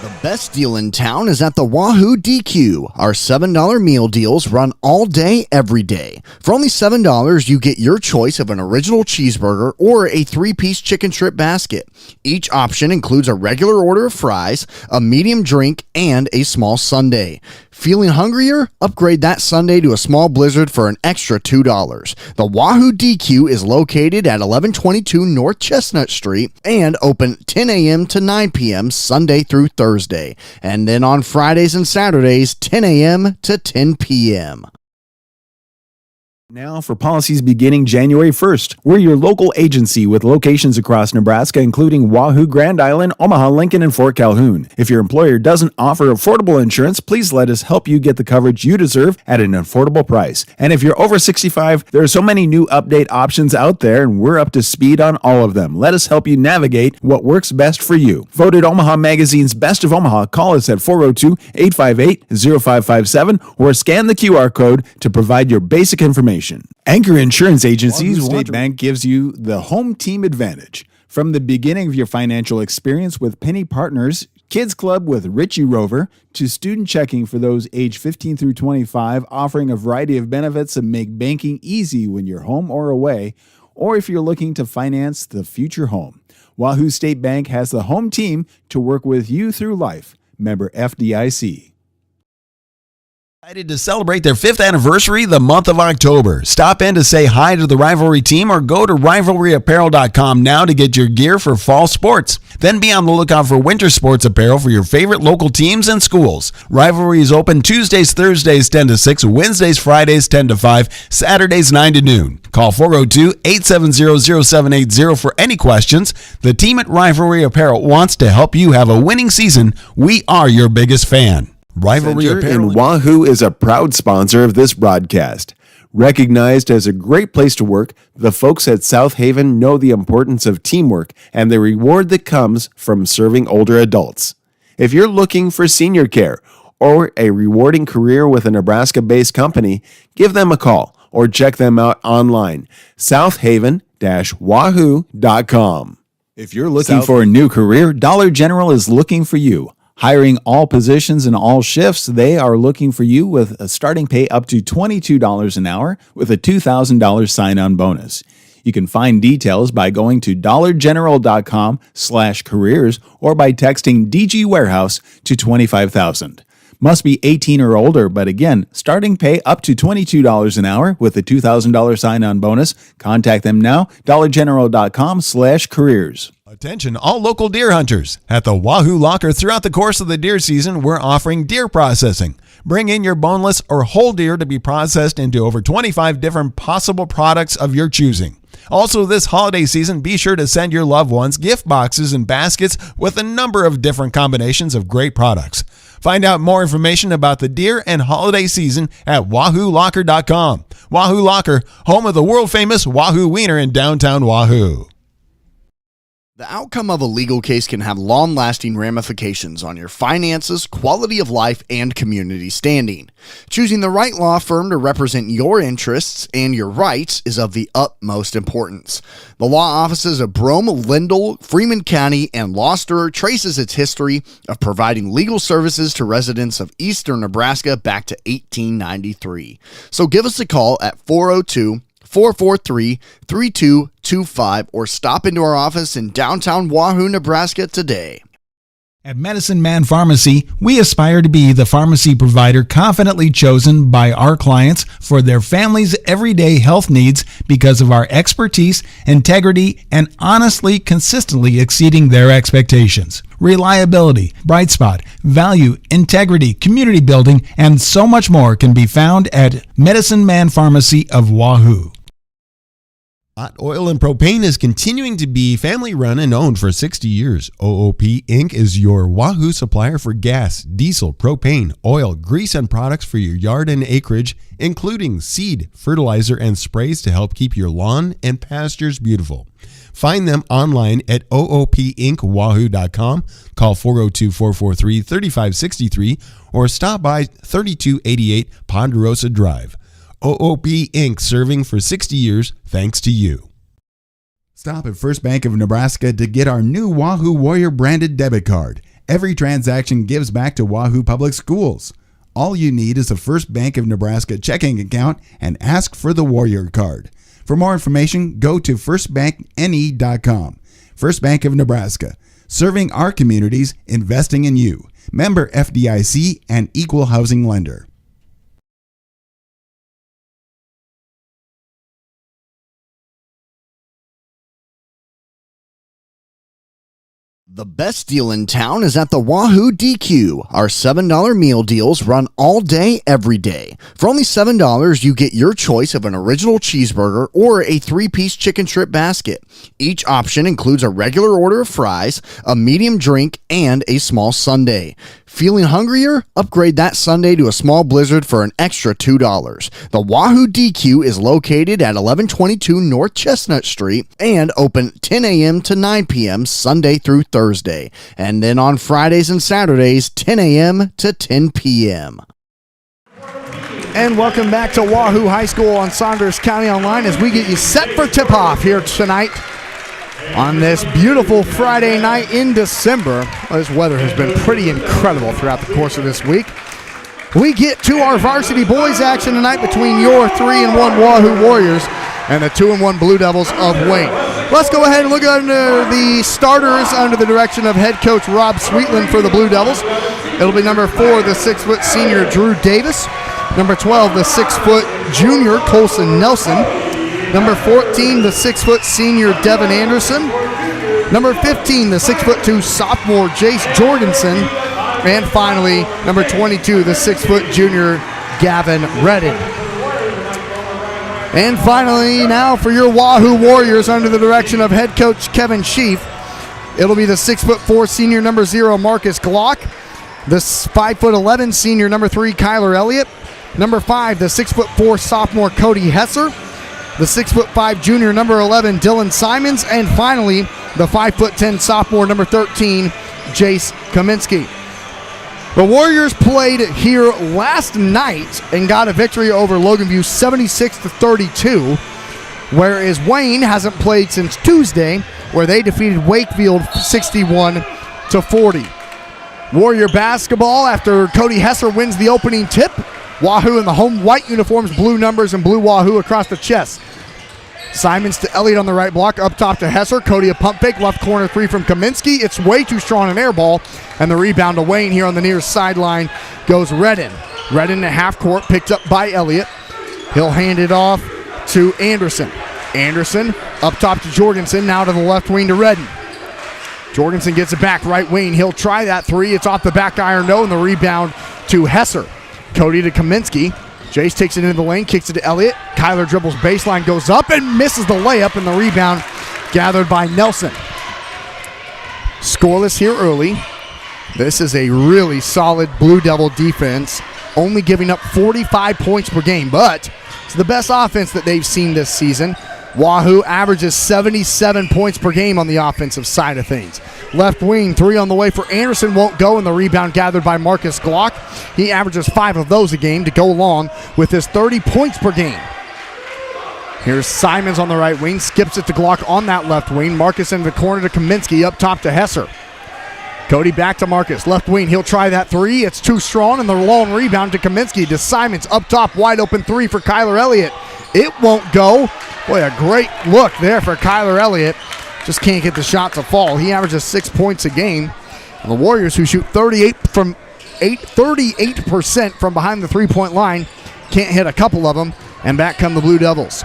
The best deal in town is at the Wahoo DQ. Our $7 meal deals run all day, every day. For only $7, you get your choice of an original cheeseburger or a 3-piece chicken strip basket. Each option includes a regular order of fries, a medium drink, and a small sundae. Feeling hungrier? Upgrade that sundae to a small blizzard for an extra $2. The Wahoo DQ is located at 1122 North Chestnut Street and open 10 a.m. to 9 p.m. Sunday through Thursday. And then on Fridays and Saturdays, 10 a.m. to 10 p.m. Now for policies beginning January 1st. We're your local agency with locations across Nebraska, including Wahoo, Grand Island, Omaha, Lincoln, and Fort Calhoun. If your employer doesn't offer affordable insurance, please let us help you get the coverage you deserve at an affordable price. And if you're over 65, there are so many new update options out there, and we're up to speed on all of them. Let us help you navigate what works best for you. Voted Omaha Magazine's Best of Omaha, call us at 402-858-0557 or scan the QR code to provide your basic information. Anchor Insurance Agency's State Bank gives you the home team advantage. From the beginning of your financial experience with Penny Partners, Kids Club with Richie Rover, to student checking for those age 15 through 25, offering a variety of benefits that make banking easy when you're home or away, or if you're looking to finance the future home. Wahoo State Bank has the home team to work with you through life. Member FDIC. Excited to celebrate their 5th anniversary the month of October. Stop in to say hi to the Rivalry team or go to rivalryapparel.com now to get your gear for fall sports. Then be on the lookout for winter sports apparel for your favorite local teams and schools. Rivalry is open Tuesdays, Thursdays 10 to 6, Wednesdays, Fridays 10 to 5, Saturdays 9 to noon. Call 402-870-0780 for any questions. The team at Rivalry Apparel wants to help you have a winning season. We are your biggest fan. Rivalry Apparel in Wahoo is a proud sponsor of this broadcast. Recognized as a great place to work, the folks at South Haven know the importance of teamwork and the reward that comes from serving older adults. If you're looking for senior care or a rewarding career with a Nebraska-based company, give them a call or check them out online, southaven-wahoo.com. If you're looking for a new career, Dollar General is looking for you. Hiring all positions and all shifts, they are looking for you with a starting pay up to $22 an hour with a $2,000 sign-on bonus. You can find details by going to dollargeneral.com/careers or by texting DG Warehouse to 25,000. Must be 18 or older, but again, starting pay up to $22 an hour with a $2,000 sign-on bonus. Contact them now, dollargeneral.com/careers. Attention all local deer hunters. At the Wahoo Locker throughout the course of the deer season, we're offering deer processing. Bring in your boneless or whole deer to be processed into over 25 different possible products of your choosing. Also, this holiday season, be sure to send your loved ones gift boxes and baskets with a number of different combinations of great products. Find out more information about the deer and holiday season at wahoolocker.com. Wahoo Locker, home of the world-famous Wahoo Wiener in downtown Wahoo. The outcome of a legal case can have long-lasting ramifications on your finances, quality of life, and community standing. Choosing the right law firm to represent your interests and your rights is of the utmost importance. The law offices of Brome, Lindell, Freeman County, and Gloucester traces its history of providing legal services to residents of eastern Nebraska back to 1893. So give us a call at 402-443-3225 or stop into our office in downtown Wahoo, Nebraska today. At Medicine Man Pharmacy, we aspire to be the pharmacy provider confidently chosen by our clients for their family's everyday health needs because of our expertise, integrity, and honestly, consistently exceeding their expectations. Reliability, bright spot, value, integrity, community building, and so much more can be found at Medicine Man Pharmacy of Wahoo. Hot Oil and Propane is continuing to be family run and owned for 60 years. OOP Inc. is your Wahoo supplier for gas, diesel, propane, oil, grease, and products for your yard and acreage, including seed, fertilizer, and sprays to help keep your lawn and pastures beautiful. Find them online at oopinkwahoo.com, call 402-443-3563, or stop by 3288 Ponderosa Drive. OOP Inc. serving for 60 years thanks to you. Stop at First Bank of Nebraska to get our new Wahoo Warrior branded debit card. Every transaction gives back to Wahoo Public Schools. All you need is a First Bank of Nebraska checking account and ask for the Warrior card. For more information, go to firstbankne.com. First Bank of Nebraska, serving our communities, investing in you. Member FDIC and equal housing lender. The best deal in town is at the Wahoo DQ. Our $7 meal deals run all day, every day. For only $7, you get your choice of an original cheeseburger or a 3-piece chicken strip basket. Each option includes a regular order of fries, a medium drink, and a small sundae. Feeling hungrier? Upgrade that sundae to a small blizzard for an extra $2. The Wahoo DQ is located at 1122 North Chestnut Street and open 10 a.m. to 9 p.m. Sunday through Thursday. And then on Fridays and Saturdays, 10 a.m. to 10 p.m. And welcome back to Wahoo High School on Saunders County Online as we get you set for tip-off here tonight on this beautiful Friday night in December. This weather has been pretty incredible throughout the course of this week. We get to our varsity boys action tonight between your 3-1 Wahoo Warriors and the 2-1 Blue Devils of Wayne. Let's go ahead and look under the starters under the direction of head coach Rob Sweetland for the Blue Devils. It'll be number 4, the 6-foot senior Drew Davis. Number 12, the 6-foot junior Colson Nelson. Number 14, the 6-foot senior Devin Anderson. Number 15, the 6'2" sophomore Jace Jorgensen. And finally, number 22, the 6-foot junior Gavin Redden. And finally, now for your Wahoo Warriors under the direction of head coach Kevin Sheaf. It'll be the 6'4" senior number 0 Marcus Glock. The 5'11" senior number 3 Kyler Elliott. Number 5, the 6'4" sophomore Cody Hesser. The 6'5" junior number 11 Dylan Simons. And finally, the 5'10" sophomore number 13 Jace Kaminsky. The Warriors played here last night and got a victory over Logan View 76-32, whereas Wayne hasn't played since Tuesday, where they defeated Wakefield 61-40. Warrior basketball after Cody Hesser wins the opening tip. Wahoo in the home white uniforms, blue numbers, and blue Wahoo across the chest. Simons to Elliott on the right block, up top to Hesser. Cody a pump fake, left corner three from Kaminsky. It's way too strong an air ball, and the rebound to Wayne here on the near sideline goes Redden. Redden to half court, picked up by Elliott. He'll hand it off to Anderson. Anderson up top to Jorgensen, now to the left wing to Redden. Jorgensen gets it back, right wing. He'll try that three. It's off the back iron, no, and the rebound to Hesser. Cody to Kaminsky. Jace takes it into the lane, kicks it to Elliott. Kyler dribbles baseline, goes up and misses the layup, and the rebound gathered by Nelson. Scoreless here early. This is a really solid Blue Devil defense, only giving up 45 points per game, but it's the best offense that they've seen this season. Wahoo averages 77 points per game on the offensive side of things. Left wing, three on the way for Anderson, won't go, and the rebound gathered by Marcus Glock. He averages 5 of those a game to go along with his 30 points per game. Here's Simons on the right wing, skips it to Glock on that left wing. Marcus into the corner to Kaminsky, up top to Hesser. Cody back to Marcus, left wing, he'll try that three. It's too strong, and the long rebound to Kaminsky to Simons, up top, wide open three for Kyler Elliott. It won't go. Boy, a great look there for Kyler Elliott. Just can't get the shot to fall. He averages 6 points a game. And the Warriors, who shoot 38% from behind the three-point line, can't hit a couple of them, and back come the Blue Devils.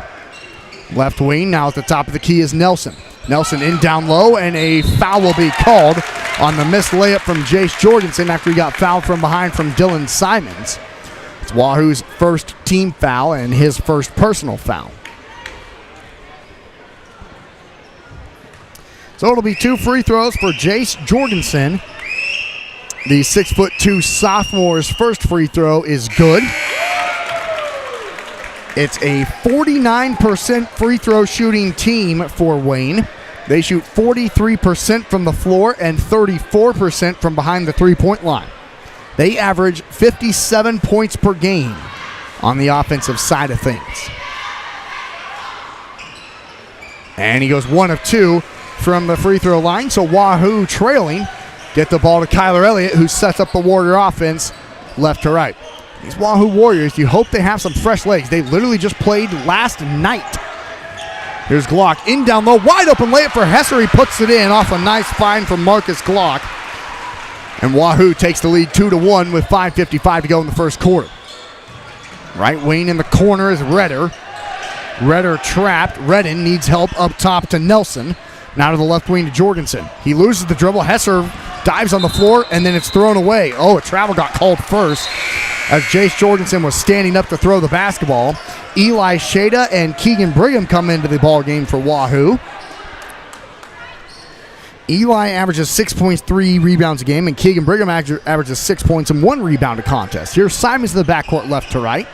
Left wing, now at the top of the key is Nelson. Nelson in down low, and a foul will be called on the missed layup from Jace Jorgensen after he got fouled from behind from Dylan Simons. It's Wahoo's first team foul and his first personal foul. So it'll be 2 free throws for Jace Jorgensen. The 6'2" sophomore's first free throw is good. It's a 49% free throw shooting team for Wayne. They shoot 43% from the floor and 34% from behind the three-point line. They average 57 points per game on the offensive side of things. And he goes 1 of 2 from the free throw line, so Wahoo trailing. Get the ball to Kyler Elliott, who sets up the Warrior offense left to right. These Wahoo Warriors, you hope they have some fresh legs. They literally just played last night. Here's Glock in down low, wide open layup for Hesser. He puts it in off a nice find from Marcus Glock. And Wahoo takes the lead 2-1 with 5:55 to go in the first quarter. Right wing in the corner is Redder. Redder trapped. Redden needs help up top to Nelson. Now to the left wing to Jorgensen. He loses the dribble. Hesser dives on the floor, and then it's thrown away. Oh, a travel got called first as Jace Jorgensen was standing up to throw the basketball. Eli Shada and Keegan Brigham come into the ball game for Wahoo. Eli averages 6.3 rebounds a game, and Keegan Brigham averages 6 points and 1 rebound a contest. Here's Simons to the backcourt left to right.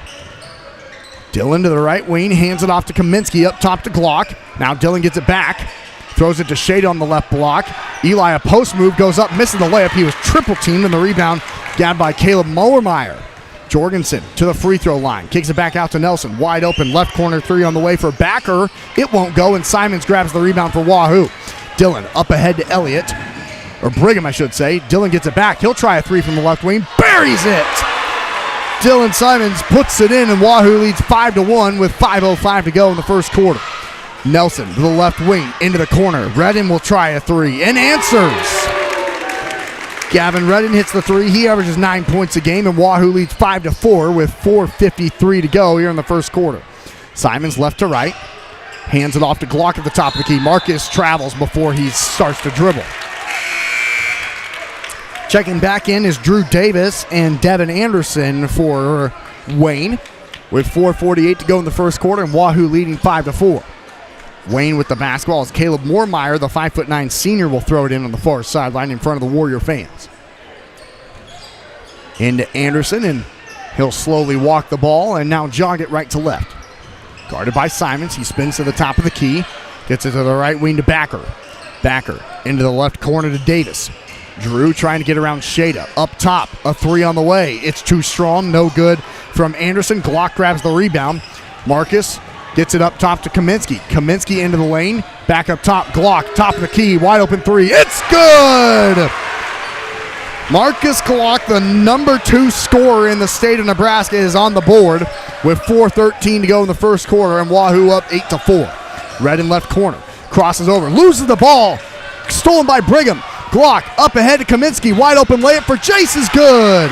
Dylan to the right wing, hands it off to Kaminsky, up top to Glock. Now Dylan gets it back. Throws it to Shada on the left block. Eli, a post move, goes up, missing the layup. He was triple teamed, and the rebound gathered by Caleb Mullermeyer. Jorgensen to the free throw line. Kicks it back out to Nelson. Wide open, left corner three on the way for Backer. It won't go, and Simons grabs the rebound for Wahoo. Dylan up ahead to Elliott. Or Brigham, I should say. Dylan gets it back. He'll try a three from the left wing. Buries it! Dylan Simons puts it in, and Wahoo leads 5-1 with 5:05 to go in the first quarter. Nelson to the left wing, into the corner. Redden will try a three and answers. Gavin Redden hits the three. He averages 9 points a game, and Wahoo leads 5-4 with 4:53 to go here in the first quarter. Simons left to right. Hands it off to Glock at the top of the key. Marcus travels before he starts to dribble. Checking back in is Drew Davis and Devin Anderson for Wayne with 4:48 to go in the first quarter, and Wahoo leading 5-4. Wayne with the basketball as Caleb Moormeyer, the 5'9" senior, will throw it in on the far sideline in front of the Warrior fans. Into Anderson, and he'll slowly walk the ball and now jog it right to left. Guarded by Simons. He spins to the top of the key. Gets it to the right wing to Backer. Backer into the left corner to Davis. Drew trying to get around Shada. Up top, a three on the way. It's too strong, no good from Anderson. Glock grabs the rebound. Marcus gets it up top to Kaminsky. Kaminsky into the lane. Back up top, Glock, top of the key, wide open three. It's good! Marcus Glock, the number 2 scorer in the state of Nebraska, is on the board with 4:13 to go in the first quarter, and Wahoo up 8-4. Red in left corner. Crosses over. Loses the ball. Stolen by Brigham. Glock up ahead to Kaminsky. Wide open layup for Jace is good.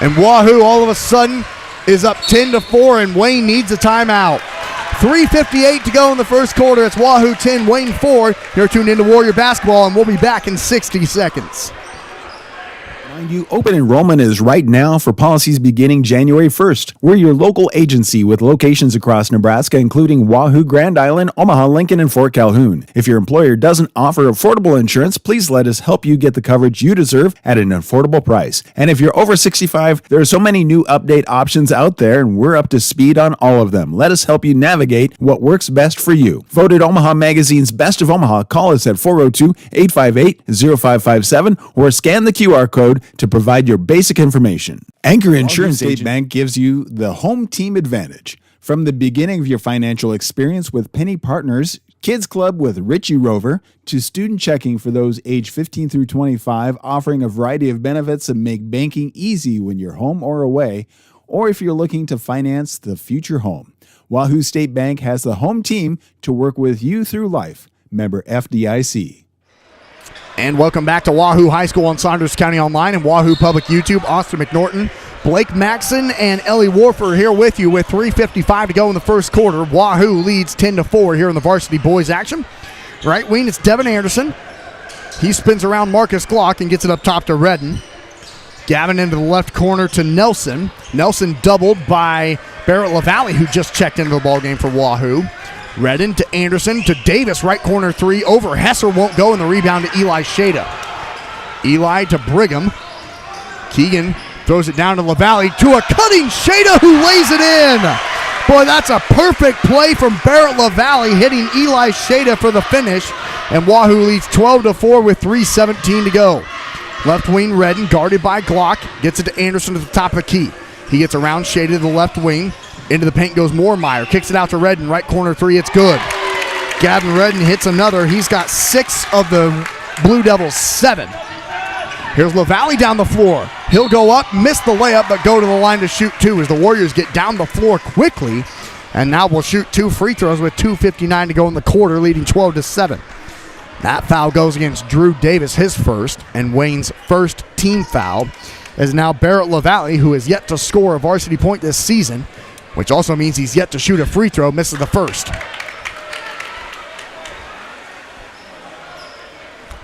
And Wahoo all of a sudden is up 10-4, and Wayne needs a timeout. 3:58 to go in the first quarter. It's Wahoo 10, Wayne 4. You're tuned into Warrior Basketball, and we'll be back in 60 seconds. Mind you, open enrollment is right now for policies beginning January 1st. We're your local agency with locations across Nebraska, including Wahoo, Grand Island, Omaha, Lincoln, and Fort Calhoun. If your employer doesn't offer affordable insurance, please let us help you get the coverage you deserve at an affordable price. And if you're over 65, there are so many new update options out there, and we're up to speed on all of them. Let us help you navigate what works best for you. Voted Omaha Magazine's Best of Omaha, call us at 402-858-0557 or scan the QR code to provide your basic information. Anchor Insurance State Bank gives you the home team advantage. From the beginning of your financial experience with Penny Partners, Kids Club with Richie Rover, to student checking for those age 15 through 25, offering a variety of benefits that make banking easy when you're home or away, or if you're looking to finance the future home. Wahoo State Bank has the home team to work with you through life. Member FDIC. And welcome back to Wahoo High School on Saunders County Online and Wahoo Public YouTube. Austin McNorton, Blake Maxson, and Ellie Warfer here with you with 3:55 to go in the first quarter. Wahoo leads 10-4 here in the varsity boys action. Right wing, it's Devin Anderson. He spins around Marcus Glock and gets it up top to Redden. Gavin into the left corner to Nelson. Nelson doubled by Barrett LaValle, who just checked into the ballgame for Wahoo. Redden to Anderson to Davis, right corner 3 over. Hesser won't go, and the rebound to Eli Shada. Eli to Brigham. Keegan throws it down to LaValle to a cutting Shada, who lays it in. Boy, that's a perfect play from Barrett LaValle, hitting Eli Shada for the finish, and Wahoo leads 12-4 with 3:17 to go. Left wing, Redden, guarded by Glock, gets it to Anderson at the top of the key. He gets around Shada to the left wing. Into the paint goes Moormeyer. Kicks it out to Redden. Right corner 3. It's good. Gavin Redden hits another. He's got 6 of the Blue Devils' 7. Here's LaValle down the floor. He'll go up, miss the layup, but go to the line to shoot 2 as the Warriors get down the floor quickly. And now we'll shoot 2 free throws with 2:59 to go in the quarter, leading 12-7. That foul goes against Drew Davis, his first, and Wayne's first team foul. As now Barrett LaValle, who has yet to score a varsity point this season, which also means he's yet to shoot a free throw, misses the first.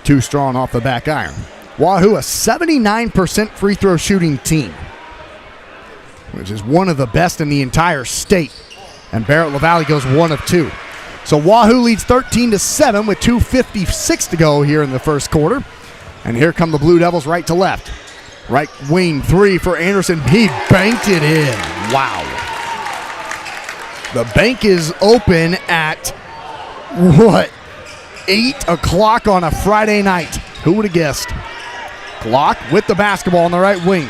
Too strong off the back iron. Wahoo, a 79% free throw shooting team, which is one of the best in the entire state. And Barrett LaValle goes 1 of 2. So Wahoo leads 13-7 with 2:56 to go here in the first quarter. And here come the Blue Devils right to left. Right wing 3 for Anderson. He banked it in. Wow. The bank is open at, 8 o'clock on a Friday night. Who would have guessed? Glock with the basketball on the right wing.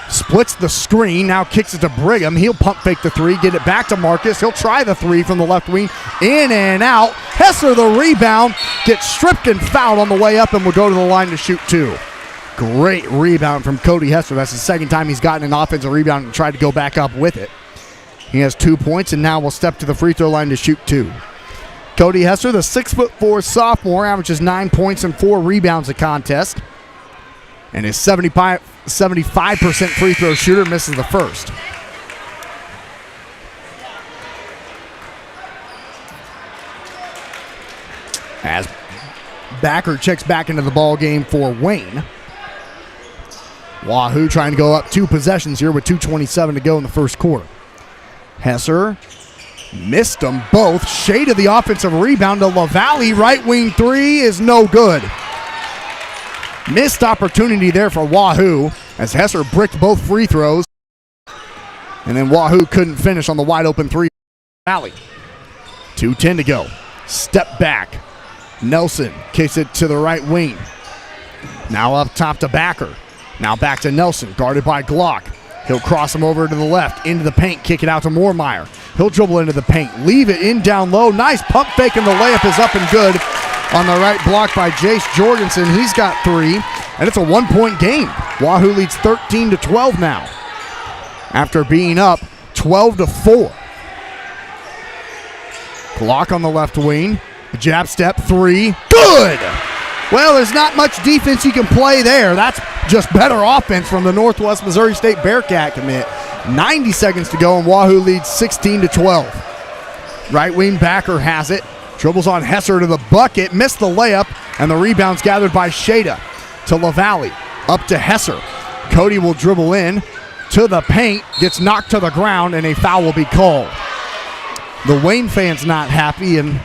Splits the screen, now kicks it to Brigham. He'll pump fake the 3, get it back to Marcus. He'll try the 3 from the left wing. In and out. Hesser the rebound. Gets stripped and fouled on the way up and will go to the line to shoot 2. Great rebound from Cody Hesser. That's the second time he's gotten an offensive rebound and tried to go back up with it. He has 2 points and now will step to the free throw line to shoot 2. Cody Hesser, the 6'4" sophomore, averages 9 points and 4 rebounds a contest. And his 75% free throw shooter misses the first. As Backer checks back into the ball game for Wayne. Wahoo trying to go up 2 possessions here with 2:27 to go in the first quarter. Hesser missed them both. Shada the offensive rebound to LaValle. Right wing 3 is no good. Missed opportunity there for Wahoo as Hesser bricked both free throws. And then Wahoo couldn't finish on the wide open 3. Valley. 2:10 to go. Step back. Nelson kicks it to the right wing. Now up top to Backer. Now back to Nelson, guarded by Glock. He'll cross him over to the left, into the paint, kick it out to Moormeyer. He'll dribble into the paint, leave it in down low. Nice pump fake, and the layup is up and good on the right block by Jace Jorgensen. He's got 3. and it's a 1-point game. Wahoo leads 13-12 now after being up 12-4. Block on the left wing. Jab step 3. Good! Well, there's not much defense you can play there. That's just better offense from the Northwest Missouri State Bearcat commit. 90 seconds to go, and Wahoo leads 16-12. Right wing backer has it. Dribbles on Hesser to the bucket. Missed the layup, and the rebound's gathered by Shada to LaValle. Up to Hesser. Cody will dribble in to the paint. Gets knocked to the ground, and a foul will be called. The Wayne fan's not happy, and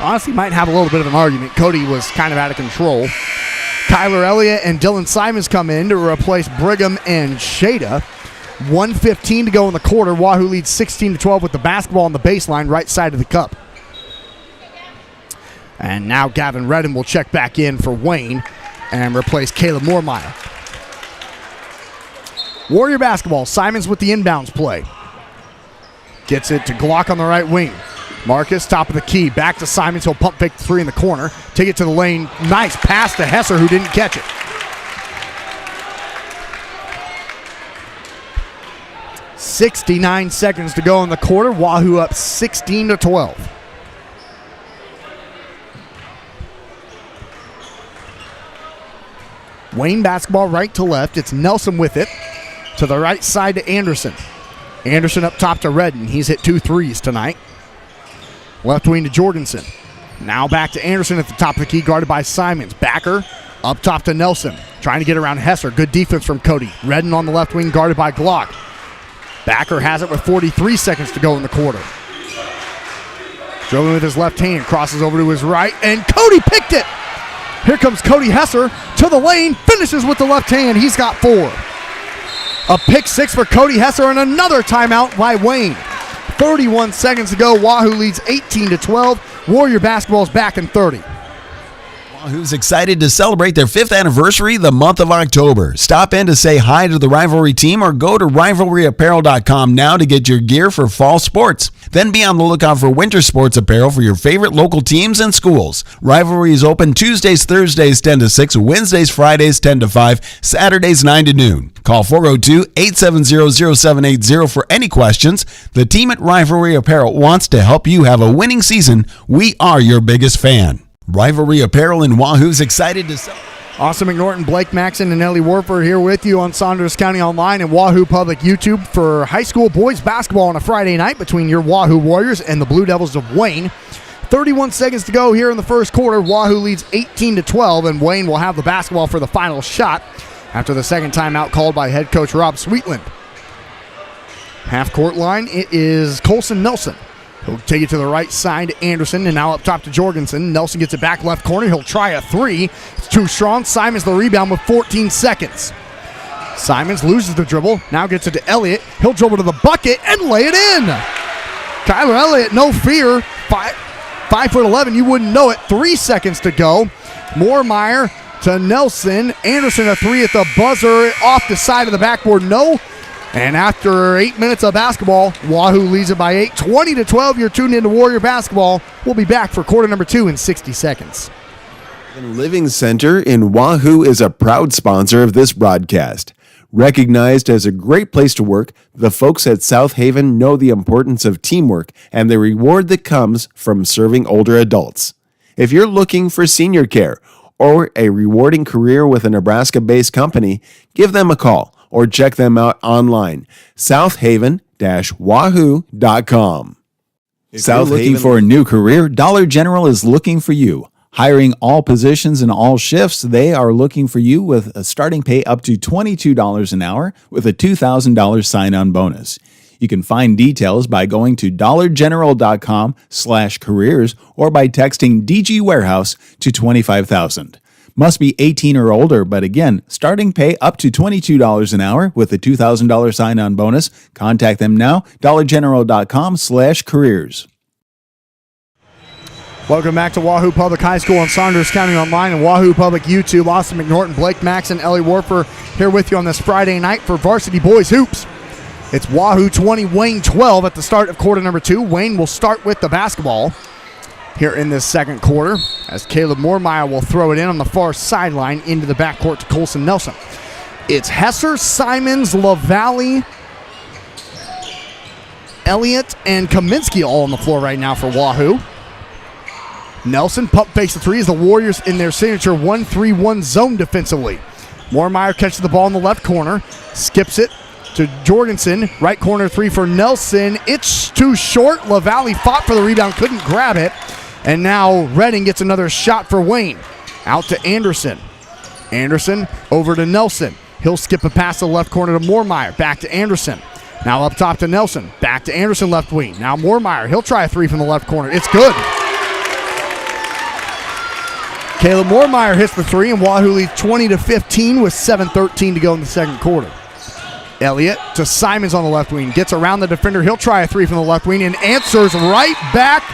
honestly might have a little bit of an argument. Cody was kind of out of control. Kyler Elliott and Dylan Simons come in to replace Brigham and Shada. 1:15 to go in the quarter. Wahoo leads 16-12 with the basketball on the baseline, right side of the cup. And now Gavin Redden will check back in for Wayne and replace Caleb Moormeyer. Warrior basketball. Simons with the inbounds play. Gets it to Glock on the right wing. Marcus, top of the key. Back to Simons. He'll pump fake 3 in the corner. Take it to the lane. Nice pass to Hesser, who didn't catch it. 69 seconds to go in the quarter. Wahoo up 16-12. Wayne basketball right to left. It's Nelson with it. To the right side to Anderson. Anderson up top to Redden. He's hit 2 threes tonight. Left wing to Jorgensen. Now back to Anderson at the top of the key, guarded by Simons. Backer up top to Nelson. Trying to get around Hesser. Good defense from Cody. Redden on the left wing, guarded by Glock. Backer has it with 43 seconds to go in the quarter. Dribbling with his left hand. Crosses over to his right, and Cody picked it. Here comes Cody Hesser to the lane. Finishes with the left hand. He's got 4. A pick 6 for Cody Hesser, and another timeout by Wayne. 31 seconds to go. Wahoo leads 18-12. Warrior basketball's back in 30. Wahoo's excited to celebrate their 5th anniversary the month of October. Stop in to say hi to the Rivalry team or go to rivalryapparel.com now to get your gear for fall sports. Then be on the lookout for winter sports apparel for your favorite local teams and schools. Rivalry is open Tuesdays, Thursdays 10 to 6, Wednesdays, Fridays 10 to 5, Saturdays 9 to noon. Call 402-870-0780 for any questions. The team at Rivalry Apparel wants to help you have a winning season. We are your biggest fan. Rivalry Apparel in Wahoo's excited to celebrate. Austin McNorton, Blake Maxon, and Ellie Warford here with you on Saunders County Online and Wahoo Public YouTube for high school boys basketball on a Friday night between your Wahoo Warriors and the Blue Devils of Wayne. 31 seconds to go here in the first quarter. Wahoo leads 18-12, and Wayne will have the basketball for the final shot after the second timeout called by head coach Rob Sweetland. Half-court line, it is Colson Nelson. He'll take it to the right side to Anderson, and now up top to Jorgensen. Nelson gets it back left corner. He'll try a 3. It's too strong. Simons the rebound with 14 seconds. Simons loses the dribble. Now gets it to Elliott. He'll dribble to the bucket and lay it in. Kyler Elliott, no fear. 5'11", you wouldn't know it. 3 seconds to go. Moormeyer to Nelson. Anderson a 3 at the buzzer. Off the side of the backboard, no. And after 8 minutes of basketball, Wahoo leads it by 8. 20-12, you're tuned into Warrior Basketball. We'll be back for quarter number 2 in 60 seconds. Living Center in Wahoo is a proud sponsor of this broadcast. Recognized as a great place to work, the folks at South Haven know the importance of teamwork and the reward that comes from serving older adults. If you're looking for senior care or a rewarding career with a Nebraska-based company, give them a call or check them out online, southhaven-wahoo.com. South looking for a new career? Dollar General is looking for you. Hiring all positions and all shifts, they are looking for you with a starting pay up to $22 an hour with a $2,000 sign-on bonus. You can find details by going to dollargeneral.com/careers or by texting DG Warehouse to 25,000. Must be 18 or older, but again, starting pay up to $22 an hour with a $2,000 sign-on bonus. Contact them now, dollargeneral.com/careers. Welcome back to Wahoo Public High School on Saunders County Online and Wahoo Public YouTube. Austin McNorton, Blake Maxon, Ellie Warfer here with you on this Friday night for Varsity Boys Hoops. It's Wahoo 20, Wayne 12 at the start of quarter number 2. Wayne will start with the basketball. here in this second quarter, as Caleb Moormeyer will throw it in on the far sideline into the backcourt to Colson Nelson. It's Hesser, Simons, LaValle, Elliott, and Kaminsky all on the floor right now for Wahoo. Nelson pump fakes the three as the Warriors in their signature 1-3-1 zone defensively. Moormeyer catches the ball in the left corner, skips it to Jorgensen. Right corner three for Nelson. It's too short. LaValle fought for the rebound, couldn't grab it. And now Redding gets another shot for Wayne. Out to Anderson. Anderson over to Nelson. He'll skip a pass to the left corner to Moormeyer. Back to Anderson. Now up top to Nelson. Back to Anderson left wing. Now Moormeyer. He'll try a three from the left corner. It's good. Caleb Moormeyer hits the three, and Wahoo leads 20-15 with 7:13 to go in the second quarter. Elliott to Simons on the left wing. Gets around the defender. He'll try a three from the left wing and answers right back.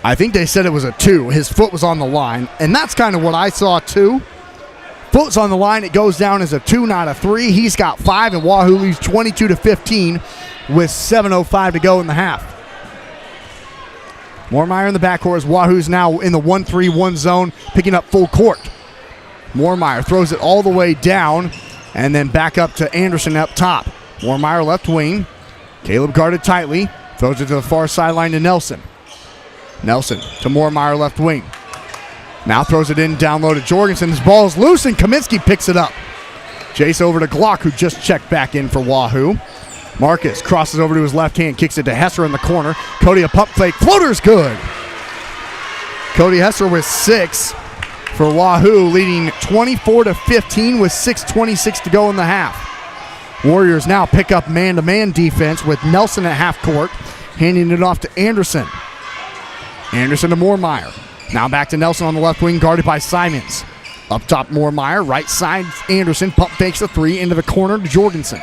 I think they said it was a two. His foot was on the line, and that's kind of what I saw too. Foot's on the line. It goes down as a two, not a three. He's got 5, and Wahoo leads 22-15 with 7:05 to go in the half. Moormeyer in the backcourt as Wahoo's now in the 1-3-1 zone, picking up full court. Moormeyer throws it all the way down and then back up to Anderson up top. Moormeyer left wing. Caleb guarded tightly. Throws it to the far sideline to Nelson. Nelson to Moormeyer left wing. Now throws it in down low to Jorgensen. His ball is loose and Kaminsky picks it up. Jace over to Glock, who just checked back in for Wahoo. Marcus crosses over to his left hand, kicks it to Hesser in the corner. Cody a pump fake. Floater's good. Cody Hesser with 6 for Wahoo, leading 24-15 with 6:26 to go in the half. Warriors now pick up man-to-man defense with Nelson at half court, handing it off to Anderson. Anderson to Moormeyer. Now back to Nelson on the left wing, guarded by Simons. Up top, Moormeyer. Right side, Anderson. Pump fakes the three into the corner to Jorgensen.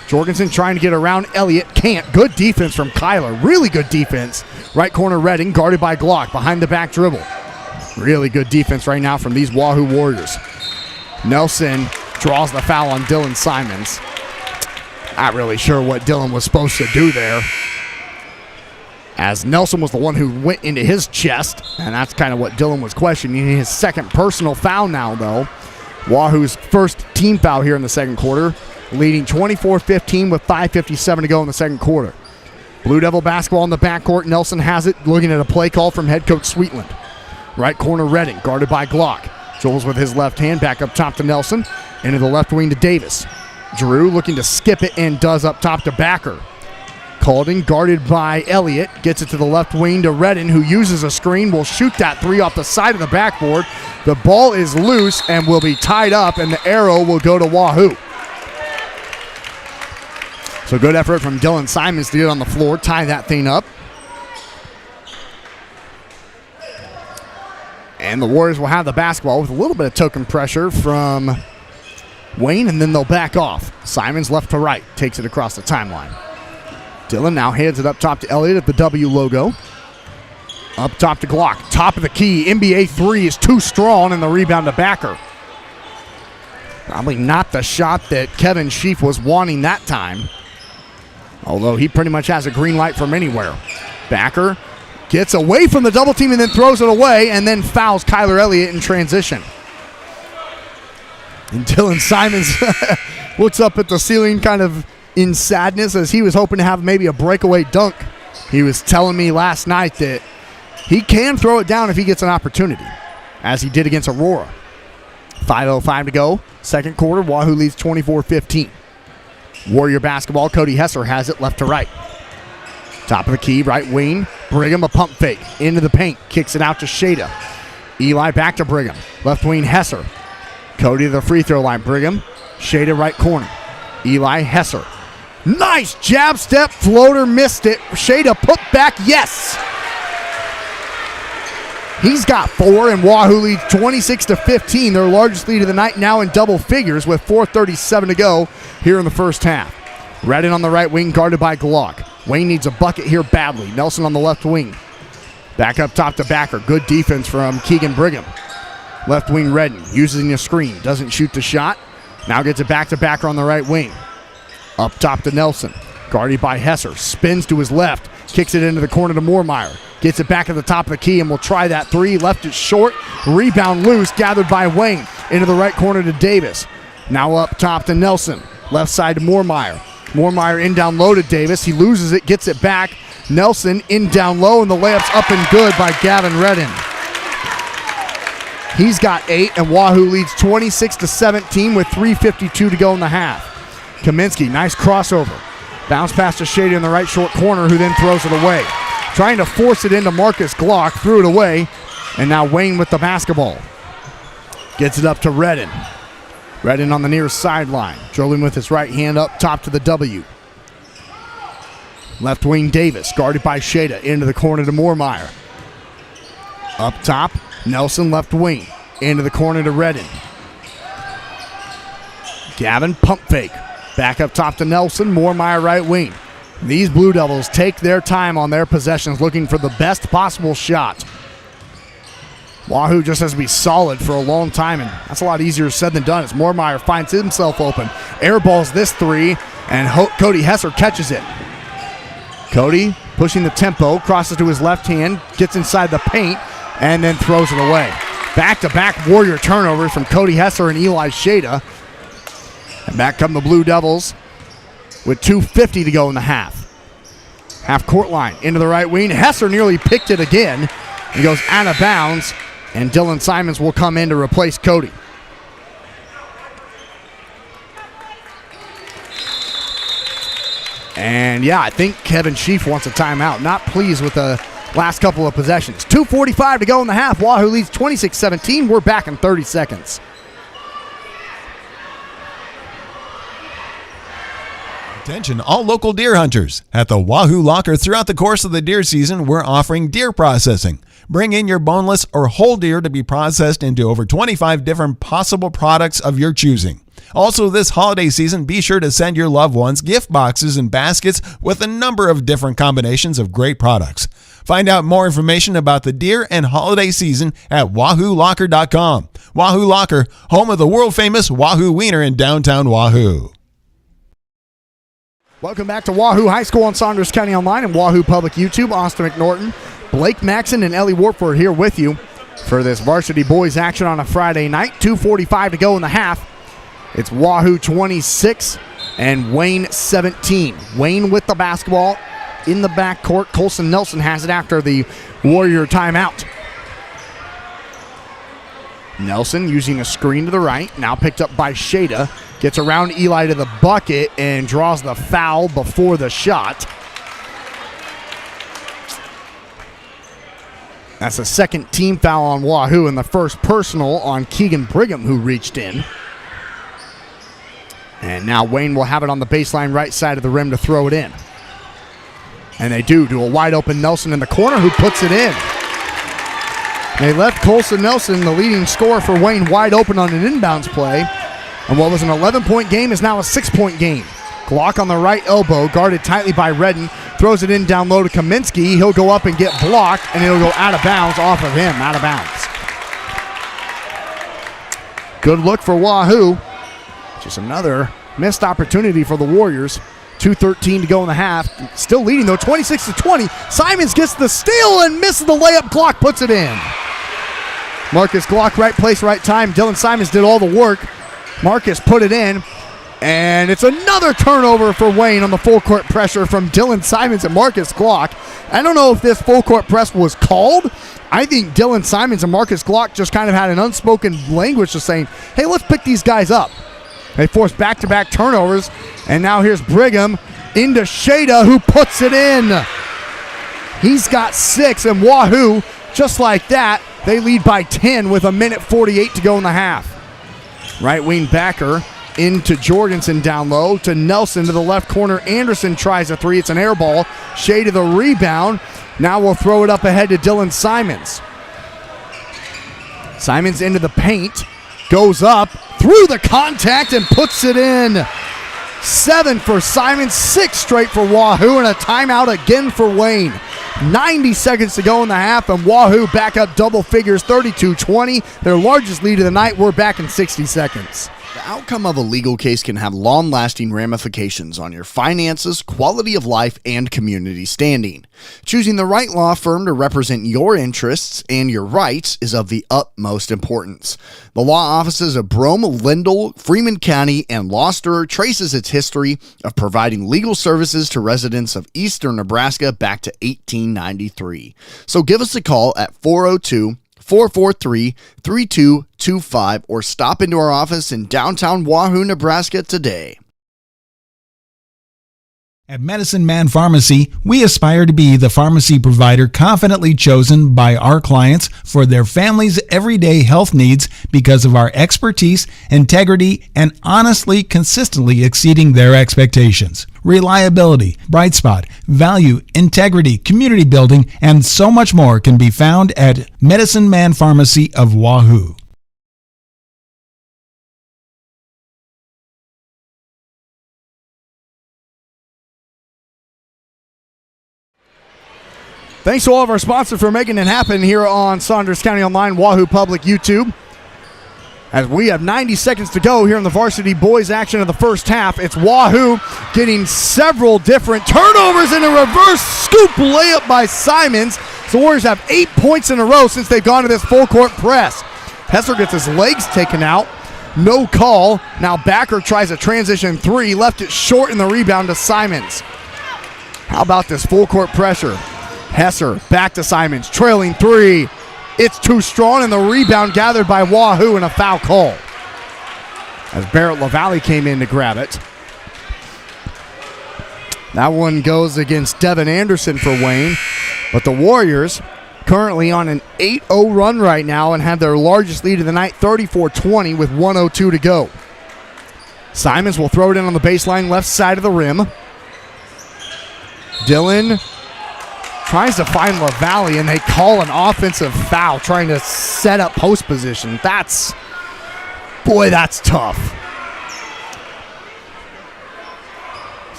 Jorgensen trying to get around Elliott. Can't. Good defense from Kyler. Really good defense. Right corner, Redding, guarded by Glock. Behind the back dribble. Really good defense right now from these Wahoo Warriors. Nelson draws the foul on Dylan Simons. Not really sure what Dylan was supposed to do there, as Nelson was the one who went into his chest, and that's kind of what Dylan was questioning. His second personal foul now, though. Wahoo's first team foul here in the second quarter, leading 24-15 with 5:57 to go in the second quarter. Blue Devil basketball in the backcourt. Nelson has it, looking at a play call from head coach Sweetland. Right corner, Redding, guarded by Glock. Joels with his left hand, back up top to Nelson. Into the left wing to Davis. Drew looking to skip it and does up top to Backer. Calden, guarded by Elliott, gets it to the left wing to Redden, who uses a screen, will shoot that three off the side of the backboard. The ball is loose and will be tied up, and the arrow will go to Wahoo. So good effort from Dylan Simons to get on the floor, tie that thing up. And the Warriors will have the basketball with a little bit of token pressure from Wayne, and then they'll back off. Simons left to right, takes it across the timeline. Dylan now hands it up top to Elliott at the W logo. Up top to Glock. Top of the key. NBA 3 is too strong, and the rebound to Backer. Probably not the shot that Kevin Sheaf was wanting that time, although he pretty much has a green light from anywhere. Backer gets away from the double team and then throws it away, and then fouls Kyler Elliott in transition. And Dylan Simons looks up at the ceiling kind of in sadness, as he was hoping to have maybe a breakaway dunk. He was telling me last night that he can throw it down if he gets an opportunity, as he did against Aurora. 5:05 to go. Second quarter, Wahoo leads 24-15. Warrior basketball, Cody Hesser has it left to right. Top of the key, right wing. Brigham a pump fake into the paint. Kicks it out to Shada. Eli back to Brigham. Left wing, Hesser. Cody to the free throw line. Brigham. Shada right corner. Eli, Hesser. Nice jab step floater, missed it. Shada put back, yes. He's got 4, and Wahoo leads 26-15, their largest lead of the night, now in double figures with 4:37 to go here in the first half. Redden on the right wing, guarded by Glock. Wayne needs a bucket here badly. Nelson on the left wing. Back up top to Backer. Good defense from Keegan Brigham. Left wing, Redden using a screen. Doesn't shoot the shot. Now gets it back to Backer on the right wing. Up top to Nelson. Guarded by Hesser. Spins to his left. Kicks it into the corner to Moormeyer. Gets it back at the top of the key and will try that three. Left it short. Rebound loose. Gathered by Wayne. Into the right corner to Davis. Now up top to Nelson. Left side to Moormeyer. Moormeyer in down low to Davis. He loses it. Gets it back. Nelson in down low, and the layup's up and good by Gavin Redden. He's got 8, and Wahoo leads 26-17 with 3:52 to go in the half. Kaminsky, nice crossover. Bounce pass to Shady in the right short corner, who then throws it away. Trying to force it into Marcus Glock, threw it away, and now Wayne with the basketball. Gets it up to Redden. Redden on the near sideline, dribbling with his right hand up top to the W. Left wing Davis, guarded by Shada, into the corner to Moormeyer. Up top, Nelson left wing, into the corner to Redden. Gavin pump fake, back up top to Nelson, Moormeyer right wing. These Blue Devils take their time on their possessions, looking for the best possible shot. Wahoo just has to be solid for a long time, and that's a lot easier said than done as Moormeyer finds himself open. Airballs this three, and Cody Hesser catches it. Cody pushing the tempo, crosses to his left hand, gets inside the paint, and then throws it away. Back-to-back Warrior turnovers from Cody Hesser and Eli Shada. And back come the Blue Devils with 2:50 to go in the half. Half court line, into the right wing. Hesser nearly picked it again. He goes out of bounds, and Dylan Simons will come in to replace Cody. And yeah, I think Kevin Sheaf wants a timeout. Not pleased with the last couple of possessions. 2:45 to go in the half. Wahoo leads 26-17. We're back in 30 seconds. Attention all local deer hunters. At the Wahoo Locker throughout the course of the deer season, we're offering deer processing. Bring in your boneless or whole deer to be processed into over 25 different possible products of your choosing. Also, this holiday season, be sure to send your loved ones gift boxes and baskets with a number of different combinations of great products. Find out more information about the deer and holiday season at WahooLocker.com. Wahoo Locker, home of the world-famous Wahoo Wiener in downtown Wahoo. Welcome back to Wahoo High School on Saunders County Online and Wahoo Public YouTube. Austin McNorton, Blake Maxon, and Ellie Warford here with you for this varsity boys action on a Friday night. 2:45 to go in the half. It's Wahoo 26 and Wayne 17. Wayne with the basketball in the backcourt. Colson Nelson has it after the Warrior timeout. Nelson using a screen to the right, now picked up by Shada. Gets around Eli to the bucket and draws the foul before the shot. That's the second team foul on Wahoo and the first personal on Keegan Brigham, who reached in. And now Wayne will have it on the baseline right side of the rim to throw it in. And they do a wide open Nelson in the corner, who puts it in. They left Colson Nelson, the leading scorer for Wayne, wide open on an inbounds play. And what was an 11-point game is now a 6-point game. Glock on the right elbow, guarded tightly by Redden, throws it in down low to Kaminsky. He'll go up and get blocked, and it'll go out of bounds off of him, out of bounds. Good look for Wahoo. Just another missed opportunity for the Warriors. 2:13 to go in the half. Still leading, though, 26-20. Simons gets the steal and misses the layup. Glock puts it in. Marcus Glock, right place, right time. Dylan Simons did all the work. Marcus put it in, and it's another turnover for Wayne on the full court pressure from Dylan Simons and Marcus Glock. I don't know if this full court press was called. I think Dylan Simons and Marcus Glock just kind of had an unspoken language just saying, hey, let's pick these guys up. They forced back-to-back turnovers, and now here's Brigham into Shada, who puts it in. He's got 6, and Wahoo, just like that, they lead by 10 with 1:48 to go in the half. Right wing backer into Jorgensen down low to Nelson to the left corner. Anderson tries a three. It's an air ball. Shade of the rebound. Now we'll throw it up ahead to Dylan Simons. Simons into the paint. Goes up through the contact and puts it in. 7 for Simons, 6 straight for Wahoo, and a timeout again for Wayne. 90 seconds to go in the half, and Wahoo back up double figures, 32-20. Their largest lead of the night. We're back in 60 seconds. The outcome of a legal case can have long-lasting ramifications on your finances, quality of life, and community standing. Choosing the right law firm to represent your interests and your rights is of the utmost importance. The law offices of Brome, Lindell, Freeman County, and Gloucester traces its history of providing legal services to residents of eastern Nebraska back to 1893. So give us a call at 402-443-3225 or stop into our office in downtown Wahoo, Nebraska today. At Medicine Man Pharmacy, we aspire to be the pharmacy provider confidently chosen by our clients for their family's everyday health needs because of our expertise, integrity, and honestly, consistently exceeding their expectations. Reliability, bright spot, value, integrity, community building, and so much more can be found at Medicine Man Pharmacy of Wahoo. Thanks to all of our sponsors for making it happen here on Saunders County Online, Wahoo Public YouTube. As we have 90 seconds to go here in the varsity boys action of the first half, it's Wahoo getting several different turnovers and a reverse scoop layup by Simons. So the Warriors have 8 points in a row since they've gone to this full court press. Hesser gets his legs taken out. No call. Now Backer tries a transition three, left it short in the rebound to Simons. How about this full court pressure? Hesser back to Simons, trailing three. It's too strong, and the rebound gathered by Wahoo and a foul call as Barrett LaValle came in to grab it. That one goes against Devin Anderson for Wayne, but the Warriors currently on an 8-0 run right now and have their largest lead of the night, 34-20 with 1:02 to go. Simons will throw it in on the baseline left side of the rim. Dillon tries to find LaValle, and they call an offensive foul trying to set up post position. That's tough.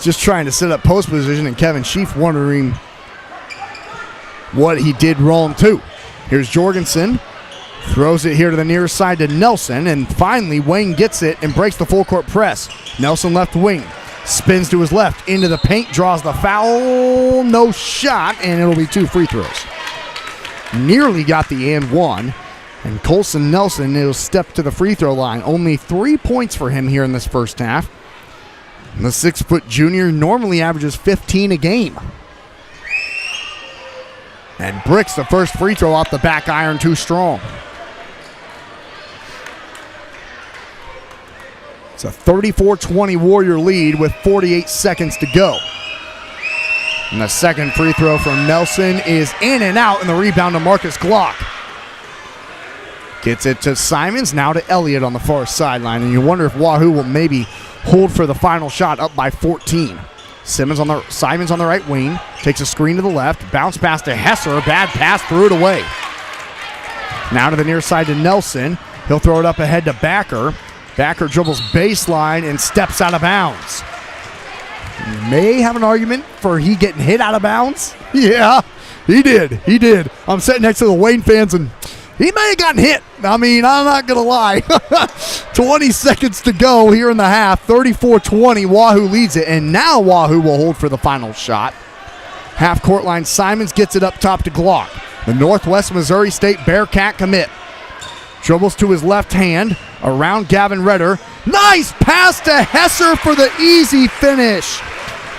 Just trying to set up post position, and Kevin Sheaf wondering what he did wrong too. Here's Jorgensen. Throws it here to the near side to Nelson, and finally Wayne gets it and breaks the full court press. Nelson left wing. Spins to his left, into the paint, draws the foul, no shot, and it'll be 2 free throws. Nearly got the and one, and Colson Nelson will step to the free throw line. Only 3 points for him here in this first half. And the 6-foot junior normally averages 15 a game. And bricks the first free throw off the back iron, too strong. It's a 34-20 Warrior lead with 48 seconds to go. And the second free throw from Nelson is in and out, and the rebound to Marcus Glock. Gets it to Simons, now to Elliott on the far sideline, and you wonder if Wahoo will maybe hold for the final shot up by 14. Simons on the right wing, takes a screen to the left, bounce pass to Hesser, bad pass, threw it away. Now to the near side to Nelson. He'll throw it up ahead to Backer. Backer dribbles baseline and steps out of bounds. May have an argument for he getting hit out of bounds. Yeah, he did. I'm sitting next to the Wayne fans, and he may have gotten hit. I mean, I'm not going to lie. 20 seconds to go here in the half. 34-20, Wahoo leads it, and now Wahoo will hold for the final shot. Half court line, Simons gets it up top to Glock. The Northwest Missouri State Bearcat commit. Dribbles to his left hand, around Gavin Redder. Nice pass to Hesser for the easy finish.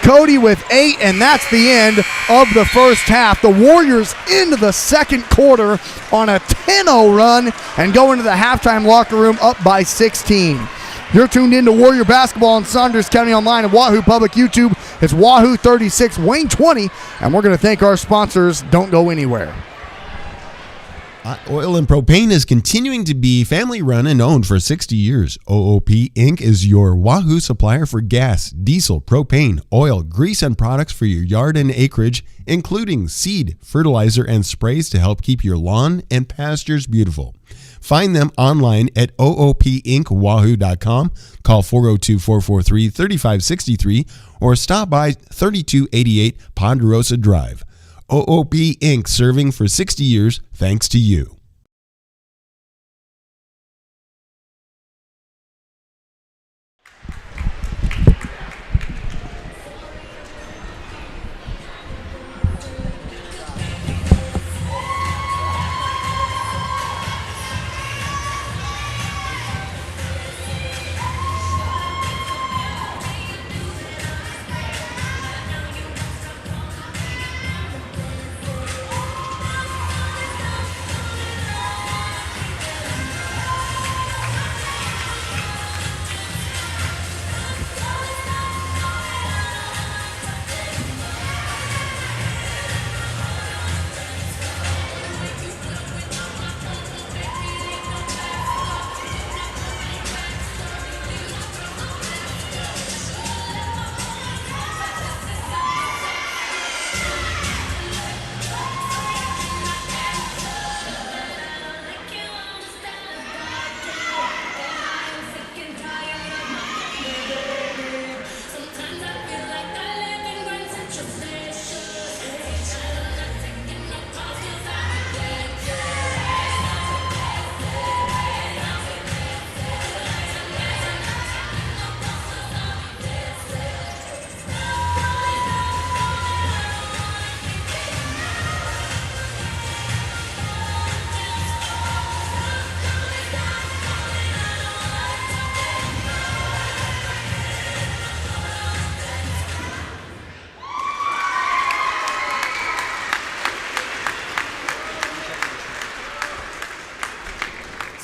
Cody with 8, and that's the end of the first half. The Warriors into the second quarter on a 10-0 run and go into the halftime locker room up by 16. You're tuned into Warrior Basketball on Saunders County Online and Wahoo Public YouTube. It's Wahoo 36, Wayne 20, and we're going to thank our sponsors. Don't go anywhere. Oil and Propane is continuing to be family run and owned for 60 years. OOP Inc. is your Wahoo supplier for gas, diesel, propane, oil, grease, and products for your yard and acreage, including seed, fertilizer, and sprays to help keep your lawn and pastures beautiful. Find them online at oopinkwahoo.com, call 402-443-3563, or stop by 3288 Ponderosa Drive. OOP Inc. serving for 60 years thanks to you.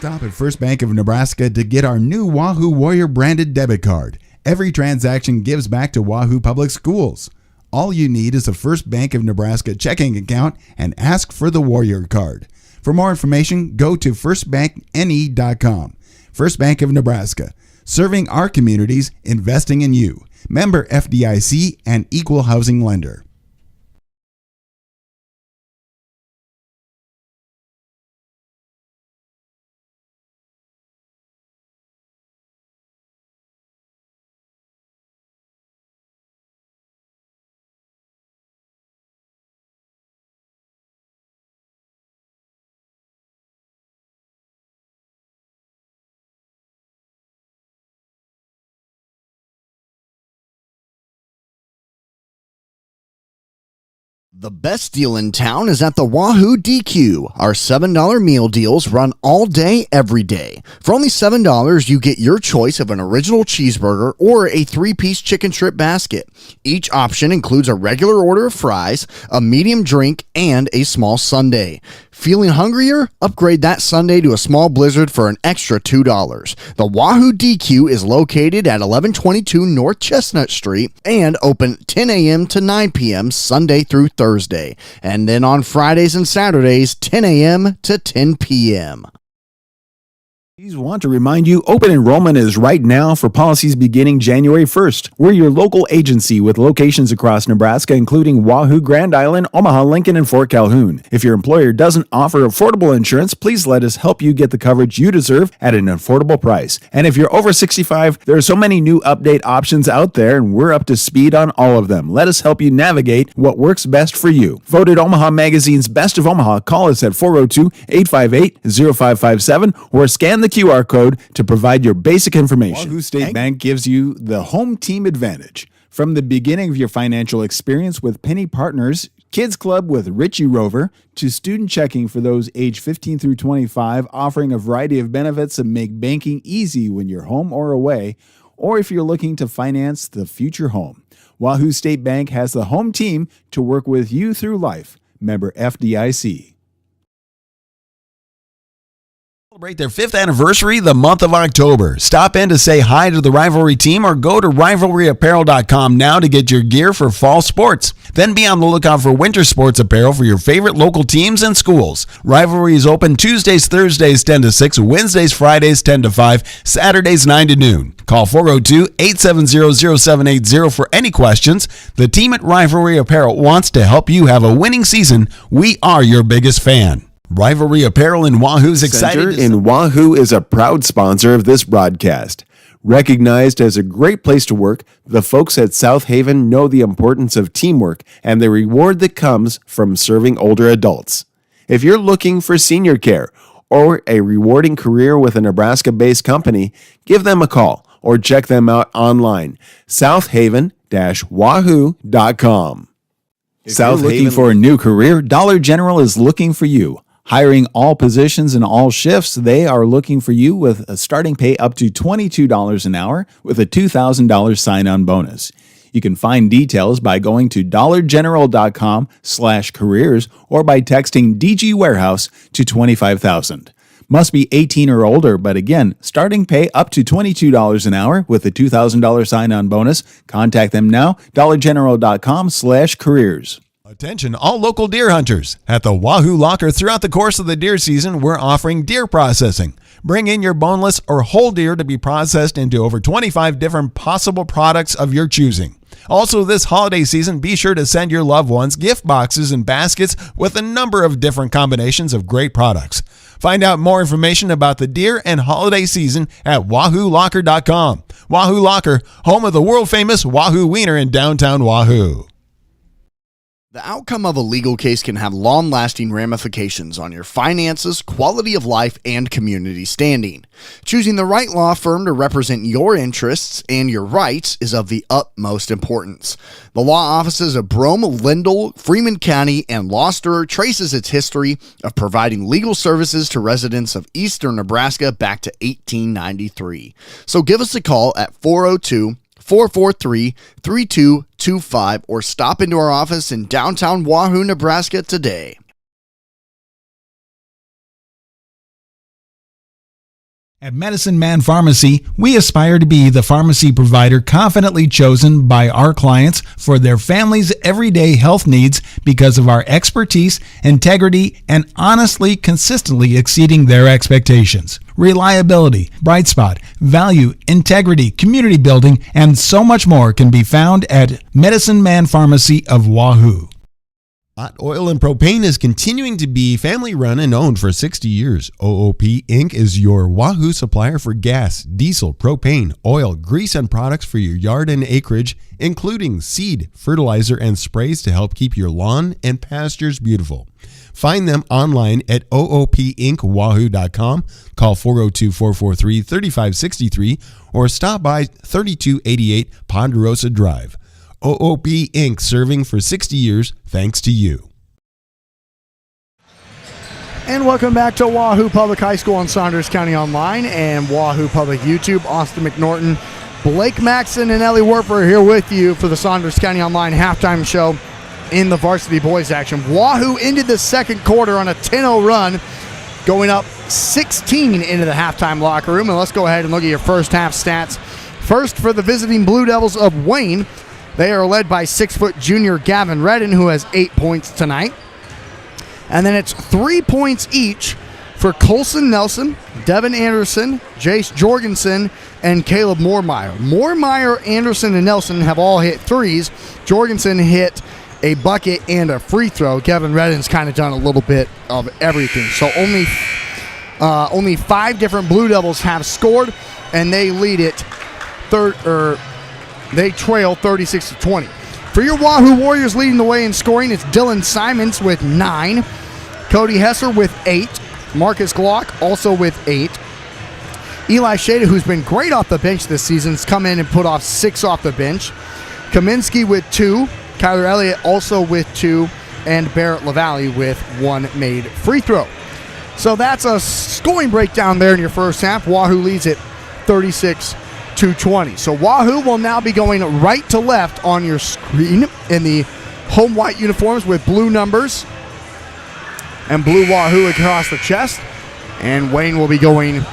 Stop at First Bank of Nebraska to get our new Wahoo Warrior branded debit card. Every transaction gives back to Wahoo Public Schools. All you need is a First Bank of Nebraska checking account and ask for the Warrior card. For more information, go to firstbankne.com. First Bank of Nebraska, serving our communities, investing in you. Member FDIC and equal housing lender. The best deal in town is at the Wahoo DQ. Our $7 meal deals run all day, every day. For only $7, you get your choice of an original cheeseburger or a 3-piece chicken strip basket. Each option includes a regular order of fries, a medium drink, and a small sundae. Feeling hungrier? Upgrade that sundae to a small blizzard for an extra $2. The Wahoo DQ is located at 1122 North Chestnut Street and open 10 a.m. to 9 p.m. Sunday through Thursday. And then on Fridays and Saturdays, 10 a.m. to 10 p.m. Please want to remind you, open enrollment is right now for policies beginning January 1st. We're your local agency with locations across Nebraska, including Wahoo, Grand Island, Omaha, Lincoln, and Fort Calhoun. If your employer doesn't offer affordable insurance, please let us help you get the coverage you deserve at an affordable price. And if you're over 65, there are so many new update options out there, and we're up to speed on all of them. Let us help you navigate what works best for you. Voted Omaha Magazine's Best of Omaha. Call us at 402-858-0557 or scan the QR code to provide your basic information. Wahoo State Bank gives you the home team advantage. From the beginning of your financial experience with Penny Partners, Kids Club with Richie Rover, to student checking for those age 15 through 25, offering a variety of benefits that make banking easy when you're home or away, or if you're looking to finance the future home. Wahoo State Bank has the home team to work with you through life. Member FDIC. Celebrate their 5th anniversary the month of October. Stop in to say hi to the Rivalry team or go to rivalryapparel.com now to get your gear for fall sports. Then be on the lookout for winter sports apparel for your favorite local teams and schools. Rivalry is open Tuesdays, Thursdays 10 to 6, Wednesdays, Fridays 10 to 5, Saturdays 9 to noon. Call 402-870-0780 for any questions. The team at Rivalry Apparel wants to help you have a winning season. We are your biggest fan. Rivalry Apparel in Wahoo's excited. In Wahoo is a proud sponsor of this broadcast. Recognized as a great place to work, the folks at South Haven know the importance of teamwork and the reward that comes from serving older adults. If you're looking for senior care or a rewarding career with a Nebraska-based company, give them a call or check them out online, southaven-wahoo.com. If South looking Haven for a new career, Dollar General is looking for you. Hiring all positions and all shifts, they are looking for you with a starting pay up to $22 an hour with a $2,000 sign-on bonus. You can find details by going to dollargeneral.com/careers or by texting DG Warehouse to 25,000. Must be 18 or older, but again, starting pay up to $22 an hour with a $2,000 sign-on bonus. Contact them now, dollargeneral.com/careers. Attention all local deer hunters. At the Wahoo Locker throughout the course of the deer season, we're offering deer processing. Bring in your boneless or whole deer to be processed into over 25 different possible products of your choosing. Also this holiday season, be sure to send your loved ones gift boxes and baskets with a number of different combinations of great products. Find out more information about the deer and holiday season at wahoolocker.com. Wahoo Locker, home of the world-famous Wahoo Wiener in downtown Wahoo. The outcome of a legal case can have long-lasting ramifications on your finances, quality of life, and community standing. Choosing the right law firm to represent your interests and your rights is of the utmost importance. The law offices of Brome, Lindell, Freeman County, and Gloucester traces its history of providing legal services to residents of eastern Nebraska back to 1893. So give us a call at 402-443-3225 or stop into our office in downtown Wahoo, Nebraska today. At Medicine Man Pharmacy, we aspire to be the pharmacy provider confidently chosen by our clients for their family's everyday health needs because of our expertise, integrity, and honestly, consistently exceeding their expectations. Reliability, bright spot, value, integrity, community building, and so much more can be found at Medicine Man Pharmacy of Wahoo. Hot Oil and Propane is continuing to be family run and owned for 60 years. OOP Inc. is your Wahoo supplier for gas, diesel, propane, oil, grease, and products for your yard and acreage, including seed, fertilizer, and sprays to help keep your lawn and pastures beautiful. Find them online at oopinkwahoo.com, call 402-443-3563, or stop by 3288 Ponderosa Drive. OOP Inc. serving for 60 years thanks to you. And welcome back to Wahoo Public High School on Saunders County Online and Wahoo Public YouTube. Austin McNorton, Blake Maxson, and Ellie Werper here with you for the Saunders County Online halftime show in the Varsity Boys action. Wahoo ended the second quarter on a 10-0 run, going up 16 into the halftime locker room. And let's go ahead and look at your first half stats. First, for the visiting Blue Devils of Wayne, they are led by 6-foot junior Gavin Redden, who has 8 points tonight. And then it's 3 points each for Colson Nelson, Devin Anderson, Jace Jorgensen, and Caleb Moormeyer. Moormeyer, Anderson, and Nelson have all hit threes. Jorgensen hit a bucket and a free throw. Gavin Redden's kind of done a little bit of everything. So only 5 different Blue Devils have scored, and they lead it They trail 36-20. For your Wahoo Warriors, leading the way in scoring, it's Dylan Simons with 9, Cody Hesser with 8, Marcus Glock also with 8. Eli Shada, who's been great off the bench this season, has come in and put off 6 off the bench. Kaminsky with 2, Kyler Elliott also with 2, and Barrett LaValle with 1 made free throw. So that's a scoring breakdown there in your first half. Wahoo leads it 36-20. So Wahoo will now be going right to left on your screen in the home white uniforms with blue numbers and blue Wahoo across the chest. And Wayne will be going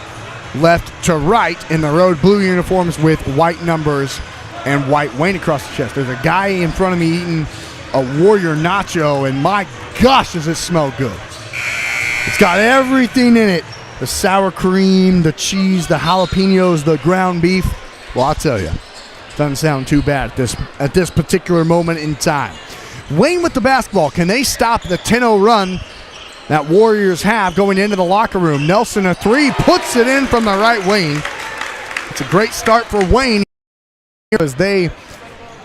left to right in the road blue uniforms with white numbers and white Wayne across the chest. There's a guy in front of me eating a Warrior nacho, and my gosh, does it smell good. It's got everything in it. The sour cream, the cheese, the jalapenos, the ground beef. Well, I'll tell you, doesn't sound too bad at this particular moment in time. Wayne with the basketball. Can they stop the 10-0 run that Warriors have going into the locker room? Nelson, a 3, puts it in from the right wing. It's a great start for Wayne as they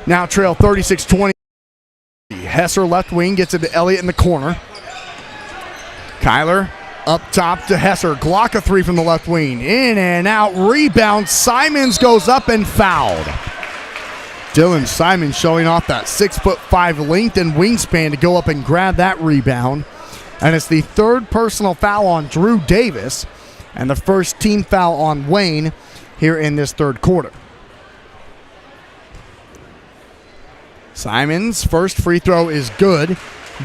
now trail 36-20. Hesser left wing gets it to Elliott in the corner. Kyler up top to Hesser. Glock a 3 from the left wing. In and out. Rebound. Simons goes up and fouled. Dylan Simons showing off that 6'5" length and wingspan to go up and grab that rebound. And it's the third personal foul on Drew Davis and the first team foul on Wayne here in this third quarter. Simons' first free throw is good.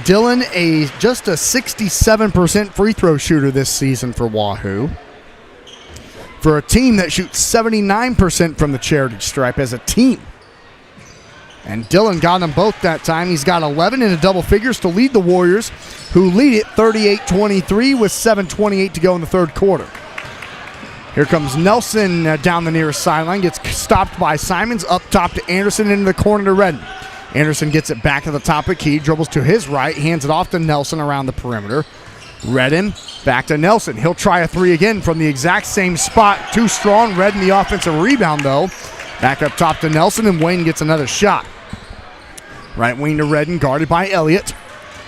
Dylan, just a 67% free throw shooter this season for Wahoo. For a team that shoots 79% from the charity stripe as a team. And Dylan got them both that time. He's got 11 into double figures to lead the Warriors, who lead it 38-23 with 7:28 to go in the third quarter. Here comes Nelson down the nearest sideline. Gets stopped by Simons. Up top to Anderson into the corner to Redden. Anderson gets it back at the top of key, dribbles to his right, hands it off to Nelson around the perimeter. Redden back to Nelson. He'll try a 3 again from the exact same spot. Too strong. Redden the offensive rebound, though. Back up top to Nelson, and Wayne gets another shot. Right wing to Redden, guarded by Elliott.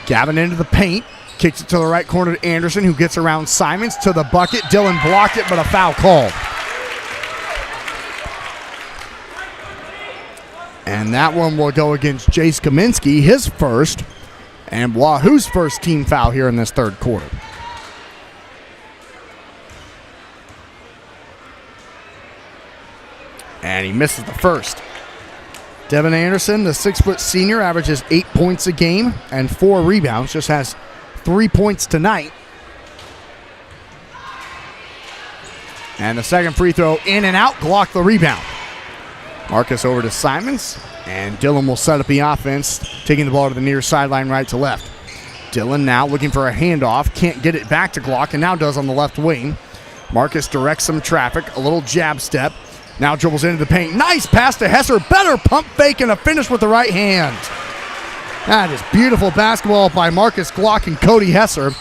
Gavin into the paint. Kicks it to the right corner to Anderson, who gets around Simons to the bucket. Dylan blocked it, but a foul called. And that one will go against Jace Kaminsky, his first, and Wahoo's first team foul here in this third quarter. And he misses the first. Devin Anderson, the 6-foot senior, averages 8 points a game and 4 rebounds, just has 3 points tonight. And the second free throw in and out, Glock the rebound. Marcus over to Simons, and Dillon will set up the offense, taking the ball to the near sideline right to left. Dillon now looking for a handoff, can't get it back to Glock, and now does on the left wing. Marcus directs some traffic, a little jab step, now dribbles into the paint. Nice pass to Hesser, better pump fake and a finish with the right hand. That is beautiful basketball by Marcus Glock and Cody Hesser.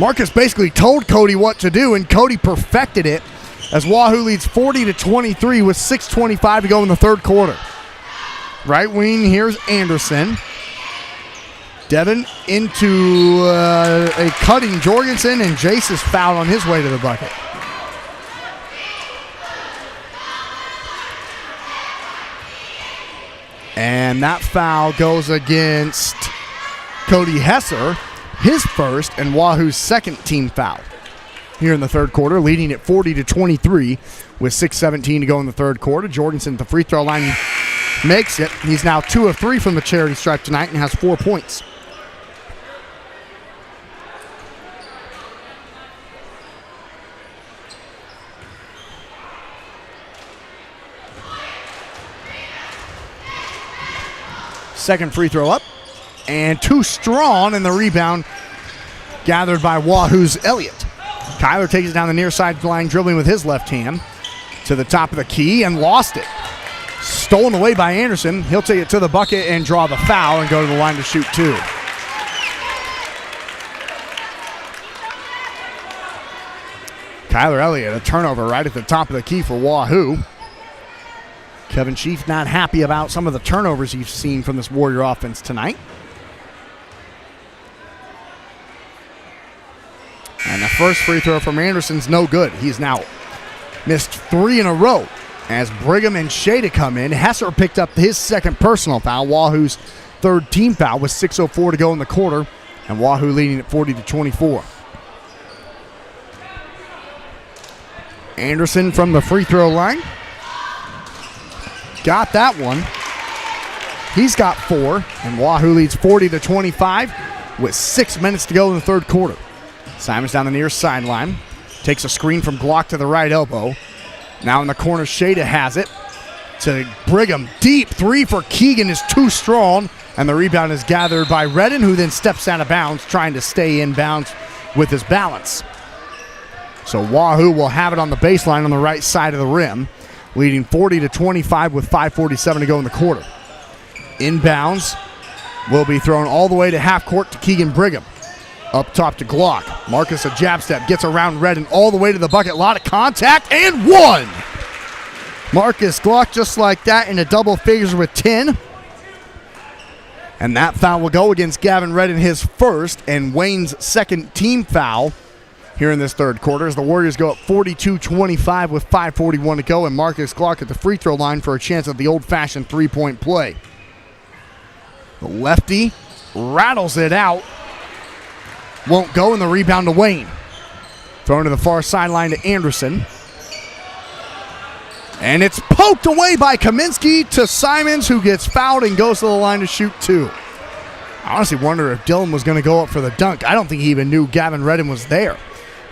Marcus basically told Cody what to do, and Cody perfected it as Wahoo leads 40-23 with 6:25 to go in the third quarter. Right wing, here's Anderson. Devin into a cutting Jorgensen, and Jace is fouled on his way to the bucket. And that foul goes against Cody Hesser, his first and Wahoo's second team foul here in the third quarter, leading at 40-23 with 6:17 to go in the third quarter. Jorgensen at the free throw line makes it. He's now 2 of 3 from the charity stripe tonight and has 4 points. Second free throw up, and too strong, and the rebound gathered by Wahoo's Elliott. Kyler takes it down the near side line, dribbling with his left hand to the top of the key and lost it. Stolen away by Anderson. He'll take it to the bucket and draw the foul and go to the line to shoot 2. Kyler Elliott, a turnover right at the top of the key for Wahoo. Kevin Chief not happy about some of the turnovers he's seen from this Warrior offense tonight. And the first free throw from Anderson's no good. He's now missed 3 in a row as Brigham and Shea come in. Hesser picked up his second personal foul, Wahoo's third team foul with 6:04 to go in the quarter, and Wahoo leading at 40-24. Anderson from the free throw line. Got that one. He's got 4, and Wahoo leads 40-25 with 6 minutes to go in the third quarter. Simons down the near sideline. Takes a screen from Glock to the right elbow. Now in the corner, Shada has it to Brigham. Deep 3 for Keegan is too strong, and the rebound is gathered by Redden, who then steps out of bounds, trying to stay in bounds with his balance. So Wahoo will have it on the baseline on the right side of the rim, leading 40-25 with 5:47 to go in the quarter. Inbounds will be thrown all the way to half court to Keegan Brigham. Up top to Glock. Marcus a jab step, gets around Redden all the way to the bucket. A lot of contact, and 1! Marcus Glock just like that in a double figures with 10. And that foul will go against Gavin Redden, his first, and Wayne's second team foul here in this third quarter as the Warriors go up 42-25 with 5:41 to go, and Marcus Glock at the free throw line for a chance at the old-fashioned three-point play. The lefty rattles it out. Won't go, and the rebound to Wayne. Thrown to the far sideline to Anderson. And it's poked away by Kaminsky to Simons, who gets fouled and goes to the line to shoot 2. I honestly wonder if Dillon was going to go up for the dunk. I don't think he even knew Gavin Redden was there.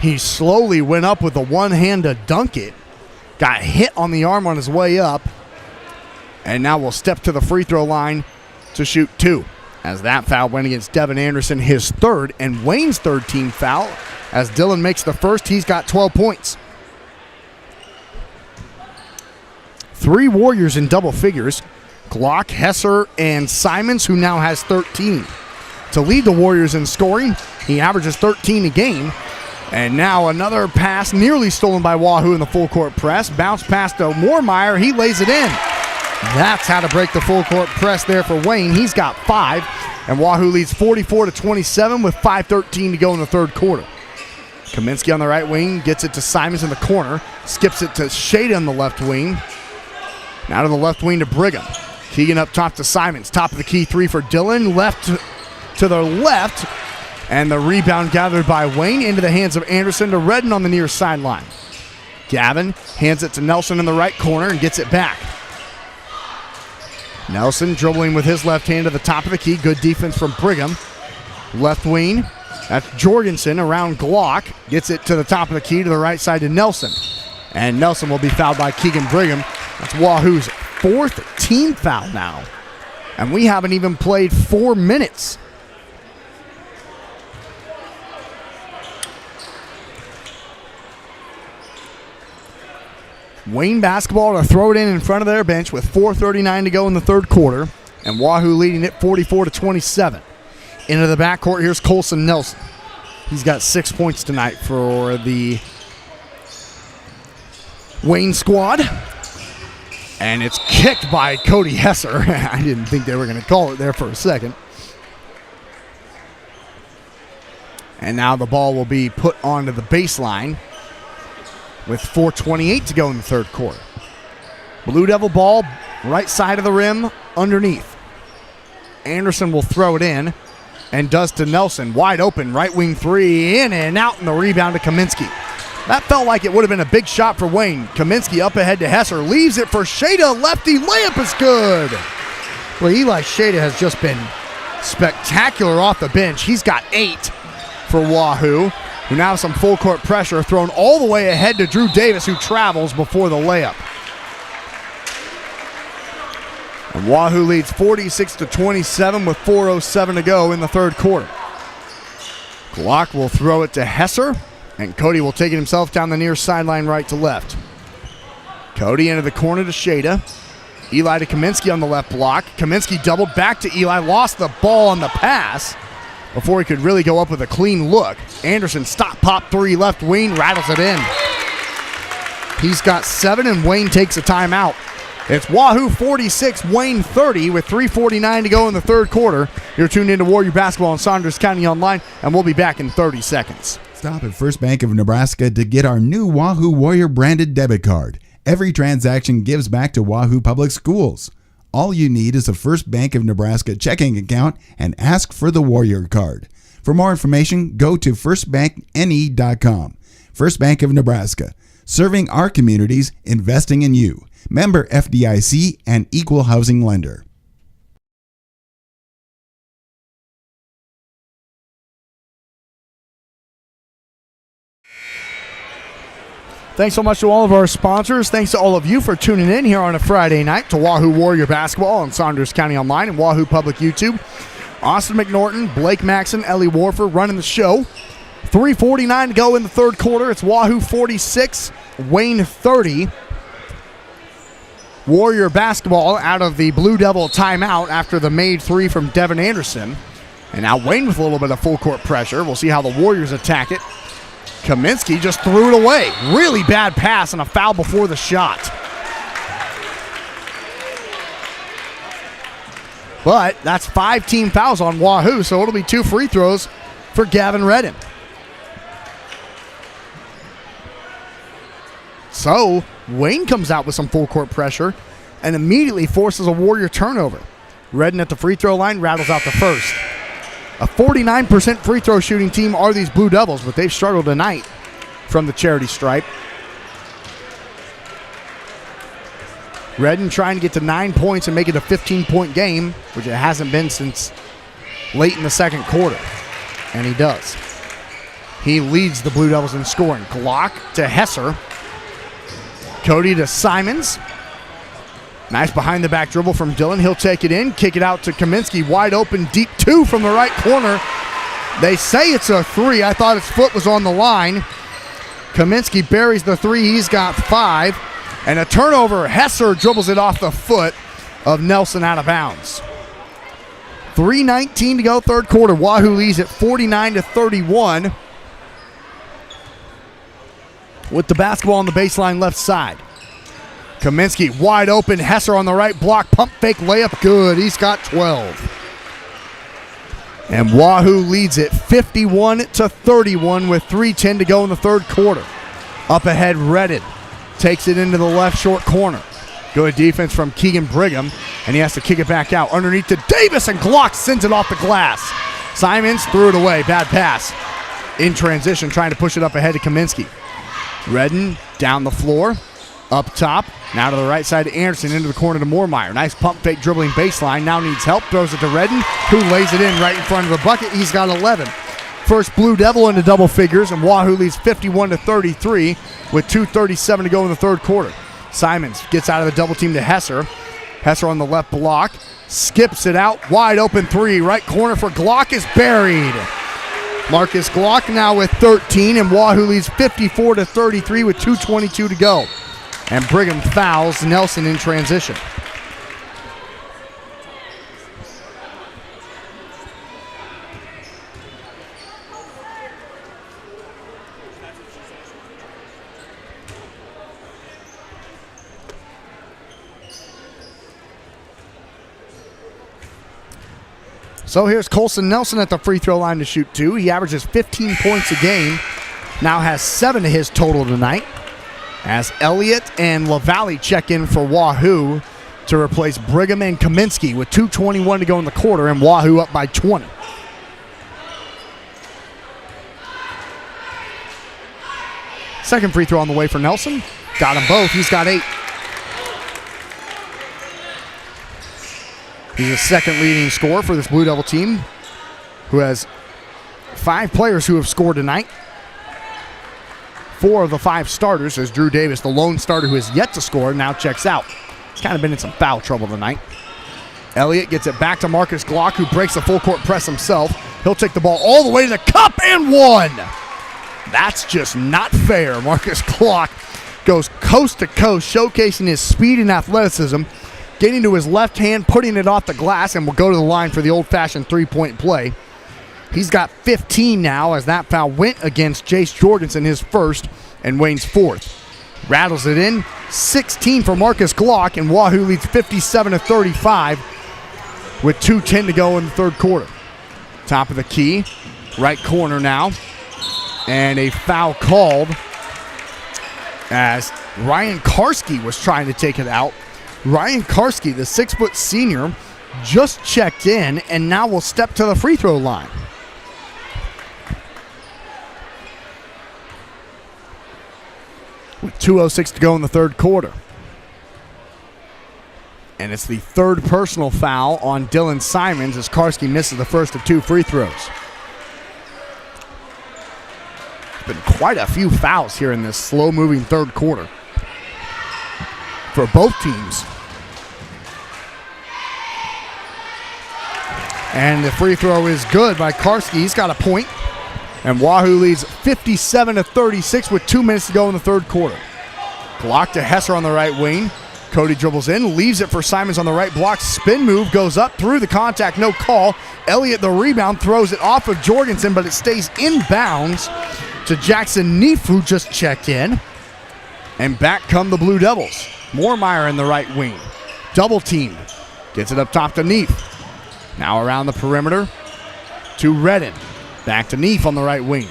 He slowly went up with the one hand to dunk it. Got hit on the arm on his way up. And now will step to the free throw line to shoot 2. As that foul went against Devin Anderson, his third, and Wayne's third team foul. As Dillon makes the first, he's got 12 points. 3 Warriors in double figures. Glock, Hesser, and Simons, who now has 13. To lead the Warriors in scoring, he averages 13 a game. And now another pass nearly stolen by Wahoo in the full court press. Bounce pass to Moormeyer. He lays it in. That's how to break the full court press there for Wayne. He's got 5. And Wahoo leads 44-27 with 5:13 to go in the third quarter. Kaminsky on the right wing gets it to Simons in the corner. Skips it to Shada on the left wing. Now to the left wing to Brigham. Keegan up top to Simons. Top of the key 3 for Dillon. Left to the left. And the rebound gathered by Wayne into the hands of Anderson to Redden on the near sideline. Gavin hands it to Nelson in the right corner and gets it back. Nelson dribbling with his left hand to the top of the key. Good defense from Brigham. Left wing. That's Jorgensen around Glock. Gets it to the top of the key to the right side to Nelson. And Nelson will be fouled by Keegan Brigham. That's Wahoo's 4th team foul now. And we haven't even played 4 minutes. Wayne basketball to throw it in front of their bench with 4:39 to go in the third quarter. And Wahoo leading it 44-27. Into the backcourt, here's Colson Nelson. He's got 6 points tonight for the Wayne squad. And it's kicked by Cody Hesser. I didn't think they were going to call it there for a second. And now the ball will be put onto the baseline with 4:28 to go in the third quarter. Blue Devil ball, right side of the rim, underneath. Anderson will throw it in and does to Nelson. Wide open, right wing three, in and out, and the rebound to Kaminsky. That felt like it would have been a big shot for Wayne. Kaminsky up ahead to Hesser, leaves it for Shada, lefty, layup is good. Well, Eli Shada has just been spectacular off the bench. He's got 8 for Wahoo, who now have some full court pressure, thrown all the way ahead to Drew Davis, who travels before the layup. And Wahoo leads 46-27 with 4:07 to go in the third quarter. Glock will throw it to Hesser, and Cody will take it himself down the near sideline right to left. Cody into the corner to Shada. Eli to Kaminsky on the left block. Kaminsky doubled back to Eli, lost the ball on the pass before he could really go up with a clean look. Anderson stop, pop three, left wing, rattles it in. He's got 7, and Wayne takes a timeout. It's Wahoo 46, Wayne 30 with 3:49 to go in the third quarter. You're tuned into Warrior Basketball on Saunders County Online, and we'll be back in 30 seconds. Stop at First Bank of Nebraska to get our new Wahoo Warrior branded debit card. Every transaction gives back to Wahoo Public Schools. All you need is a First Bank of Nebraska checking account and ask for the Warrior card. For more information, go to firstbankne.com. First Bank of Nebraska, serving our communities, investing in you. Member FDIC and equal housing lender. Thanks so much to all of our sponsors. Thanks to all of you for tuning in here on a Friday night to Wahoo Warrior Basketball on Saunders County Online and Wahoo Public YouTube. Austin McNorton, Blake Maxon, Ellie Warford running the show. 3:49 to go in the third quarter. It's Wahoo 46, Wayne 30. Warrior Basketball out of the Blue Devil timeout after the made 3 from Devin Anderson. And now Wayne with a little bit of full court pressure. We'll see how the Warriors attack it. Kaminsky just threw it away. Really bad pass and a foul before the shot. But that's 5 team fouls on Wahoo, so it'll be 2 free throws for Gavin Redden. So Wayne comes out with some full court pressure and immediately forces a Warrior turnover. Redden at the free throw line rattles out the first. A 49% free throw shooting team are these Blue Devils, but they've struggled tonight from the charity stripe. Redden trying to get to 9 points and make it a 15-point game, which it hasn't been since late in the second quarter. And he does. He leads the Blue Devils in scoring. Glock to Hesser. Cody to Simons. Nice behind the back dribble from Dillon. He'll take it in, kick it out to Kaminsky. Wide open, deep 2 from the right corner. They say it's a 3. I thought his foot was on the line. Kaminsky buries the 3. He's got 5. And a turnover. Hesser dribbles it off the foot of Nelson out of bounds. 3:19 to go, third quarter. Wahoo leads at 49-31. With the basketball on the baseline left side. Kaminsky wide open. Hesser on the right block. Pump fake layup. Good. He's got 12. And Wahoo leads it 51-31 with 3:10 to go in the third quarter. Up ahead, Redden takes it into the left short corner. Good defense from Keegan Brigham, and he has to kick it back out. Underneath to Davis, and Glock sends it off the glass. Simons threw it away. Bad pass. In transition, trying to push it up ahead to Kaminsky. Redden down the floor. Up top, now to the right side to Anderson, into the corner to Moormeyer. Nice pump fake dribbling baseline, now needs help, throws it to Redden, who lays it in right in front of the bucket. He's got 11. first Blue Devil into double figures, and Wahoo leads 51-33 with 2:37 to go in the third quarter. Simons gets out of the double team to Hesser. Hesser on the left block, skips it out, wide open three, right corner for Glock is buried. Marcus Glock now with 13, and Wahoo leads 54-33 with 2:22 to go. And Brigham fouls Nelson in transition. So here's Colson Nelson at the free throw line to shoot two. He averages 15 points a game, now has 7 to his total tonight. As Elliott and LaValle check in for Wahoo to replace Brigham and Kaminsky with 2:21 to go in the quarter, and Wahoo up by 20. Second free throw on the way for Nelson. Got them both. He's got 8. He's the second leading scorer for this Blue Devil team, who has 5 players who have scored tonight. 4 of the 5 starters, as Drew Davis, the lone starter who has yet to score, now checks out. He's kind of been in some foul trouble tonight. Elliott gets it back to Marcus Glock, who breaks the full court press himself. He'll take the ball all the way to the cup and one. That's just not fair. Marcus Glock goes coast to coast, showcasing his speed and athleticism, getting to his left hand, putting it off the glass, and will go to the line for the old-fashioned three-point play. He's got 15 now, as that foul went against Jace Jorgensen, his first, and Wayne's fourth. Rattles it in, 16 for Marcus Glock, and Wahoo leads 57-35 with 2:10 to go in the third quarter. Top of the key, right corner now, and a foul called as Ryan Karski was trying to take it out. Ryan Karski, the 6-foot senior, just checked in and now will step to the free throw line. With 2:06 to go in the third quarter. And it's the third personal foul on Dylan Simons as Karski misses the first of 2 free throws. Been quite a few fouls here in this slow-moving third quarter for both teams. And the free throw is good by Karski. He's got a point. And Wahoo leads 57-36 with 2 minutes to go in the third quarter. Block to Hesser on the right wing. Cody dribbles in, leaves it for Simons on the right block. Spin move, goes up through the contact, no call. Elliott, the rebound, throws it off of Jorgensen, but it stays inbounds to Jackson Neef, who just checked in. And back come the Blue Devils. Moormeyer in the right wing. Double teamed. Gets it up top to Neef. Now around the perimeter to Redden. Back to Neef on the right wing.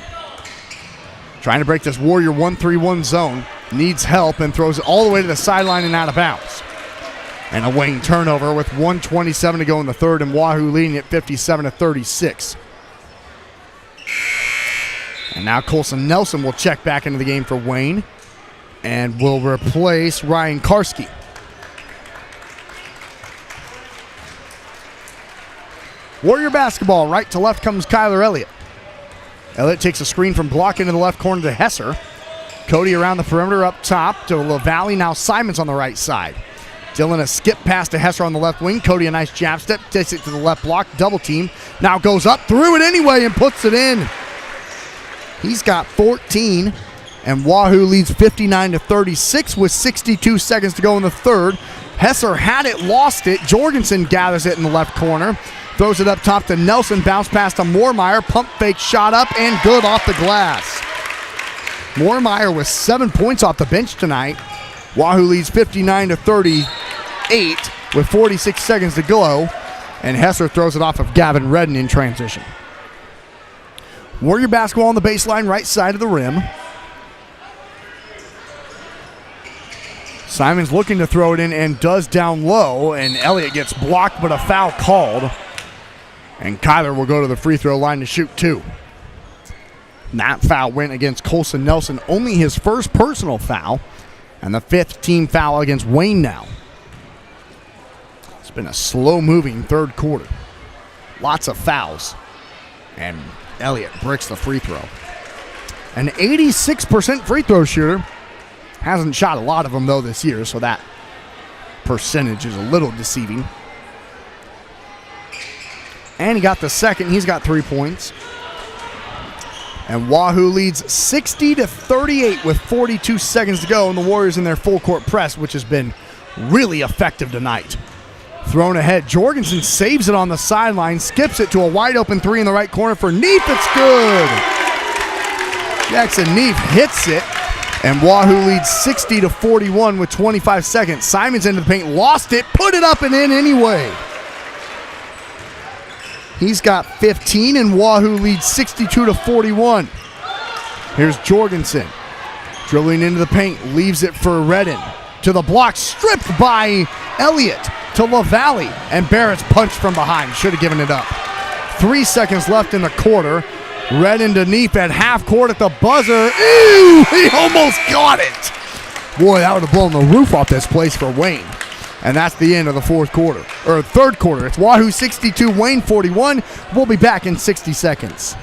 Trying to break this Warrior 1-3-1 zone. Needs help and throws it all the way to the sideline and out of bounds. And a Wayne turnover with 1:27 to go in the third, and Wahoo leading at 57-36. And now Colson Nelson will check back into the game for Wayne and will replace Ryan Karski. Warrior basketball, right to left comes Kyler Elliott. Elliott takes a screen from Block into the left corner to Hesser. Cody around the perimeter up top to LaValle. Now Simons on the right side. Dylan a skip pass to Hesser on the left wing. Cody a nice jab step. Takes it to the left block. Double team. Now goes up. Threw it anyway and puts it in. He's got 14. And Wahoo leads 59-36 with 62 seconds to go in the third. Hesser had it, lost it. Jorgensen gathers it in the left corner. Throws it up top to Nelson. Bounce pass to Moormeyer. Pump fake shot up and good off the glass. Moormeyer with 7 points off the bench tonight. Wahoo leads 59-38 with 46 seconds to go. And Hesser throws it off of Gavin Redden in transition. Warrior basketball on the baseline, right side of the rim. Simons looking to throw it in and does down low. And Elliott gets blocked, but a foul called. And Kyler will go to the free throw line to shoot 2. And that foul went against Colson Nelson, only his first personal foul, and the 5th team foul against Wayne now. It's been a slow-moving third quarter. Lots of fouls. And Elliott bricks the free throw. An 86% free throw shooter. Hasn't shot a lot of them, though, this year, so that percentage is a little deceiving. And he got the second. He's got 3 points. And Wahoo leads 60-38 with 42 seconds to go, and the Warriors in their full court press, which has been really effective tonight. Thrown ahead, Jorgensen saves it on the sideline, skips it to a wide open three in the right corner for Neef. It's good. Jackson Neef hits it, and Wahoo leads 60-41 with 25 seconds. Simons into the paint, lost it, put it up and in anyway. He's got 15, and Wahoo leads 62-41. Here's Jorgensen. Dribbling into the paint, leaves it for Redden. To the block, stripped by Elliott. To LaValle, and Barrett's punched from behind. Should have given it up. 3 seconds left in the quarter. Redden to Neef at half court at the buzzer. Ew, he almost got it. Boy, that would have blown the roof off this place for Wayne. And that's the end of the third quarter. It's Wahoo 62, Wayne 41. We'll be back in 60 seconds.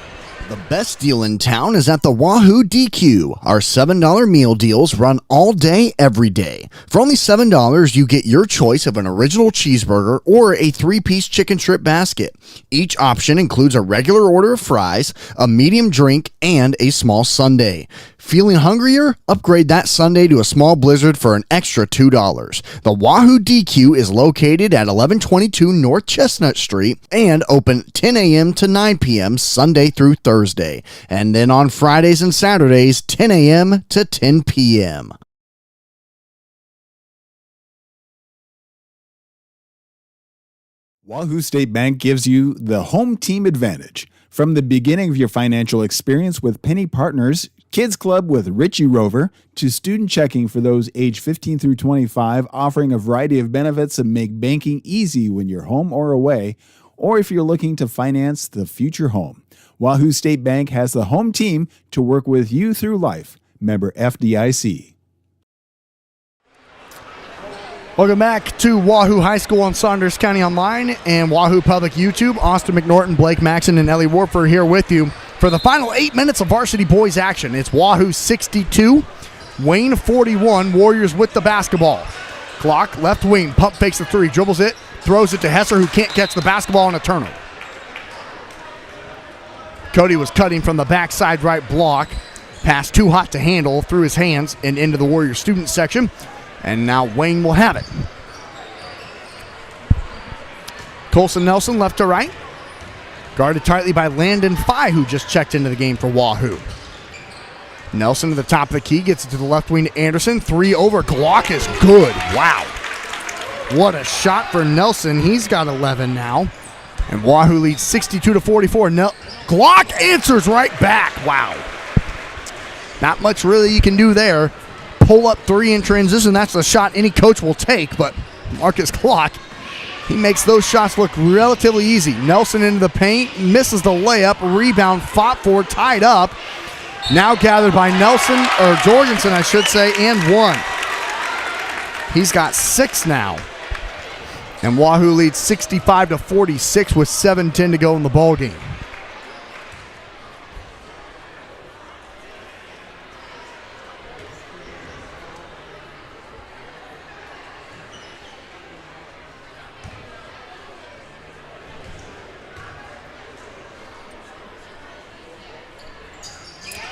The best deal in town is at the Wahoo DQ. Our $7 meal deals run all day, every day. For only $7, you get your choice of an original cheeseburger or a 3-piece chicken strip basket. Each option includes a regular order of fries, a medium drink, and a small sundae. Feeling hungrier? Upgrade that sundae to a small blizzard for an extra $2. The Wahoo DQ is located at 1122 North Chestnut Street and open 10 a.m. to 9 p.m. Sunday through Thursday. And then on Fridays and Saturdays, 10 a.m. to 10 p.m. Wahoo State Bank gives you the home team advantage. From the beginning of your financial experience with Penny Partners, Kids Club with Richie Rover, to student checking for those age 15 through 25, offering a variety of benefits that make banking easy when you're home or away, or if you're looking to finance the future home. Wahoo State Bank has the home team to work with you through life. Member FDIC. Welcome back to Wahoo High School on Saunders County Online and Wahoo Public YouTube. Austin McNorton, Blake Maxon, and Ellie Warford here with you for the final 8 minutes of varsity boys action. It's Wahoo 62, Wayne 41, Warriors with the basketball. Clock, left wing, pump fakes the three, dribbles it, throws it to Hesser, who can't catch the basketball on a turnover. Cody was cutting from the backside right block. Pass too hot to handle, through his hands and into the Warriors student section. And now Wayne will have it. Colson Nelson left to right. Guarded tightly by Landon Fye, who just checked into the game for Wahoo. Nelson to the top of the key, gets it to the left wing to Anderson. 3 over, Glock is good. Wow. What a shot for Nelson. He's got 11 now. And Wahoo leads 62-44. Glock answers right back. Wow. Not much really you can do there. Pull up 3 in transition. That's a shot any coach will take, but Marcus Glock, he makes those shots look relatively easy. Nelson into the paint, misses the layup, rebound, fought for, tied up. Now gathered by Jorgensen, I should say, and 1. He's got 6 now. And Wahoo leads 65-46 with 7:10 to go in the ballgame.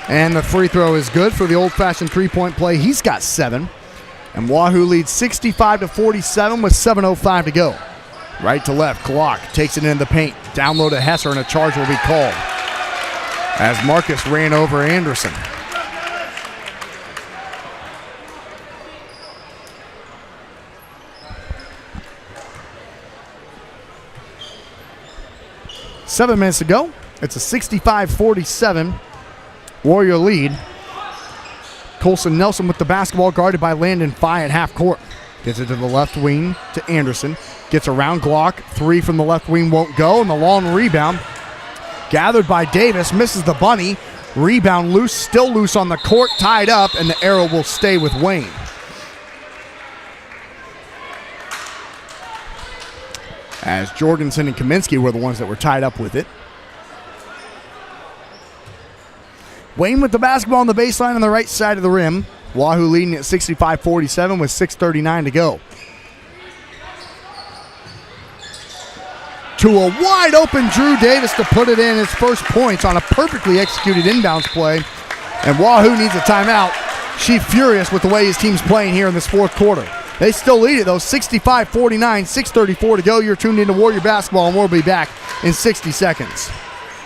And the free throw is good for the old-fashioned three-point play. He's got 7. And Wahoo leads 65-47 with 7:05 to go. Right to left, Glock takes it into the paint. Down low to Hesser, and a charge will be called as Marcus ran over Anderson. Seven minutes to go. It's a 65-47 Warrior lead. Colson Nelson with the basketball, guarded by Landon Fye at half court. Gets it to the left wing to Anderson. Gets around Glock. 3 from the left wing won't go. And the long rebound gathered by Davis. Misses the bunny. Rebound loose. Still loose on the court. Tied up. And the arrow will stay with Wayne. As Jorgensen and Kaminsky were the ones that were tied up with it. Wayne with the basketball on the baseline on the right side of the rim. Wahoo leading at 65-47 with 6:39 to go. To a wide open Drew Davis to put it in his first points on a perfectly executed inbounds play. And Wahoo needs a timeout. She's furious with the way his team's playing here in this fourth quarter. They still lead it though, 65-49, 6:34 to go. You're tuned into Warrior Basketball, and we'll be back in 60 seconds.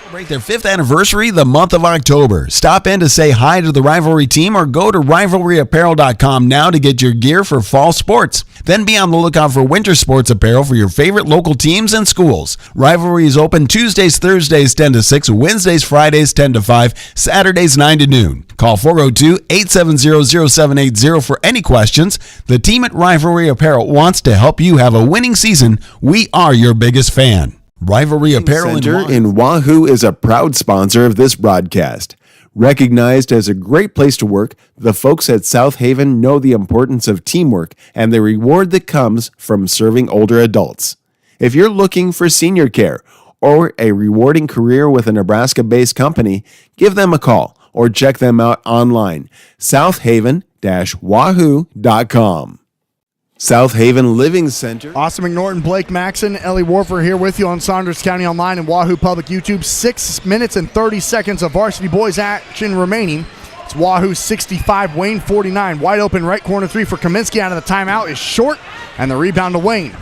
Celebrate their 5th anniversary the month of October. Stop in to say hi to the Rivalry team or go to rivalryapparel.com now to get your gear for fall sports. Then be on the lookout for winter sports apparel for your favorite local teams and schools. Rivalry is open Tuesdays, Thursdays 10 to 6, Wednesdays, Fridays 10 to 5, Saturdays 9 to noon. Call 402-870-0780 for any questions. The team at Rivalry Apparel wants to help you have a winning season. We are your biggest fan. Rivalry Apparel Center in Wahoo is a proud sponsor of this broadcast. Recognized as a great place to work, the folks at South Haven know the importance of teamwork and the reward that comes from serving older adults. If you're looking for senior care or a rewarding career with a Nebraska-based company, give them a call or check them out online, southaven-wahoo.com. South Haven Living Center. Austin McNorton, Blake Maxon, Ellie Warfer here with you on Saunders County Online and Wahoo Public YouTube. 6 minutes and 30 seconds of varsity boys action remaining. It's Wahoo 65, Wayne 49. Wide open right corner three for Kaminsky out of the timeout is short, and the rebound to Wayne.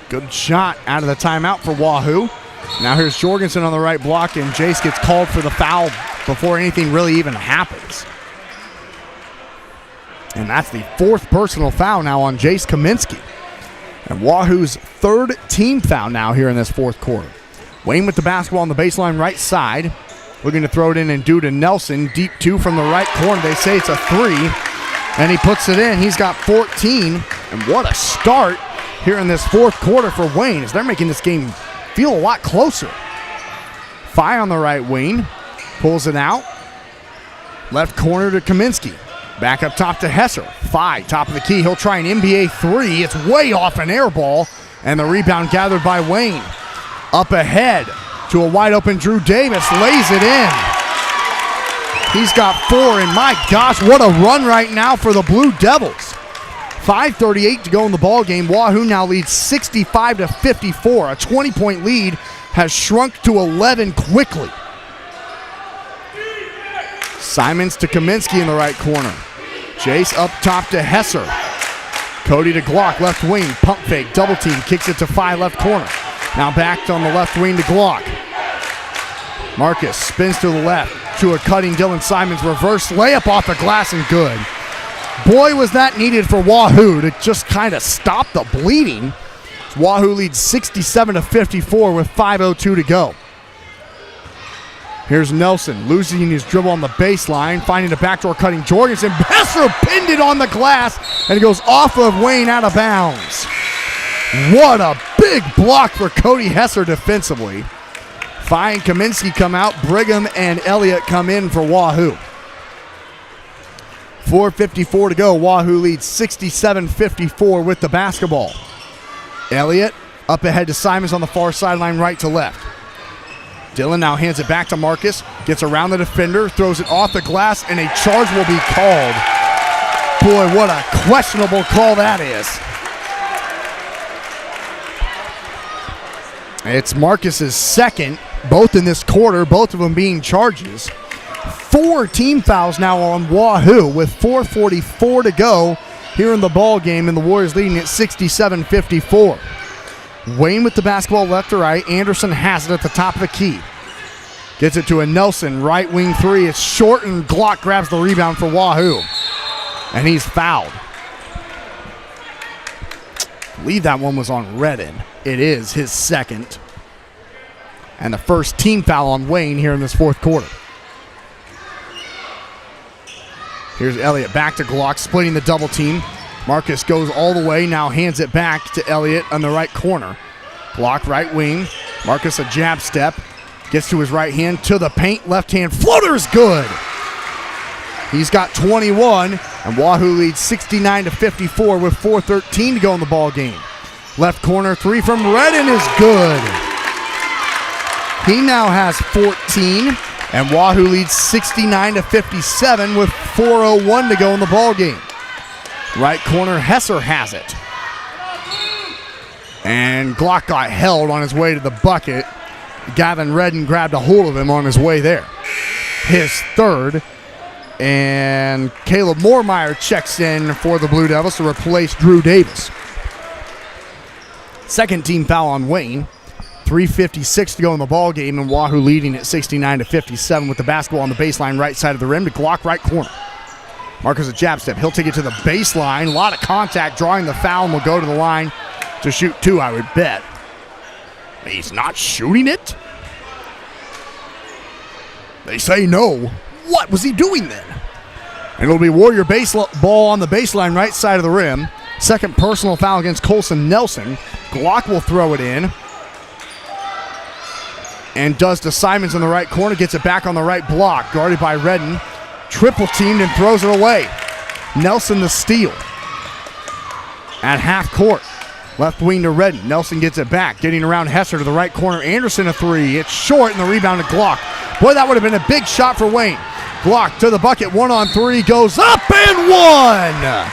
Good shot out of the timeout for Wahoo. Now here's Jorgensen on the right block, and Jace gets called for the foul before anything really even happens. And that's the 4th personal foul now on Jace Kaminsky. And Wahoo's 3rd team foul now here in this 4th quarter. Wayne with the basketball on the baseline right side. Looking to throw it in and do to Nelson. Deep 2 from the right corner. They say it's a 3. And he puts it in. He's got 14. And what a start here in this 4th quarter for Wayne as they're making this game feel a lot closer. Fye on the right wing. Pulls it out. Left corner to Kaminsky. Back up top to Hesser. Fye, top of the key. He'll try an NBA 3. It's way off an air ball. And the rebound gathered by Wayne. Up ahead to a wide open Drew Davis. Lays it in. He's got 4. And my gosh, what a run right now for the Blue Devils. 5:38 to go in the ball game. Wahoo now leads 65-54. A 20-point lead has shrunk to 11 quickly. Simons to Kaminsky in the right corner. Jace up top to Hesser. Cody to Glock, left wing, pump fake, double team, kicks it to Fye, left corner. Now back on the left wing to Glock. Marcus spins to the left to a cutting Dylan Simons, reverse layup off the glass and good. Boy, was that needed for Wahoo to just kind of stop the bleeding. Wahoo leads 67-54 with 5:02 to go. Here's Nelson losing his dribble on the baseline, finding a backdoor cutting Jorgensen. Hesser pinned it on the glass, and it goes off of Wayne out of bounds. What a big block for Cody Hesser defensively. Fye and Kaminsky come out. Brigham and Elliott come in for Wahoo. 4:54 to go. Wahoo leads 67-54 with the basketball. Elliott up ahead to Simons on the far sideline, right to left. Dylan now hands it back to Marcus, gets around the defender, throws it off the glass, and a charge will be called. Boy, what a questionable call that is. It's Marcus's second, both in this quarter, both of them being charges. 4 team fouls now on Wahoo with 4:44 to go here in the ball game, and the Warriors leading at 67-54. Wayne with the basketball left to right. Anderson has it at the top of the key. Gets it to a Nelson, right wing 3. It's short, and Glock grabs the rebound for Wahoo. And he's fouled. I believe that one was on Redden. It is his second. And the first team foul on Wayne here in this 4th quarter. Here's Elliott back to Glock, splitting the double team. Marcus goes all the way, now hands it back to Elliott on the right corner. Glock right wing. Marcus a jab step. Gets to his right hand, to the paint. Left hand floater's good. He's got 21, and Wahoo leads 69-54 with 4:13 to go in the ball game. Left corner 3 from Redden is good. He now has 14. And Wahoo leads 69-57 with 4:01 to go in the ball game. Right corner, Hesser has it. And Glock got held on his way to the bucket. Gavin Redden grabbed a hold of him on his way there. His third. And Caleb Moormeyer checks in for the Blue Devils to replace Drew Davis. Second team foul on Wayne. 3:56 to go in the ball game, and Wahoo leading at 69-57 with the basketball on the baseline right side of the rim to Glock right corner. Marcus a jab step. He'll take it to the baseline. A lot of contact, drawing the foul, and will go to the line to shoot two, I would bet. He's not shooting it? They say no. What was he doing then? And it'll be Warrior ball on the baseline right side of the rim. Second personal foul against Colson Nelson. Glock will throw it in. And does to Simons in the right corner. Gets it back on the right block. Guarded by Redden. Triple teamed and throws it away. Nelson the steal. At half court. Left wing to Redden. Nelson gets it back. Getting around Hesser to the right corner. Anderson a three. It's short and the rebound to Glock. Boy, that would have been a big shot for Wayne. Glock to the bucket. 1-on-3. Goes up and one.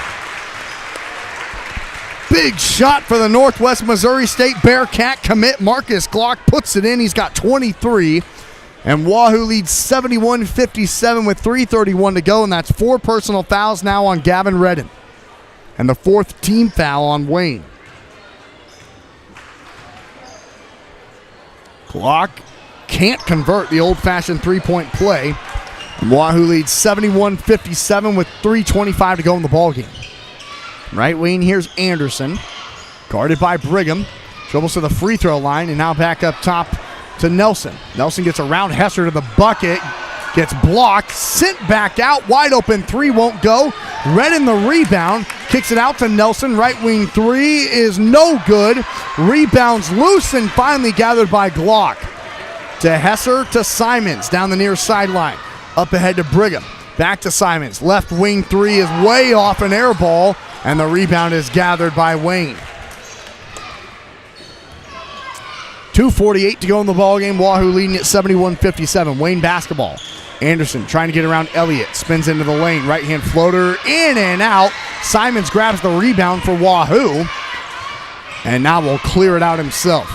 Big shot for the Northwest Missouri State Bearcat commit. Marcus Glock puts it in. He's got 23. And Wahoo leads 71-57 with 3:31 to go. And that's 4 personal fouls now on Gavin Redden. And the 4th team foul on Wayne. Glock can't convert the old-fashioned three-point play. And Wahoo leads 71-57 with 3:25 to go in the ballgame. Right wing, here's Anderson. Guarded by Brigham. Dribbles to the free throw line, and now back up top to Nelson. Nelson gets around Hesser to the bucket. Gets blocked. Sent back out. Wide open three won't go. Redden the rebound. Kicks it out to Nelson. Right wing three is no good. Rebounds loose and finally gathered by Glock. To Hesser to Simons down the near sideline. Up ahead to Brigham. Back to Simons. Left wing three is way off, an air ball. And the rebound is gathered by Wayne. 2:48 to go in the ballgame. Wahoo leading at 71-57. Wayne basketball. Anderson trying to get around Elliott. Spins into the lane. Right-hand floater in and out. Simons grabs the rebound for Wahoo. And now will clear it out himself.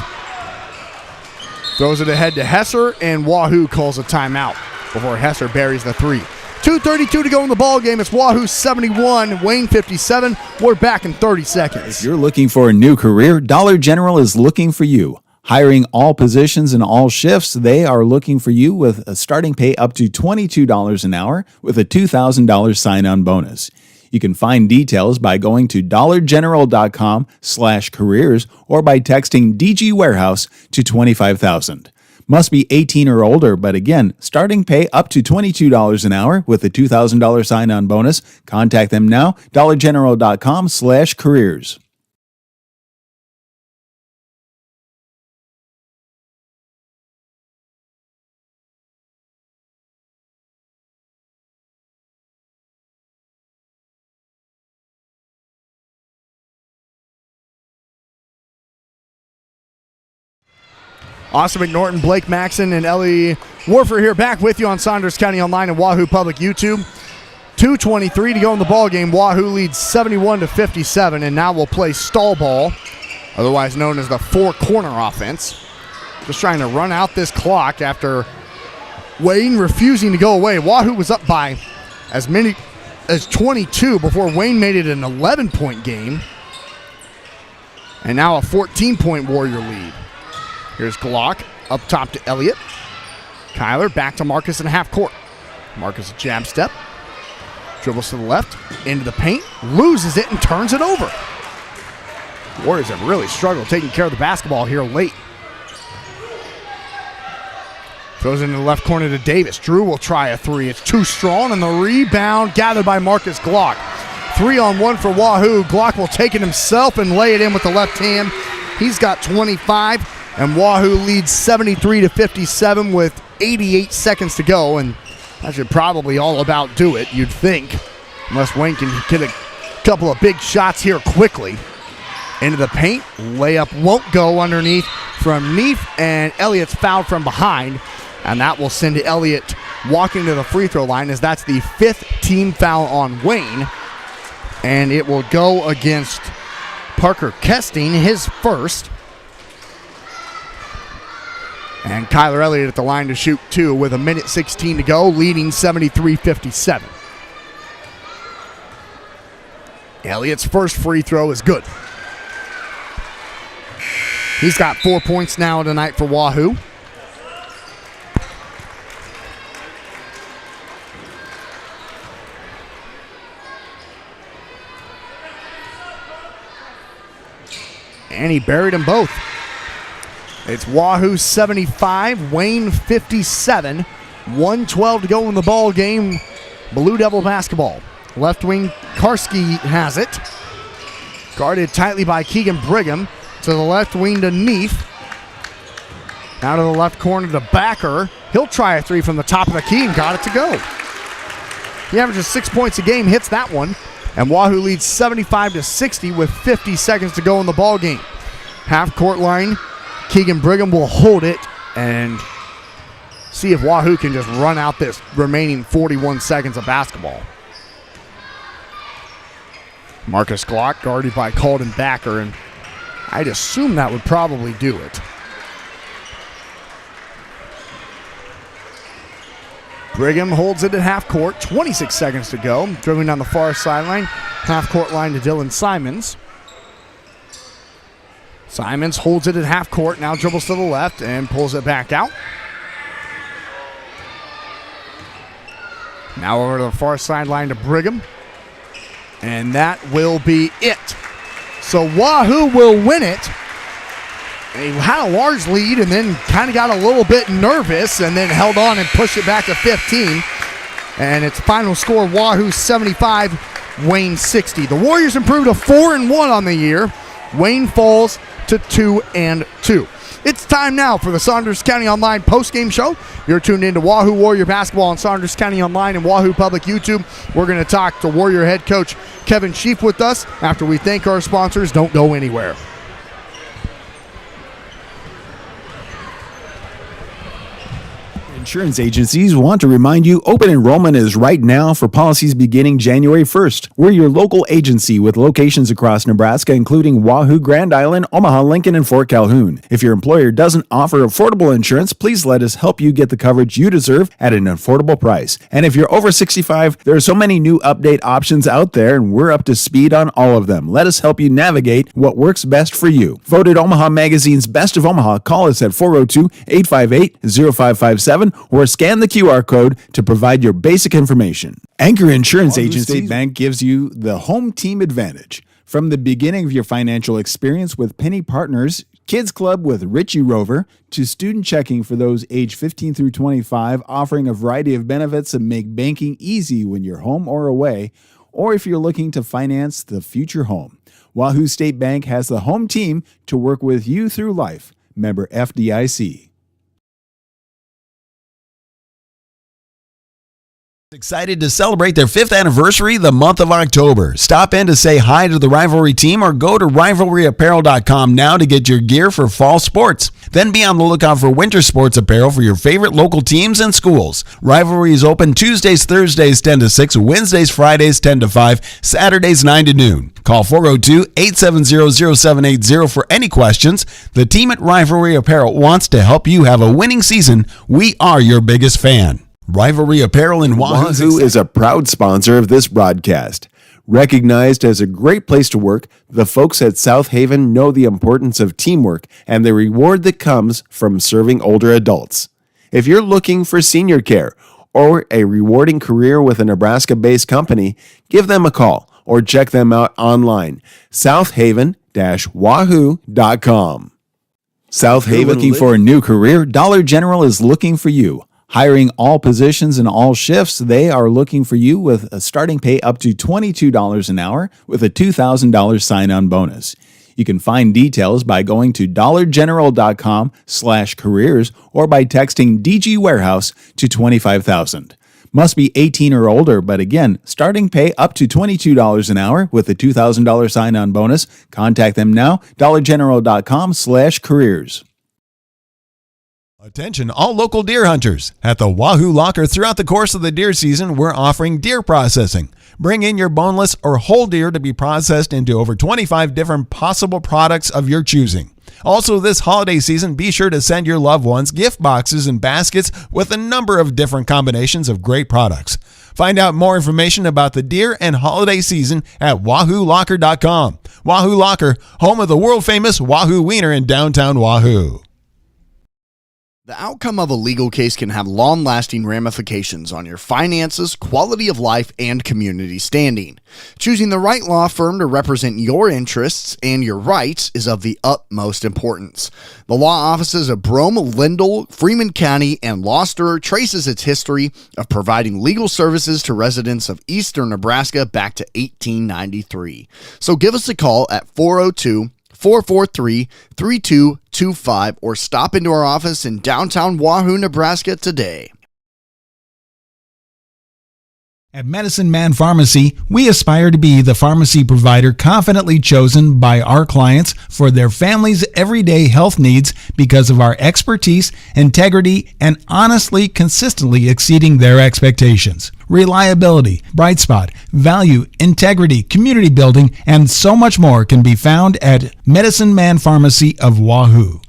Throws it ahead to Hesser, and Wahoo calls a timeout before Hesser buries the three. 2:32 to go in the ball game. It's Wahoo 71, Wayne 57. We're back in 30 seconds. If you're looking for a new career, Dollar General is looking for you. Hiring all positions and all shifts, they are looking for you with a starting pay up to $22 an hour with a $2,000 sign-on bonus. You can find details by going to dollargeneral.com/careers or by texting DG Warehouse to 25,000. Must be 18 or older, but again, starting pay up to $22 an hour with a $2,000 sign-on bonus. Contact them now, dollargeneral.com/careers. Austin McNorton, Blake Maxon, and Ellie Warfer here back with you on Saunders County Online and Wahoo Public YouTube. 2:23 to go in the ballgame. Wahoo leads 71-57, and now we'll play stall ball, otherwise known as the four-corner offense. Just trying to run out this clock after Wayne refusing to go away. Wahoo was up by as many as 22 before Wayne made it an 11-point game. And now a 14-point Warrior lead. Here's Glock up top to Elliott. Kyler back to Marcus in half court. Marcus a jab step. Dribbles to the left, into the paint, loses it and turns it over. Warriors have really struggled taking care of the basketball here late. Throws it into the left corner to Davis. Drew will try a three. It's too strong, and the rebound gathered by Marcus Glock. 3-on-1 for Wahoo. Glock will take it himself and lay it in with the left hand. He's got 25. And Wahoo leads 73-57 with 88 seconds to go, and that should probably all about do it, you'd think, unless Wayne can get a couple of big shots here quickly. Into the paint, layup won't go underneath from Neef, and Elliott's fouled from behind. And that will send Elliott walking to the free throw line, as that's the 5th team foul on Wayne. And it will go against Parker Kesting, his first. And Kyler Elliott at the line to shoot 2 with 1:16 to go, leading 73-57. Elliott's first free throw is good. He's got 4 points now tonight for Wahoo. And he buried them both. It's Wahoo 75, Wayne 57. 1:12 to go in the ball game. Blue Devil basketball. Left wing Karski has it. Guarded tightly by Keegan Brigham. To the left wing to Neef. Now to the left corner to Backer. He'll try a 3 from the top of the key and got it to go. He averages 6 points a game, hits that one. And Wahoo leads 75-60 with 50 seconds to go in the ball game. Half court line. Keegan Brigham will hold it and see if Wahoo can just run out this remaining 41 seconds of basketball. Marcus Glock guarded by Calden Backer, and I'd assume that would probably do it. Brigham holds it at half court, 26 seconds to go. Dribbling down the far sideline, half court line to Dylan Simons. Simons holds it at half court, now dribbles to the left and pulls it back out. Now over to the far sideline to Brigham. And that will be it. So Wahoo will win it. They had a large lead and then kind of got a little bit nervous and then held on and pushed it back to 15. And its final score, Wahoo 75, Wayne 60. The Warriors improved to 4-1 on the year. Wayne falls to 2-2. It's time now for the Saunders County Online postgame show. You're tuned in to Wahoo Warrior Basketball on Saunders County Online and Wahoo Public YouTube. We're going to talk to Warrior head coach Kevin Sheaf with us after we thank our sponsors. Don't go anywhere. Insurance agencies want to remind you open enrollment is right now for policies beginning January 1st. We're your local agency with locations across Nebraska, including Wahoo, Grand Island, Omaha, Lincoln, and Fort Calhoun. If your employer doesn't offer affordable insurance, please let us help you get the coverage you deserve at an affordable price. And if you're over 65, there are so many new update options out there, and we're up to speed on all of them. Let us help you navigate what works best for you. Voted Omaha Magazine's Best of Omaha. Call us at 402-858-0557 or scan the QR code to provide your basic information. Anchor Insurance Agency State Bank gives you the home team advantage. From the beginning of your financial experience with Penny Partners, Kids Club with Richie Rover, to student checking for those age 15 through 25, offering a variety of benefits that make banking easy when you're home or away, or if you're looking to finance the future home. Wahoo State Bank has the home team to work with you through life. Member FDIC. Excited to celebrate their 5th anniversary the month of October. Stop in to say hi to the Rivalry team or go to rivalryapparel.com now to get your gear for fall sports. Then be on the lookout for winter sports apparel for your favorite local teams and schools. Rivalry is open Tuesdays, Thursdays 10 to 6, Wednesdays, Fridays 10 to 5, Saturdays 9 to noon. Call 402-870-0780 for any questions. The team at Rivalry Apparel wants to help you have a winning season. We are your biggest fan. Rivalry Apparel in Wahoo is a proud sponsor of this broadcast. Recognized as a great place to work, the folks at South Haven know the importance of teamwork and the reward that comes from serving older adults. If you're looking for senior care or a rewarding career with a Nebraska-based company, give them a call or check them out online, southaven-wahoo.com. South Haven looking for a new career? Dollar General is looking for you. Hiring all positions and all shifts, they are looking for you with a starting pay up to $22 an hour with a $2,000 sign-on bonus. You can find details by going to dollargeneral.com/careers or by texting DG Warehouse to 25,000. Must be 18 or older, but again, starting pay up to $22 an hour with a $2,000 sign-on bonus. Contact them now, dollargeneral.com/careers. Attention all local deer hunters. At the Wahoo Locker throughout the course of the deer season, we're offering deer processing. Bring in your boneless or whole deer to be processed into over 25 different possible products of your choosing. Also, this holiday season, be sure to send your loved ones gift boxes and baskets with a number of different combinations of great products. Find out more information about the deer and holiday season at WahooLocker.com. Wahoo Locker, home of the world-famous Wahoo Wiener in downtown Wahoo. The outcome of a legal case can have long-lasting ramifications on your finances, quality of life, and community standing. Choosing the right law firm to represent your interests and your rights is of the utmost importance. The law offices of Brome, Lindell, Freeman County, and Gloucester traces its history of providing legal services to residents of eastern Nebraska back to 1893. So give us a call at 402-443-3225 or stop into our office in downtown Wahoo, Nebraska today. At Medicine Man Pharmacy, we aspire to be the pharmacy provider confidently chosen by our clients for their family's everyday health needs because of our expertise, integrity, and honestly, consistently exceeding their expectations. Reliability, bright spot, value, integrity, community building, and so much more can be found at Medicine Man Pharmacy of Wahoo.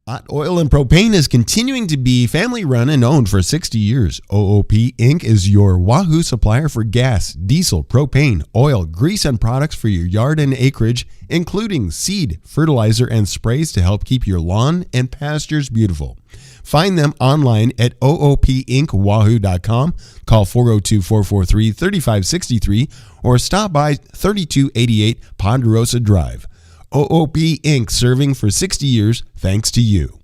Hot Oil and Propane is continuing to be family run and owned for 60 years. OOP Inc. is your Wahoo supplier for gas, diesel, propane, oil, grease, and products for your yard and acreage, including seed, fertilizer, and sprays to help keep your lawn and pastures beautiful. Find them online at oopinkwahoo.com, call 402-443-3563, or stop by 3288 Ponderosa Drive. OOP Inc. serving for 60 years thanks to you.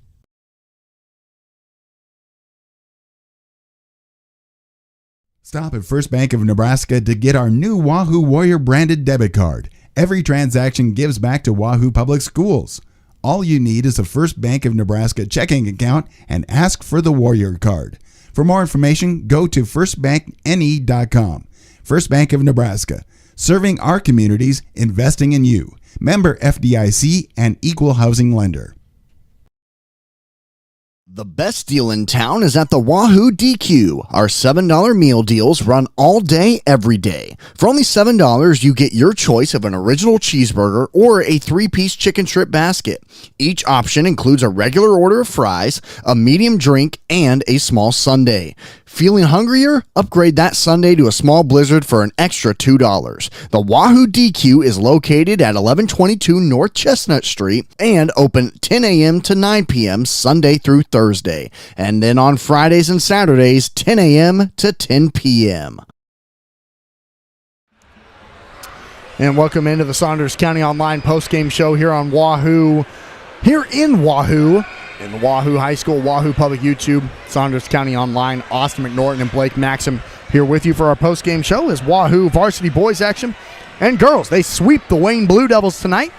Stop at First Bank of Nebraska to get our new Wahoo Warrior branded debit card. Every transaction gives back to Wahoo Public Schools. All you need is a First Bank of Nebraska checking account and ask for the Warrior card. For more information, go to firstbankne.com. First Bank of Nebraska, serving our communities, investing in you. Member FDIC and equal housing lender. The best deal in town is at the Wahoo DQ. Our $7 meal deals run all day, every day. For only $7, you get your choice of an original cheeseburger or a 3-piece chicken strip basket. Each option includes a regular order of fries, a medium drink, and a small sundae. Feeling hungrier? Upgrade that sundae to a small blizzard for an extra $2. The Wahoo DQ is located at 1122 North Chestnut Street and open 10 a.m. to 9 p.m. Sunday through Thursday. And then on Fridays and Saturdays, 10 a.m. to 10 p.m. And welcome into the Saunders County Online postgame show here on Wahoo, here in Wahoo, in the Wahoo High School, Wahoo Public YouTube, Saunders County Online. Austin McNorton and Blake Maxim here with you for our postgame show as Wahoo varsity boys action and girls. They sweep the Wayne Blue Devils tonight.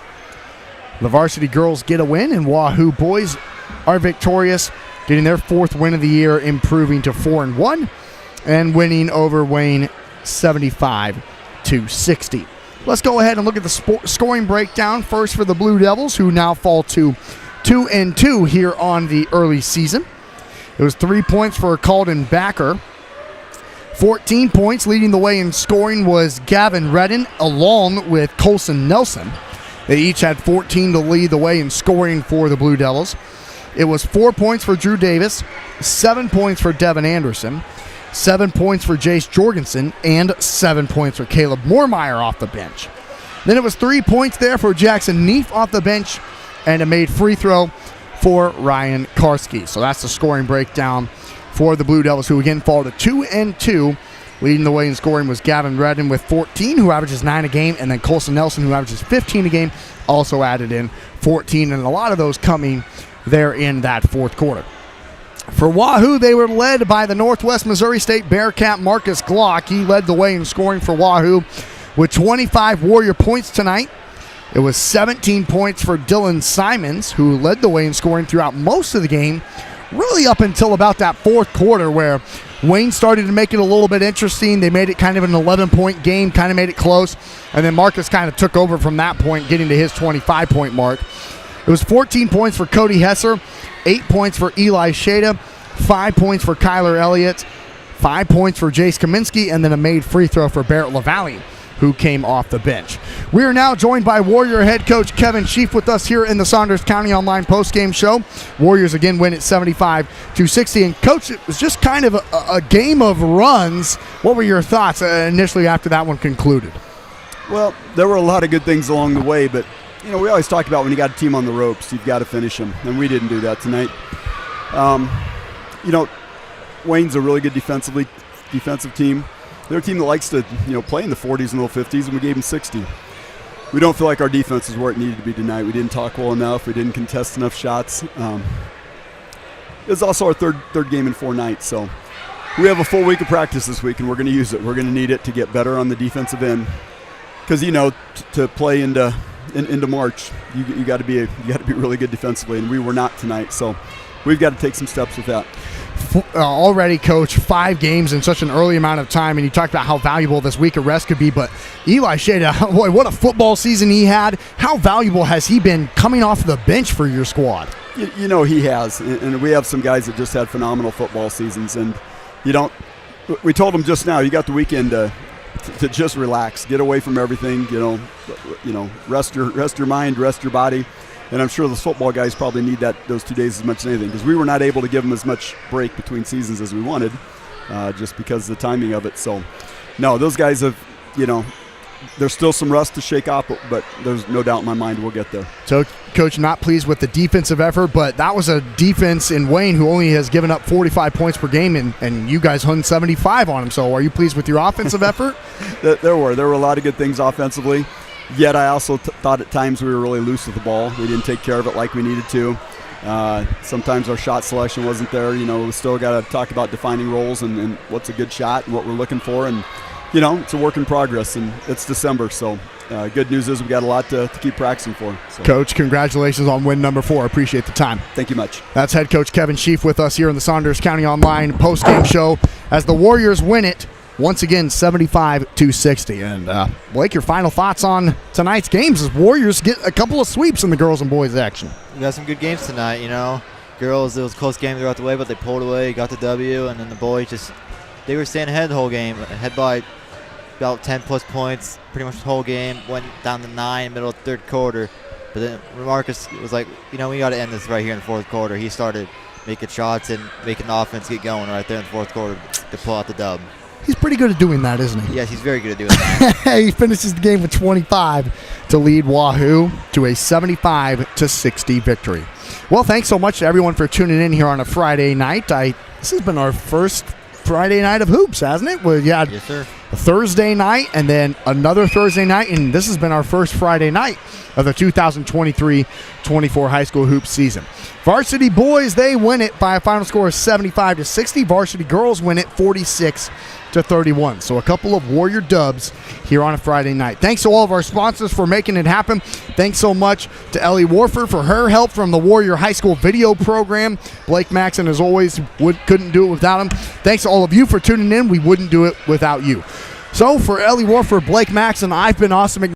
The varsity girls get a win, and Wahoo boys are victorious, getting their 4th win of the year, improving to 4-1, and winning over Wayne 75-60. Let's go ahead and look at the scoring breakdown first for the Blue Devils, who now fall to 2-2 here on the early season. It was 3 points for Calden Backer. 14 points leading the way in scoring was Gavin Redden along with Colson Nelson. They each had 14 to lead the way in scoring for the Blue Devils. It was 4 points for Drew Davis, 7 points for Devin Anderson, 7 points for Jace Jorgensen, and 7 points for Caleb Moormeyer off the bench. Then it was 3 points there for Jackson Neef off the bench, and a made free throw for Ryan Karski. So that's the scoring breakdown for the Blue Devils, who again fall to 2-2. Leading the way in scoring was Gavin Redden with 14, who averages 9 a game, and then Colson Nelson, who averages 15 a game, also added in 14, and a lot of those coming there in that 4th quarter. For Wahoo, they were led by the Northwest Missouri State Bearcat Marcus Glock. He led the way in scoring for Wahoo with 25 Warrior points tonight. It was 17 points for Dylan Simons, who led the way in scoring throughout most of the game, really up until about that 4th quarter, where Wayne started to make it a little bit interesting. They made it kind of an 11-point game, kind of made it close. And then Marcus kind of took over from that point, getting to his 25-point mark. It was 14 points for Cody Hesser, 8 points for Eli Shada, 5 points for Kyler Elliott, 5 points for Jace Kaminsky, and then a made free throw for Barrett LaValle, who came off the bench. We are now joined by Warrior head coach Kevin Sheaf with us here in the Saunders County Online postgame show. Warriors again win at 75-60. And coach, it was just kind of a game of runs. What were your thoughts initially after that one concluded? Well, there were a lot of good things along the way, but we always talk about when you got a team on the ropes, you've got to finish them, and we didn't do that tonight. Wayne's a really good defensive team. They're a team that likes to, play in the 40s and low 50s, and we gave them 60. We don't feel like our defense is where it needed to be tonight. We didn't talk well enough. We didn't contest enough shots. It was also our third game in 4 nights, so we have a full week of practice this week, and we're going to use it. We're going to need it to get better on the defensive end, because to play into March, you got to be really good defensively, and we were not tonight. So we've got to take some steps with that. Already, Coach, 5 games in such an early amount of time, and you talked about how valuable this week of rest could be, but Eli Shada, boy, what a football season he had. How valuable has he been coming off the bench for your squad? He has, and we have some guys that just had phenomenal football seasons, and we told him just now, you got the weekend to just relax, get away from everything, rest your mind, rest your body. And I'm sure the football guys probably need those 2 days as much as anything, because we were not able to give them as much break between seasons as we wanted, just because of the timing of it. So, no, those guys have, there's still some rust to shake off, but there's no doubt in my mind we'll get there. So, Coach, not pleased with the defensive effort, but that was a defense in Wayne who only has given up 45 points per game, and you guys hung 75 on him. So are you pleased with your offensive effort? There were a lot of good things offensively. Yet I also thought at times we were really loose with the ball. We didn't take care of it like we needed to. Sometimes our shot selection wasn't there. We still got to talk about defining roles and what's a good shot and what we're looking for. And, it's a work in progress, and it's December. So good news is we got a lot to keep practicing for. So. Coach, congratulations on win number 4. Appreciate the time. Thank you much. That's head coach Kevin Sheaf with us here in the Saunders County Online postgame show as the Warriors win it. Once again, 75-60. And, Blake, your final thoughts on tonight's games as Warriors get a couple of sweeps in the girls and boys action. We got some good games tonight, Girls, it was a close game throughout the way, but they pulled away, got the W, and then the boys they were staying ahead the whole game, ahead by about 10-plus points pretty much the whole game, went down to 9 in the middle of the third quarter. But then Marcus was like, we got to end this right here in the fourth quarter. He started making shots and making the offense get going right there in the fourth quarter to pull out the dub. He's pretty good at doing that, isn't he? Yes, he's very good at doing that. He finishes the game with 25 to lead Wahoo to a 75-60 victory. Well, thanks so much to everyone for tuning in here on a Friday night. This has been our first Friday night of hoops, hasn't it? Yes, sir. A Thursday night and then another Thursday night, and this has been our first Friday night of the 2023-24 high school hoops season. Varsity boys, they win it by a final score of 75-60. Varsity girls win it 46-31. So a couple of Warrior dubs here on a Friday night. Thanks to all of our sponsors for making it happen. Thanks so much to Ellie Warford for her help from the Warrior High School video program. Blake Maxon, as always, couldn't do it without him. Thanks to all of you for tuning in. We wouldn't do it without you. So for Ellie Warford, Blake Maxon, I've been Austin McNeil.